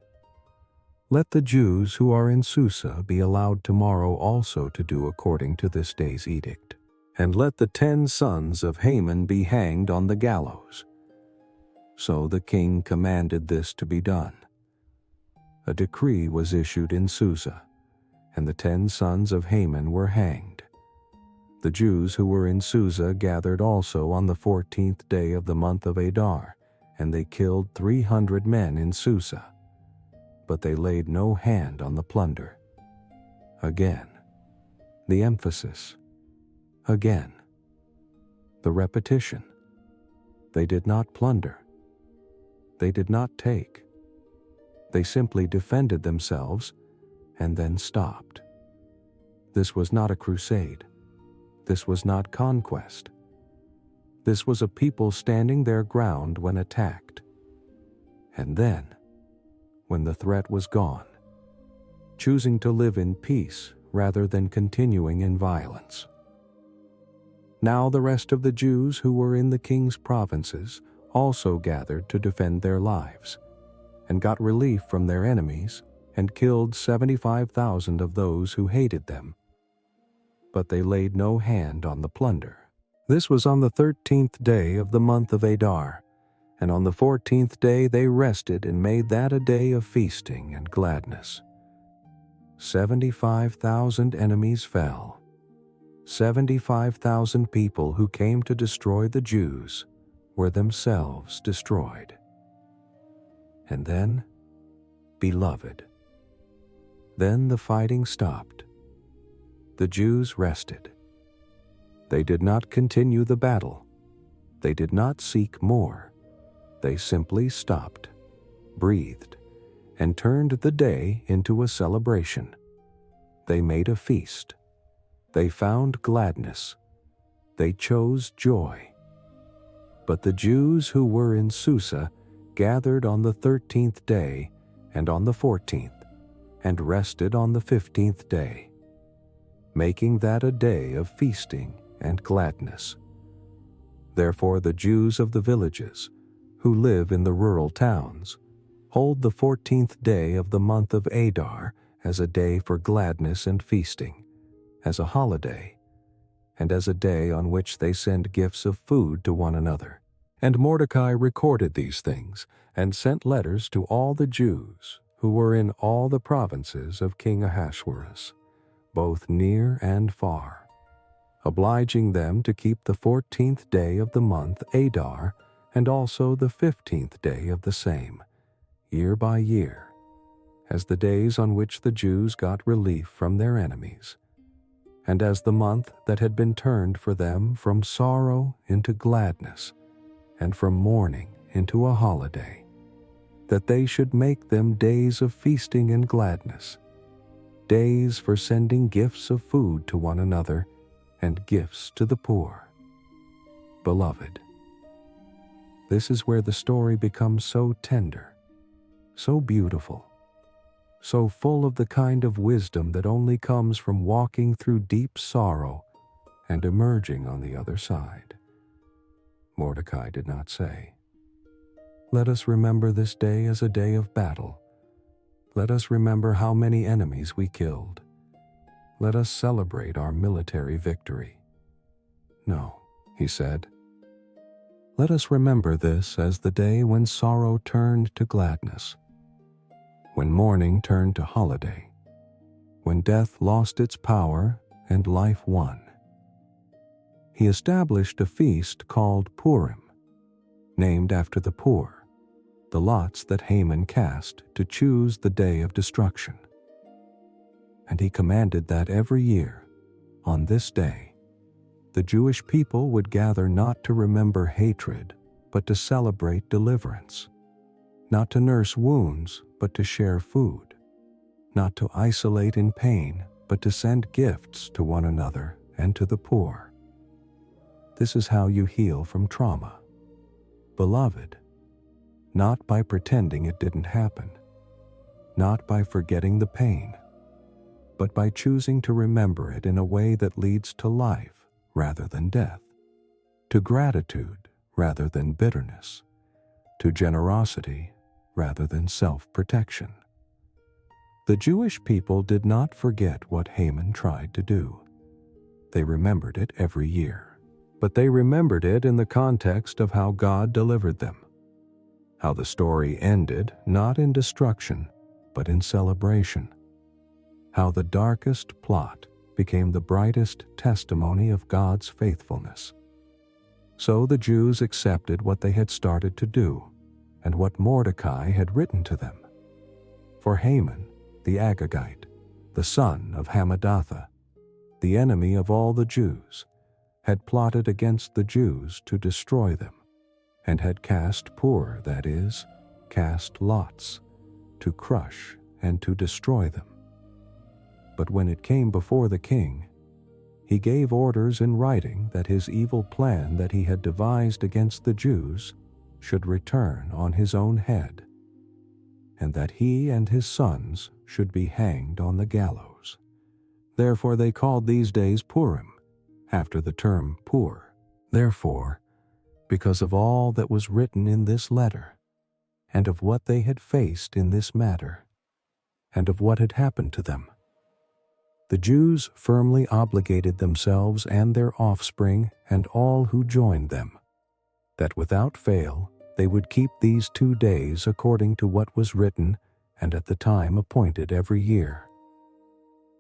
let the Jews who are in Susa be allowed tomorrow also to do according to this day's edict, and let the 10 sons of Haman be hanged on the gallows." So the king commanded this to be done. A decree was issued in Susa, and the 10 sons of Haman were hanged. The Jews who were in Susa gathered also on the 14th day of the month of Adar, and they killed 300 men in Susa. But they laid no hand on the plunder. Again, the emphasis. Again, the repetition. They did not plunder. They did not take. They simply defended themselves and then stopped. This was not a crusade. This was not conquest. This was a people standing their ground when attacked. And then, when the threat was gone, choosing to live in peace rather than continuing in violence. Now the rest of the Jews who were in the king's provinces also gathered to defend their lives, and got relief from their enemies, and killed 75,000 of those who hated them. But they laid no hand on the plunder. This was on the 13th day of the month of Adar, and on the 14th day they rested and made that a day of feasting and gladness. 75,000 enemies fell. 75,000 people who came to destroy the Jews were themselves destroyed. and then, beloved. Then the fighting stopped. The Jews rested. They did not continue the battle. They did not seek more. They simply stopped, breathed, and turned the day into a celebration. They made a feast. They found gladness. They chose joy. But the Jews who were in Susa gathered on the 13th day and on the 14th, and rested on the 15th day, making that a day of feasting and gladness. Therefore the Jews of the villages, who live in the rural towns, hold the 14th day of the month of Adar as a day for gladness and feasting, as a holiday, and as a day on which they send gifts of food to one another. And Mordecai recorded these things, and sent letters to all the Jews who were in all the provinces of King Ahasuerus, both near and far, obliging them to keep the 14th day of the month Adar, and also the 15th day of the same, year by year, as the days on which the Jews got relief from their enemies, and as the month that had been turned for them from sorrow into gladness, and from mourning into a holiday, that they should make them days of feasting and gladness, days for sending gifts of food to one another and gifts to the poor. Beloved, this is where the story becomes so tender, so beautiful, so full of the kind of wisdom that only comes from walking through deep sorrow and emerging on the other side. Mordecai did not say, "Let us remember this day as a day of battle. Let us remember how many enemies we killed. Let us celebrate our military victory." No, he said, "Let us remember this as the day when sorrow turned to gladness, when mourning turned to holiday, when death lost its power and life won." He established a feast called Purim, named after the poor, the lots that Haman cast to choose the day of destruction. And he commanded that every year, on this day, the Jewish people would gather not to remember hatred, but to celebrate deliverance, not to nurse wounds, but to share food, not to isolate in pain, but to send gifts to one another and to the poor. This is how you heal from trauma. Beloved, not by pretending it didn't happen, not by forgetting the pain, but by choosing to remember it in a way that leads to life rather than death, to gratitude rather than bitterness, to generosity rather than self-protection. The Jewish people did not forget what Haman tried to do. They remembered it every year. But they remembered it in the context of how God delivered them, how the story ended not in destruction, but in celebration, how the darkest plot became the brightest testimony of God's faithfulness. So the Jews accepted what they had started to do, and what Mordecai had written to them. For Haman, the Agagite, the son of Hammedatha, the enemy of all the Jews, had plotted against the Jews to destroy them, and had cast pur, that is, cast lots, to crush and to destroy them. But when it came before the king, he gave orders in writing that his evil plan that he had devised against the Jews should return on his own head, and that he and his sons should be hanged on the gallows. Therefore they called these days Purim, after the term pur. Therefore, because of all that was written in this letter, and of what they had faced in this matter, and of what had happened to them, the Jews firmly obligated themselves and their offspring and all who joined them, that without fail they would keep these 2 days according to what was written and at the time appointed every year,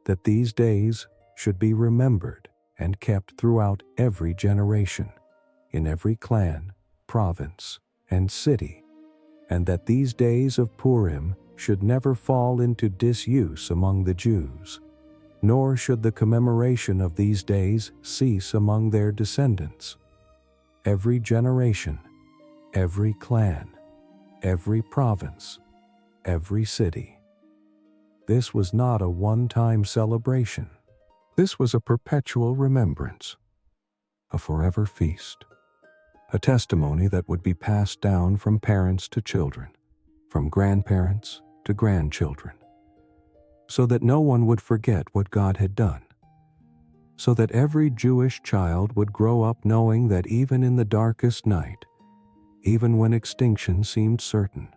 that these days should be remembered and kept throughout every generation, in every clan, province, and city, and that these days of Purim should never fall into disuse among the Jews, nor should the commemoration of these days cease among their descendants. Every generation, every clan, every province, every city. This was not a one-time celebration. This was a perpetual remembrance, a forever feast, a testimony that would be passed down from parents to children, from grandparents to grandchildren, so that no one would forget what God had done, so that every Jewish child would grow up knowing that even in the darkest night, even when extinction seemed certain,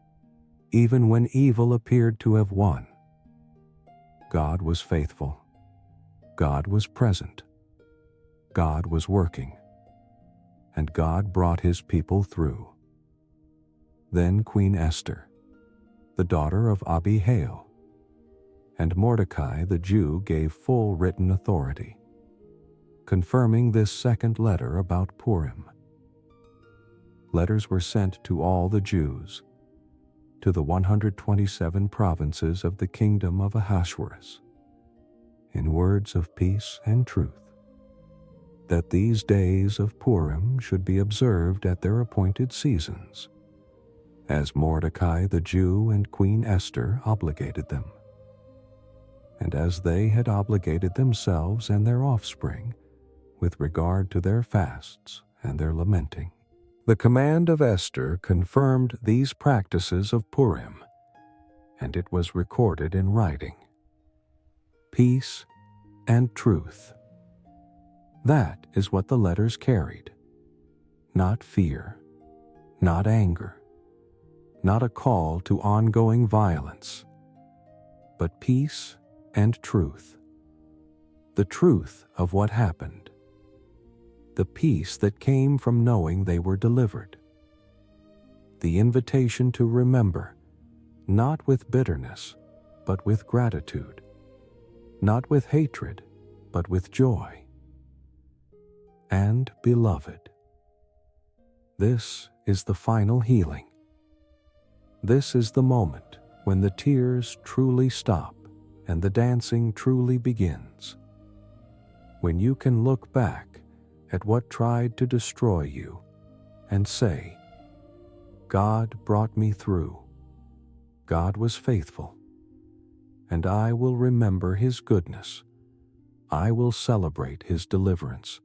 even when evil appeared to have won, God was faithful. God was present. God was working. And God brought his people through. Then Queen Esther, the daughter of Abihail, and Mordecai the Jew gave full written authority, confirming this second letter about Purim. Letters were sent to all the Jews, to the 127 provinces of the kingdom of Ahasuerus, in words of peace and truth, that these days of Purim should be observed at their appointed seasons, as Mordecai the Jew and Queen Esther obligated them, and as they had obligated themselves and their offspring with regard to their fasts and their lamenting. The command of Esther confirmed these practices of Purim, and it was recorded in writing. Peace and truth. That is what the letters carried. Not fear, not anger, not a call to ongoing violence, but peace and truth. The truth of what happened. The peace that came from knowing they were delivered. The invitation to remember, not with bitterness, but with gratitude. Not with hatred, but with joy. And beloved, this is the final healing. This is the moment when the tears truly stop and the dancing truly begins. When you can look back at what tried to destroy you and say, God brought me through. God was faithful. And I will remember his goodness. I will celebrate his deliverance.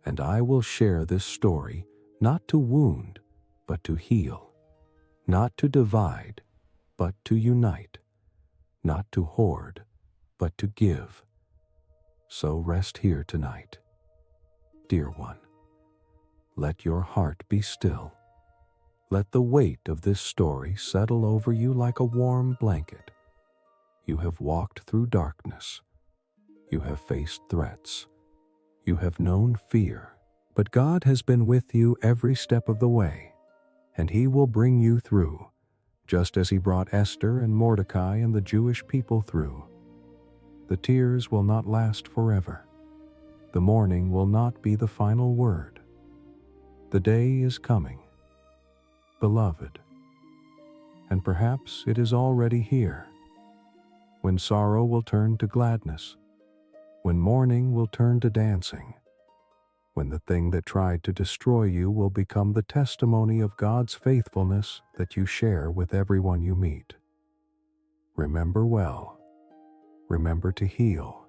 And I will share this story not to wound, but to heal. Not to divide, but to unite. Not to hoard, but to give. So rest here tonight. Dear one, let your heart be still. Let the weight of this story settle over you like a warm blanket. You have walked through darkness. You have faced threats. You have known fear. But God has been with you every step of the way, and he will bring you through, just as he brought Esther and Mordecai and the Jewish people through. The tears will not last forever. The mourning will not be the final word. The day is coming, beloved, and perhaps it is already here, when sorrow will turn to gladness, when mourning will turn to dancing, when the thing that tried to destroy you will become the testimony of God's faithfulness that you share with everyone you meet. Remember well. Remember to heal.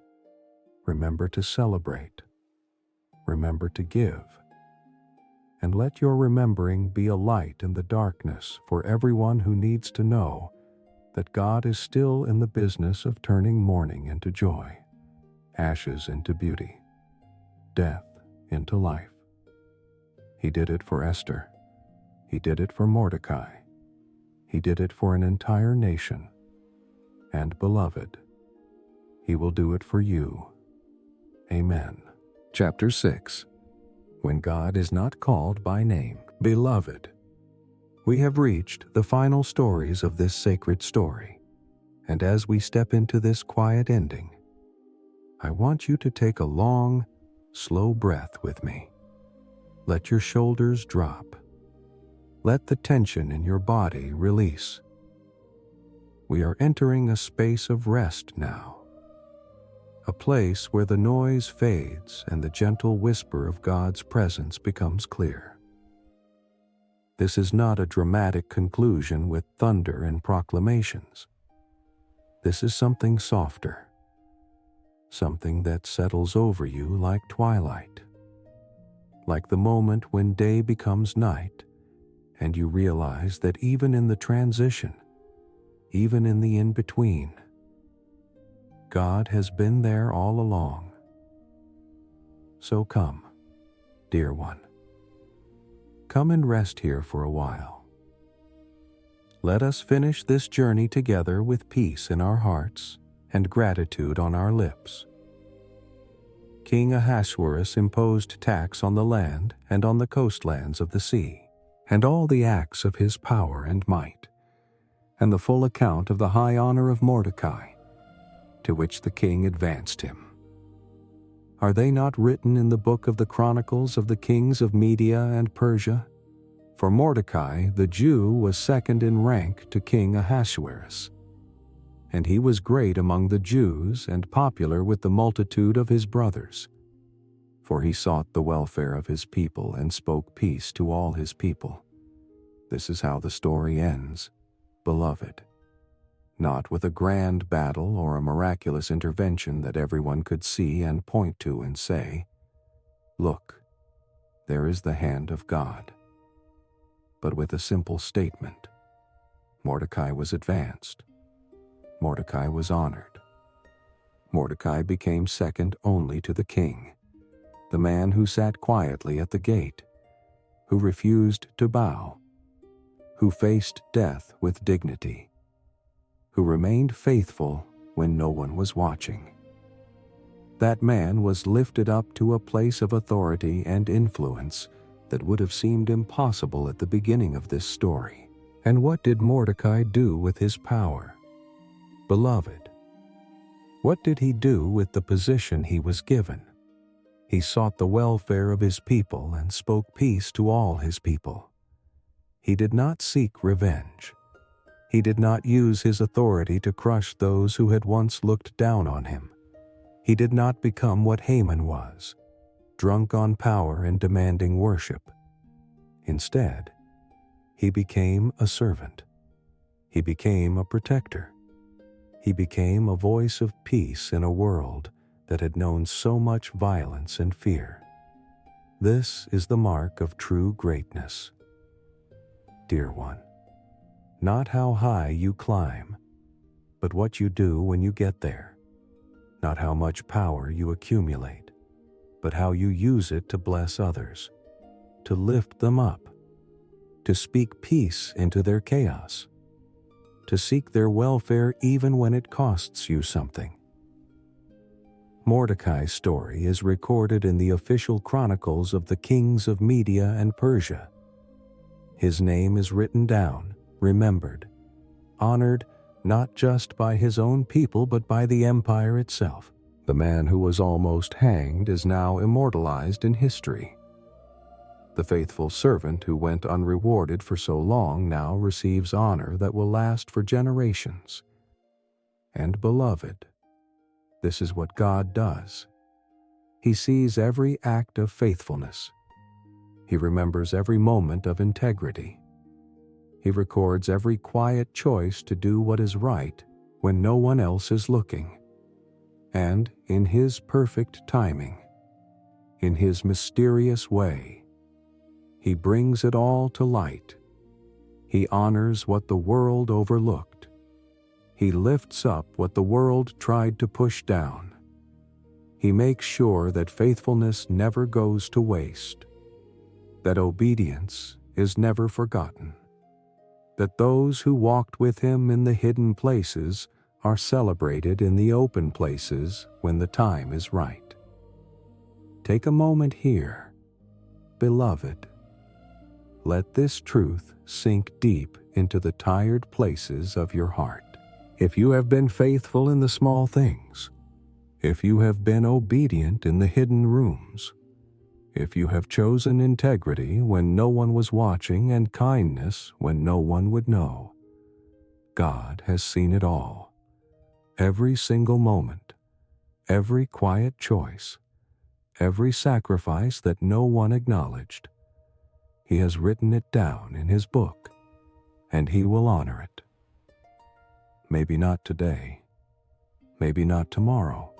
Remember to celebrate. Remember to give. And let your remembering be a light in the darkness for everyone who needs to know that God is still in the business of turning mourning into joy, ashes into beauty, death into life. He did it for Esther. He did it for Mordecai. He did it for an entire nation. And beloved, he will do it for you. Amen. Chapter 6. When God is not called by name. Beloved, we have reached the final stories of this sacred story, and as we step into this quiet ending, I want you to take a long, slow breath with me. Let your shoulders drop. Let the tension in your body release. We are entering a space of rest now, a place where the noise fades and the gentle whisper of God's presence becomes clear. This is not a dramatic conclusion with thunder and proclamations. This is something softer, something that settles over you like twilight, like the moment when day becomes night and you realize that even in the transition, even in the in-between, God has been there all along. So come, dear one. Come and rest here for a while. Let us finish this journey together with peace in our hearts and gratitude on our lips. King Ahasuerus imposed tax on the land and on the coastlands of the sea, and all the acts of his power and might, and the full account of the high honor of Mordecai, to which the king advanced him. Are they not written in the book of the Chronicles of the kings of Media and Persia? For Mordecai, the Jew, was second in rank to King Ahasuerus, and he was great among the Jews and popular with the multitude of his brothers. For he sought the welfare of his people and spoke peace to all his people. This is how the story ends, beloved. Not with a grand battle or a miraculous intervention that everyone could see and point to and say, "Look, there is the hand of God." But with a simple statement. Mordecai was advanced. Mordecai was honored. Mordecai became second only to the king, the man who sat quietly at the gate, who refused to bow, who faced death with dignity, who remained faithful when no one was watching. That man was lifted up to a place of authority and influence that would have seemed impossible at the beginning of this story. And what did Mordecai do with his power? Beloved, what did he do with the position he was given? He sought the welfare of his people and spoke peace to all his people. He did not seek revenge. He did not use his authority to crush those who had once looked down on him. He did not become what Haman was, drunk on power and demanding worship. Instead, he became a servant. He became a protector. He became a voice of peace in a world that had known so much violence and fear. This is the mark of true greatness. Dear one, not how high you climb, but what you do when you get there. Not how much power you accumulate, but how you use it to bless others, to lift them up, to speak peace into their chaos, to seek their welfare even when it costs you something. Mordecai's story is recorded in the official chronicles of the kings of Media and Persia. His name is written down, remembered, honored not just by his own people but by the empire itself. The man who was almost hanged is now immortalized in history. The faithful servant who went unrewarded for so long now receives honor that will last for generations. And beloved, this is what God does. He sees every act of faithfulness. He remembers every moment of integrity. He records every quiet choice to do what is right when no one else is looking. And in His perfect timing, in His mysterious way, He brings it all to light. He honors what the world overlooked. He lifts up what the world tried to push down. He makes sure that faithfulness never goes to waste, that obedience is never forgotten, that those who walked with Him in the hidden places are celebrated in the open places when the time is right. Take a moment here, beloved. Let this truth sink deep into the tired places of your heart. If you have been faithful in the small things, if you have been obedient in the hidden rooms, If you have chosen integrity when no one was watching and kindness when no one would know, God has seen it all. Every single moment, every quiet choice, every sacrifice that no one acknowledged. He has written it down in His book, and He will honor it. Maybe not today, maybe not tomorrow,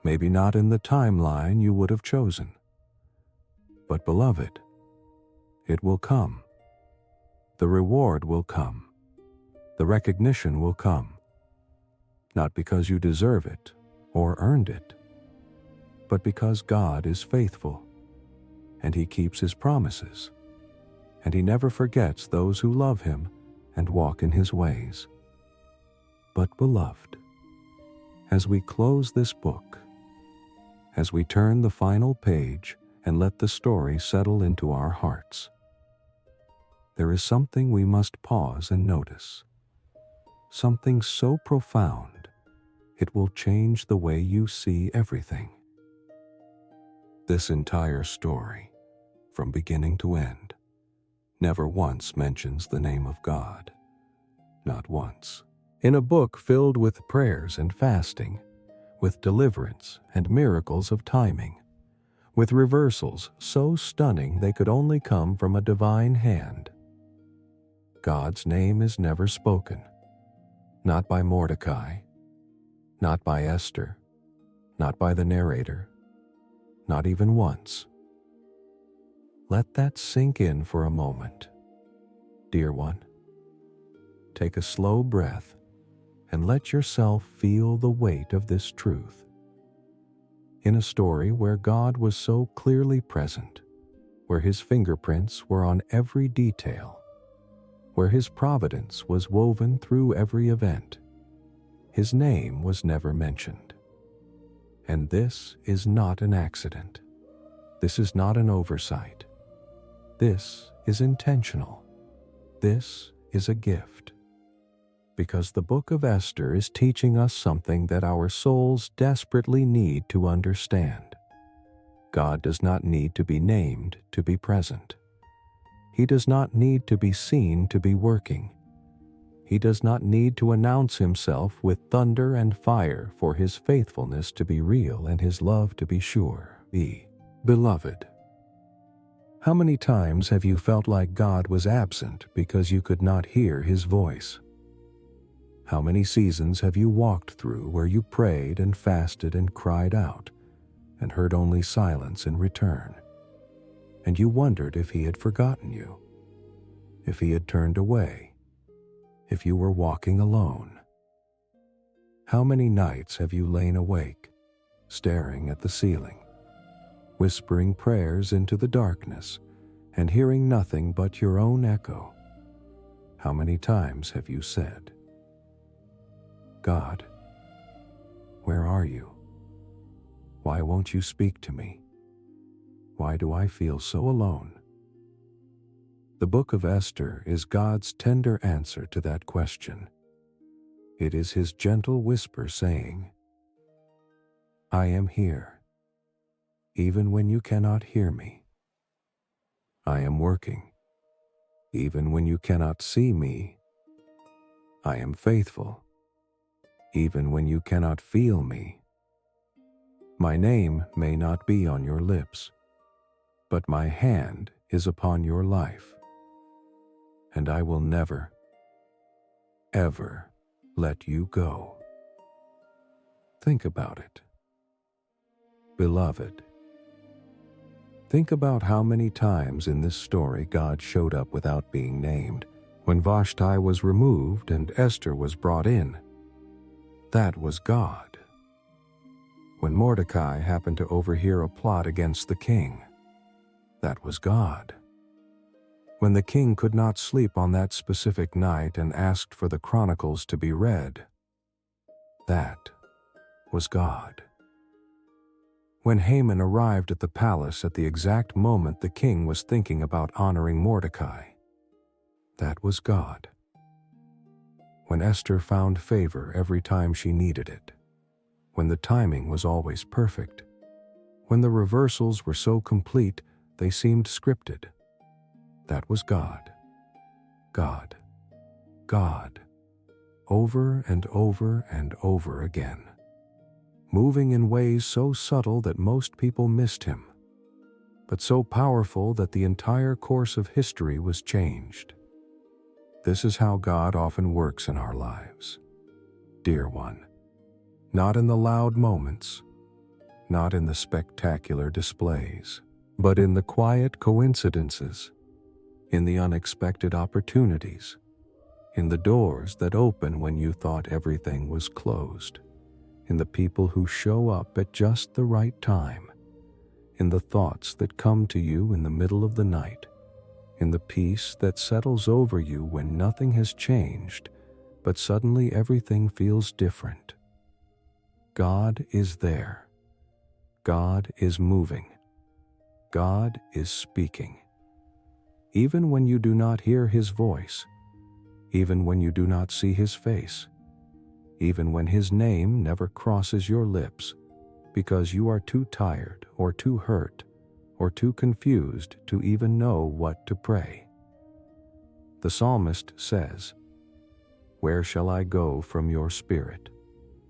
maybe not in the timeline you would have chosen. But beloved, it will come. The reward will come. The recognition will come. Not because you deserve it or earned it, but because God is faithful, and He keeps His promises, and He never forgets those who love Him and walk in His ways. But beloved, as we close this book, as we turn the final page and let the story settle into our hearts, there is something we must pause and notice. Something so profound, it will change the way you see everything. This entire story, from beginning to end, never once mentions the name of God. Not once. In a book filled with prayers and fasting, with deliverance and miracles of timing, with reversals so stunning they could only come from a divine hand, God's name is never spoken. Not by Mordecai, not by Esther, not by the narrator, not even once. Let that sink in for a moment. Dear one, take a slow breath and let yourself feel the weight of this truth. In a story where God was so clearly present, where His fingerprints were on every detail, where His providence was woven through every event, His name was never mentioned. And this is not an accident. This is not an oversight. This is intentional. This is a gift. Because the Book of Esther is teaching us something that our souls desperately need to understand. God does not need to be named to be present. He does not need to be seen to be working. He does not need to announce Himself with thunder and fire for His faithfulness to be real and His love to be sure. Beloved, how many times have you felt like God was absent because you could not hear His voice? How many seasons have you walked through where you prayed and fasted and cried out and heard only silence in return? And you wondered if He had forgotten you, if He had turned away, if you were walking alone. How many nights have you lain awake, staring at the ceiling, whispering prayers into the darkness and hearing nothing but your own echo? How many times have you said, God, where are you? Why won't you speak to me? Why do I feel so alone? The Book of Esther is God's tender answer to that question. It is His gentle whisper saying, I am here, even when you cannot hear me. I am working, even when you cannot see me. I am faithful, even when you cannot feel me. My name may not be on your lips, but my hand is upon your life, and I will never, ever let you go. Think about it. Beloved, think about how many times in this story God showed up without being named. When Vashti was removed and Esther was brought in, that was God. When Mordecai happened to overhear a plot against the king, that was God. When the king could not sleep on that specific night and asked for the chronicles to be read, that was God. When Haman arrived at the palace at the exact moment the king was thinking about honoring Mordecai, that was God. When Esther found favor every time she needed it, when the timing was always perfect, When the reversals were so complete, they seemed scripted. That was God. God. God. Over and over and over again. Moving in ways so subtle that most people missed him, but so powerful that the entire course of history was changed. This is how God often works in our lives, dear one. Not in the loud moments, not in the spectacular displays, but in the quiet coincidences, in the unexpected opportunities, in the doors that open when you thought everything was closed, in the people who show up at just the right time, in the thoughts that come to you in the middle of the night, in the peace that settles over you when nothing has changed, but suddenly everything feels different. God is there. God is moving. God is speaking. Even when you do not hear his voice, even when you do not see his face, even when his name never crosses your lips, because you are too tired or too hurt or too confused to even know what to pray. The psalmist says, "Where shall I go from your spirit?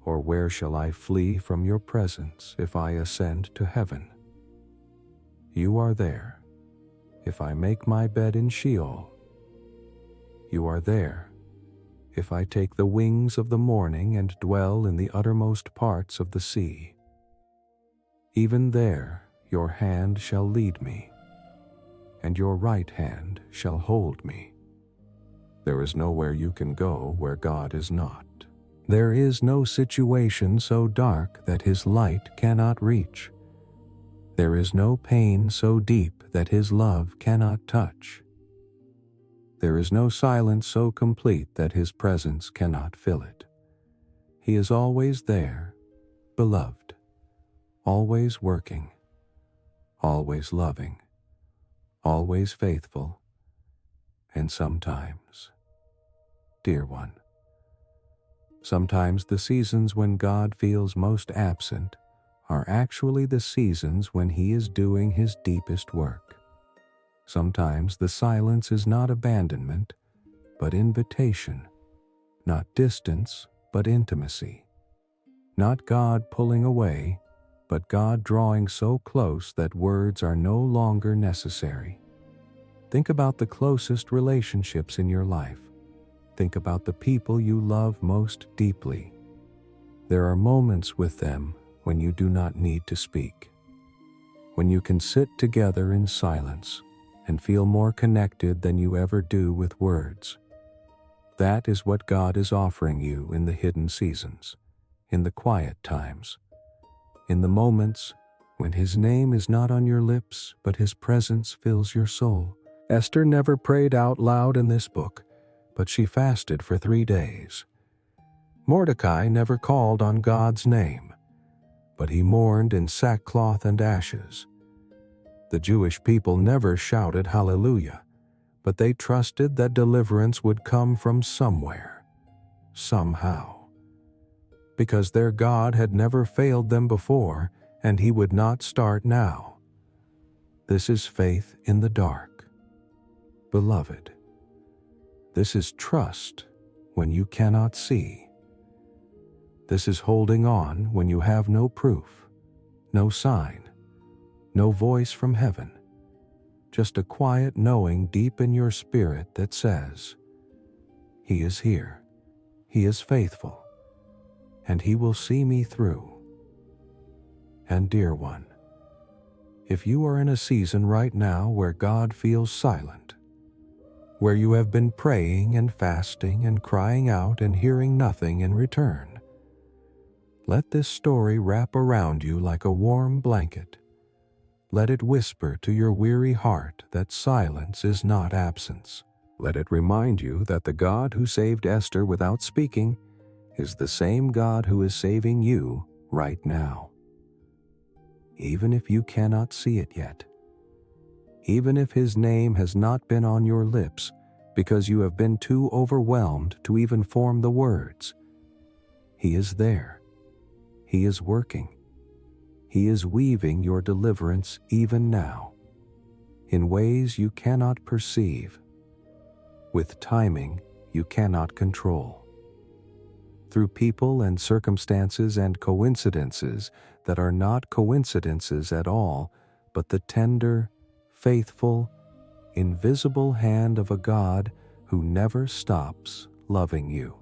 Or where shall I flee from your presence if I ascend to heaven? You are there. If I make my bed in Sheol, you are there. If I take the wings of the morning and dwell in the uttermost parts of the sea, even there your hand shall lead me, and your right hand shall hold me." There is nowhere you can go where God is not. There is no situation so dark that his light cannot reach. There is no pain so deep that his love cannot touch. There is no silence so complete that his presence cannot fill it. He is always there, beloved, always working, always loving, always faithful, and sometimes, dear one, sometimes the seasons when God feels most absent are actually the seasons when he is doing his deepest work. Sometimes the silence is not abandonment, but invitation, not distance, but intimacy, not God pulling away, but God drawing so close that words are no longer necessary. Think about the closest relationships in your life. Think about the people you love most deeply. There are moments with them when you do not need to speak, when you can sit together in silence and feel more connected than you ever do with words. That is what God is offering you in the hidden seasons, in the quiet times, in the moments when his name is not on your lips, but his presence fills your soul. Esther never prayed out loud in this book, but she fasted for 3 days. Mordecai never called on God's name, but he mourned in sackcloth and ashes. The Jewish people never shouted hallelujah, but they trusted that deliverance would come from somewhere, somehow, because their God had never failed them before, and he would not start now. This is faith in the dark. Beloved, this is trust when you cannot see. This is holding on when you have no proof, no sign, no voice from heaven, just a quiet knowing deep in your spirit that says, he is here, he is faithful, and he will see me through. And dear one, if you are in a season right now where God feels silent, where you have been praying and fasting and crying out and hearing nothing in return, let this story wrap around you like a warm blanket. Let it whisper to your weary heart that silence is not absence. Let it remind you that the God who saved Esther without speaking is the same God who is saving you right now. Even if you cannot see it yet, even if his name has not been on your lips because you have been too overwhelmed to even form the words, he is there. He is working. He is weaving your deliverance even now, in ways you cannot perceive, with timing you cannot control, through people and circumstances and coincidences that are not coincidences at all, but the tender, faithful, invisible hand of a God who never stops loving you.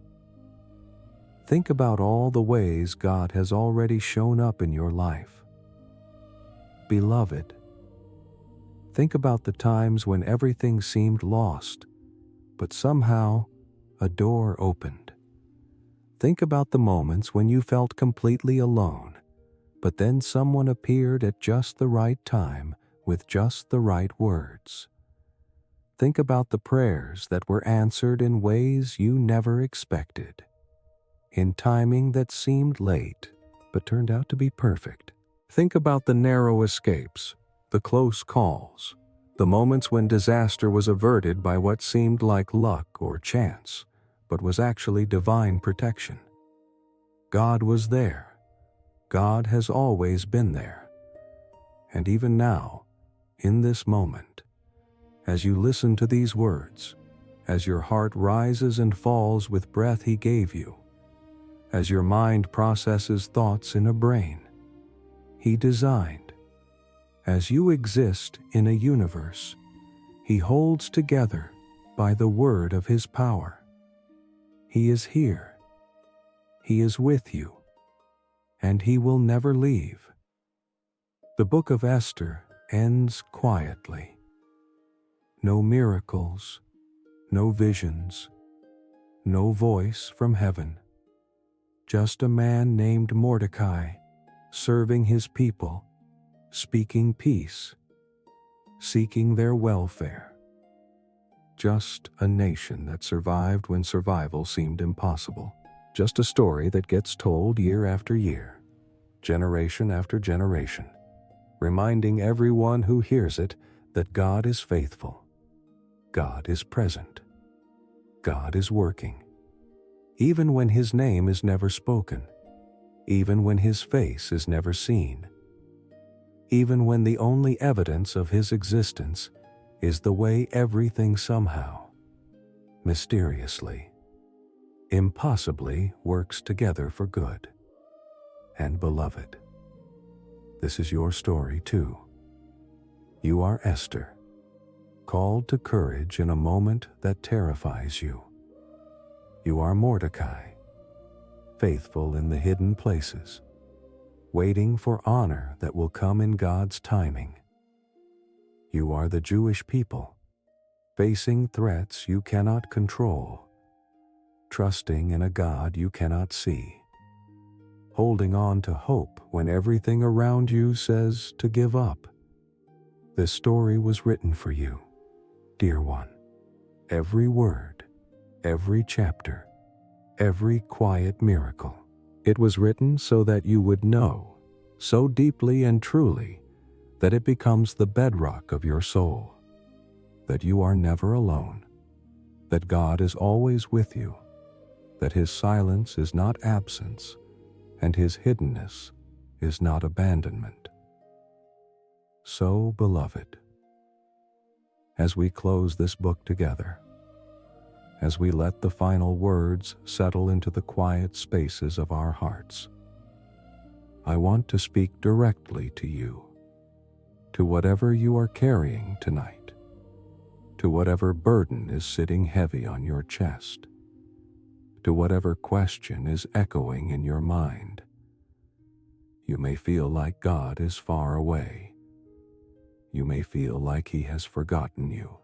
Think about all the ways God has already shown up in your life. Beloved, think about the times when everything seemed lost, but somehow a door opened. Think about the moments when you felt completely alone, but then someone appeared at just the right time with just the right words. Think about the prayers that were answered in ways you never expected, in timing that seemed late but turned out to be perfect. Think about the narrow escapes, the close calls, the moments when disaster was averted by what seemed like luck or chance, but was actually divine protection. God was there. God has always been there. And even now, in this moment, as you listen to these words, as your heart rises and falls with breath He gave you, as your mind processes thoughts in a brain He designed, as you exist in a universe He holds together by the word of His power. He is here. He is with you, and He will never leave. The Book of Esther ends quietly. No miracles, no visions, no voice from heaven. Just a man named Mordecai, serving his people, speaking peace, seeking their welfare. Just a nation that survived when survival seemed impossible. Just a story that gets told year after year, generation after generation, reminding everyone who hears it that God is faithful. God is present. God is working. Even when His name is never spoken, even when His face is never seen, even when the only evidence of His existence is the way everything somehow, mysteriously, impossibly works together for good. And beloved, this is your story too. You are Esther, called to courage in a moment that terrifies you. You are Mordecai, faithful in the hidden places, waiting for honor that will come in God's timing. You are the Jewish people, facing threats you cannot control, trusting in a God you cannot see, holding on to hope when everything around you says to give up. This story was written for you, dear one. Every word, every chapter, every quiet miracle. It was written so that you would know, so deeply and truly, that it becomes the bedrock of your soul, that you are never alone, that God is always with you, that His silence is not absence, and His hiddenness is not abandonment. So, beloved, as we close this book together, as we let the final words settle into the quiet spaces of our hearts, I want to speak directly to you, to whatever you are carrying tonight, to whatever burden is sitting heavy on your chest, to whatever question is echoing in your mind. You may feel like God is far away. You may feel like He has forgotten you.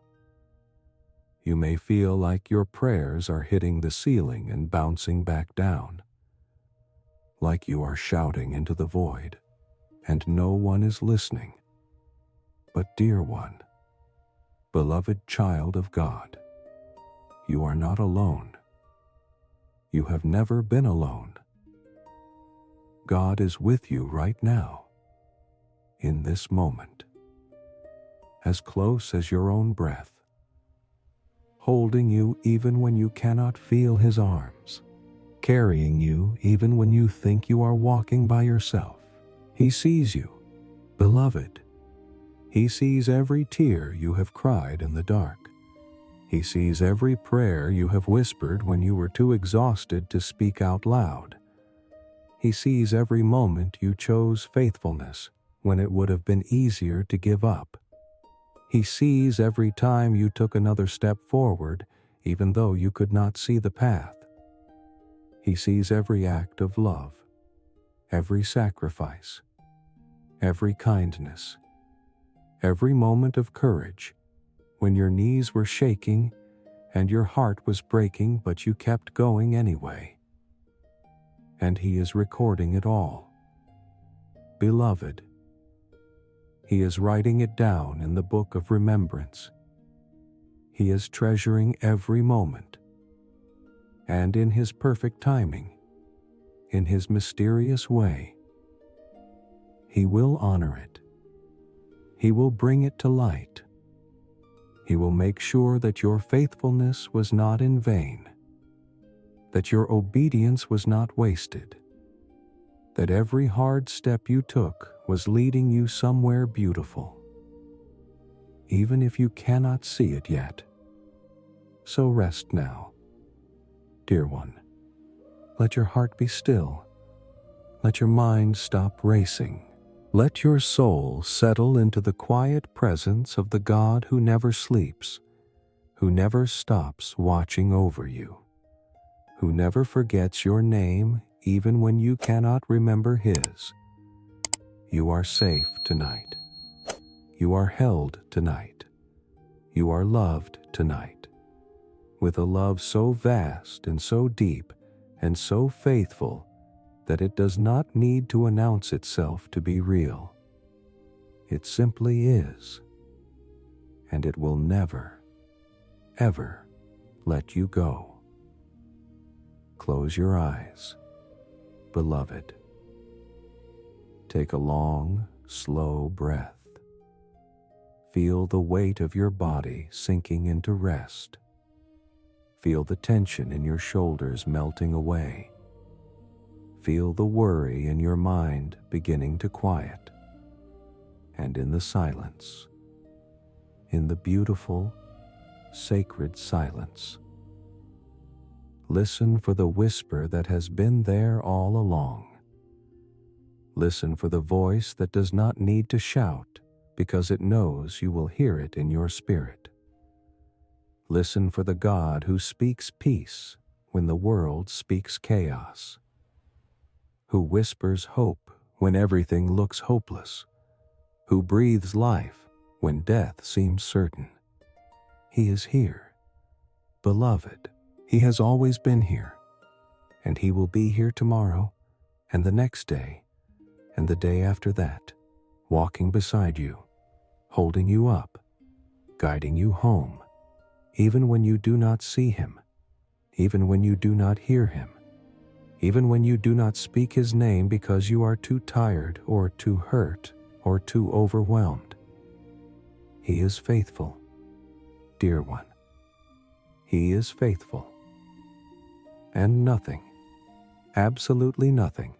You may feel like your prayers are hitting the ceiling and bouncing back down, like you are shouting into the void, and no one is listening. But dear one, beloved child of God, you are not alone. You have never been alone. God is with you right now, in this moment, as close as your own breath, holding you even when you cannot feel His arms, carrying you even when you think you are walking by yourself. He sees you, beloved. He sees every tear you have cried in the dark. He sees every prayer you have whispered when you were too exhausted to speak out loud. He sees every moment you chose faithfulness when it would have been easier to give up. He sees every time you took another step forward, even though you could not see the path. He sees every act of love, every sacrifice, every kindness, every moment of courage, when your knees were shaking and your heart was breaking, but you kept going anyway. And He is recording it all. Beloved, He is writing it down in the book of remembrance. He is treasuring every moment. And in His perfect timing, in His mysterious way, He will honor it. He will bring it to light. He will make sure that your faithfulness was not in vain, that your obedience was not wasted, that every hard step you took was leading you somewhere beautiful, even if you cannot see it yet. So rest now, dear one. Let your heart be still. Let your mind stop racing. Let your soul settle into the quiet presence of the God who never sleeps, who never stops watching over you, who never forgets your name even when you cannot remember His. You are safe tonight. You are held tonight. You are loved tonight, with a love so vast and so deep and so faithful that it does not need to announce itself to be real. It simply is, and it will never, ever let you go. Close your eyes, beloved. Take a long, slow breath. Feel the weight of your body sinking into rest. Feel the tension in your shoulders melting away. Feel the worry in your mind beginning to quiet. And in the silence, in the beautiful, sacred silence, listen for the whisper that has been there all along. Listen for the voice that does not need to shout because it knows you will hear it in your spirit. Listen for the God who speaks peace when the world speaks chaos, who whispers hope when everything looks hopeless, who breathes life when death seems certain. He is here, beloved. He has always been here, and He will be here tomorrow, and the next day, and the day after that, walking beside you, holding you up, guiding you home, even when you do not see Him, even when you do not hear Him, even when you do not speak His name because you are too tired or too hurt or too overwhelmed. He is faithful, dear one. He is faithful. And nothing, absolutely nothing,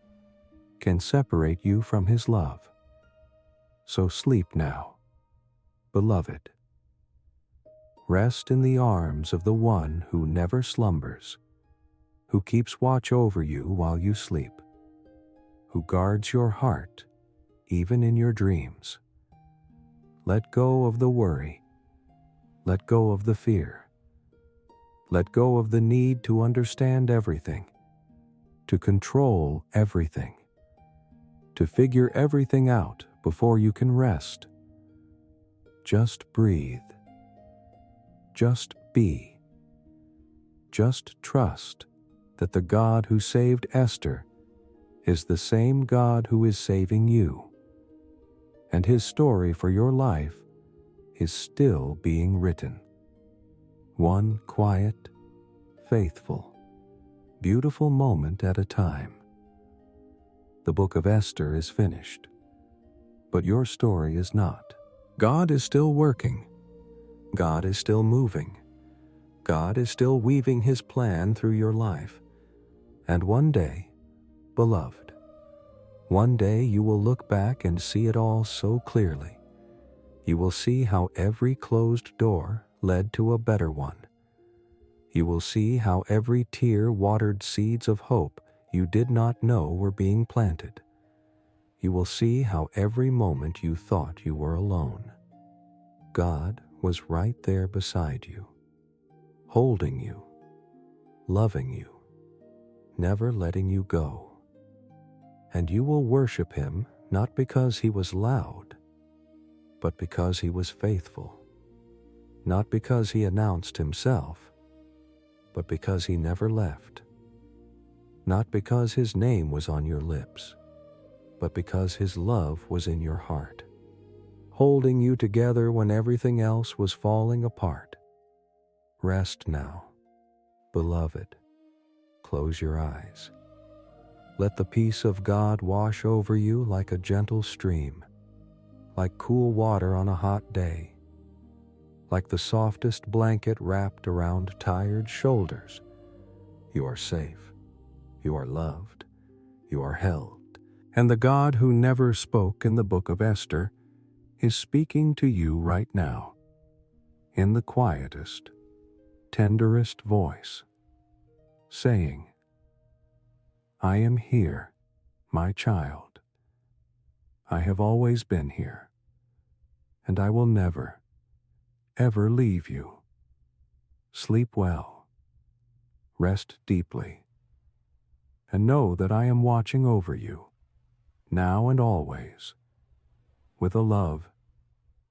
can separate you from His love. So sleep now, beloved. Rest in the arms of the One who never slumbers, who keeps watch over you while you sleep, who guards your heart even in your dreams. Let go of the worry. Let go of the fear. Let go of the need to understand everything, to control everything, to figure everything out before you can rest. Just breathe. Just be. Just trust that the God who saved Esther is the same God who is saving you, and His story for your life is still being written. One quiet, faithful, beautiful moment at a time. The Book of Esther is finished, but your story is not. God is still working. God is still moving. God is still weaving His plan through your life. And one day, beloved, One day you will look back and see it all so clearly. You will see how every closed door led to a better one. You will see how every tear watered seeds of hope you did not know were being planted. You will see how every moment you thought you were alone, God was right there beside you, holding you, loving you, never letting you go. And you will worship Him not because He was loud, but because He was faithful, not because He announced Himself, but because He never left, not because His name was on your lips, but because His love was in your heart, holding you together when everything else was falling apart. Rest now, beloved. Close your eyes. Let the peace of God wash over you like a gentle stream, like cool water on a hot day, like the softest blanket wrapped around tired shoulders. You are safe. You are loved. You are held. And the God who never spoke in the Book of Esther is speaking to you right now, in the quietest, tenderest voice, saying, I am here, my child. I have always been here, and I will never, ever leave you. Sleep well, rest deeply, and know that I am watching over you, now and always, with a love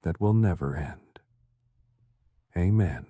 that will never end. Amen.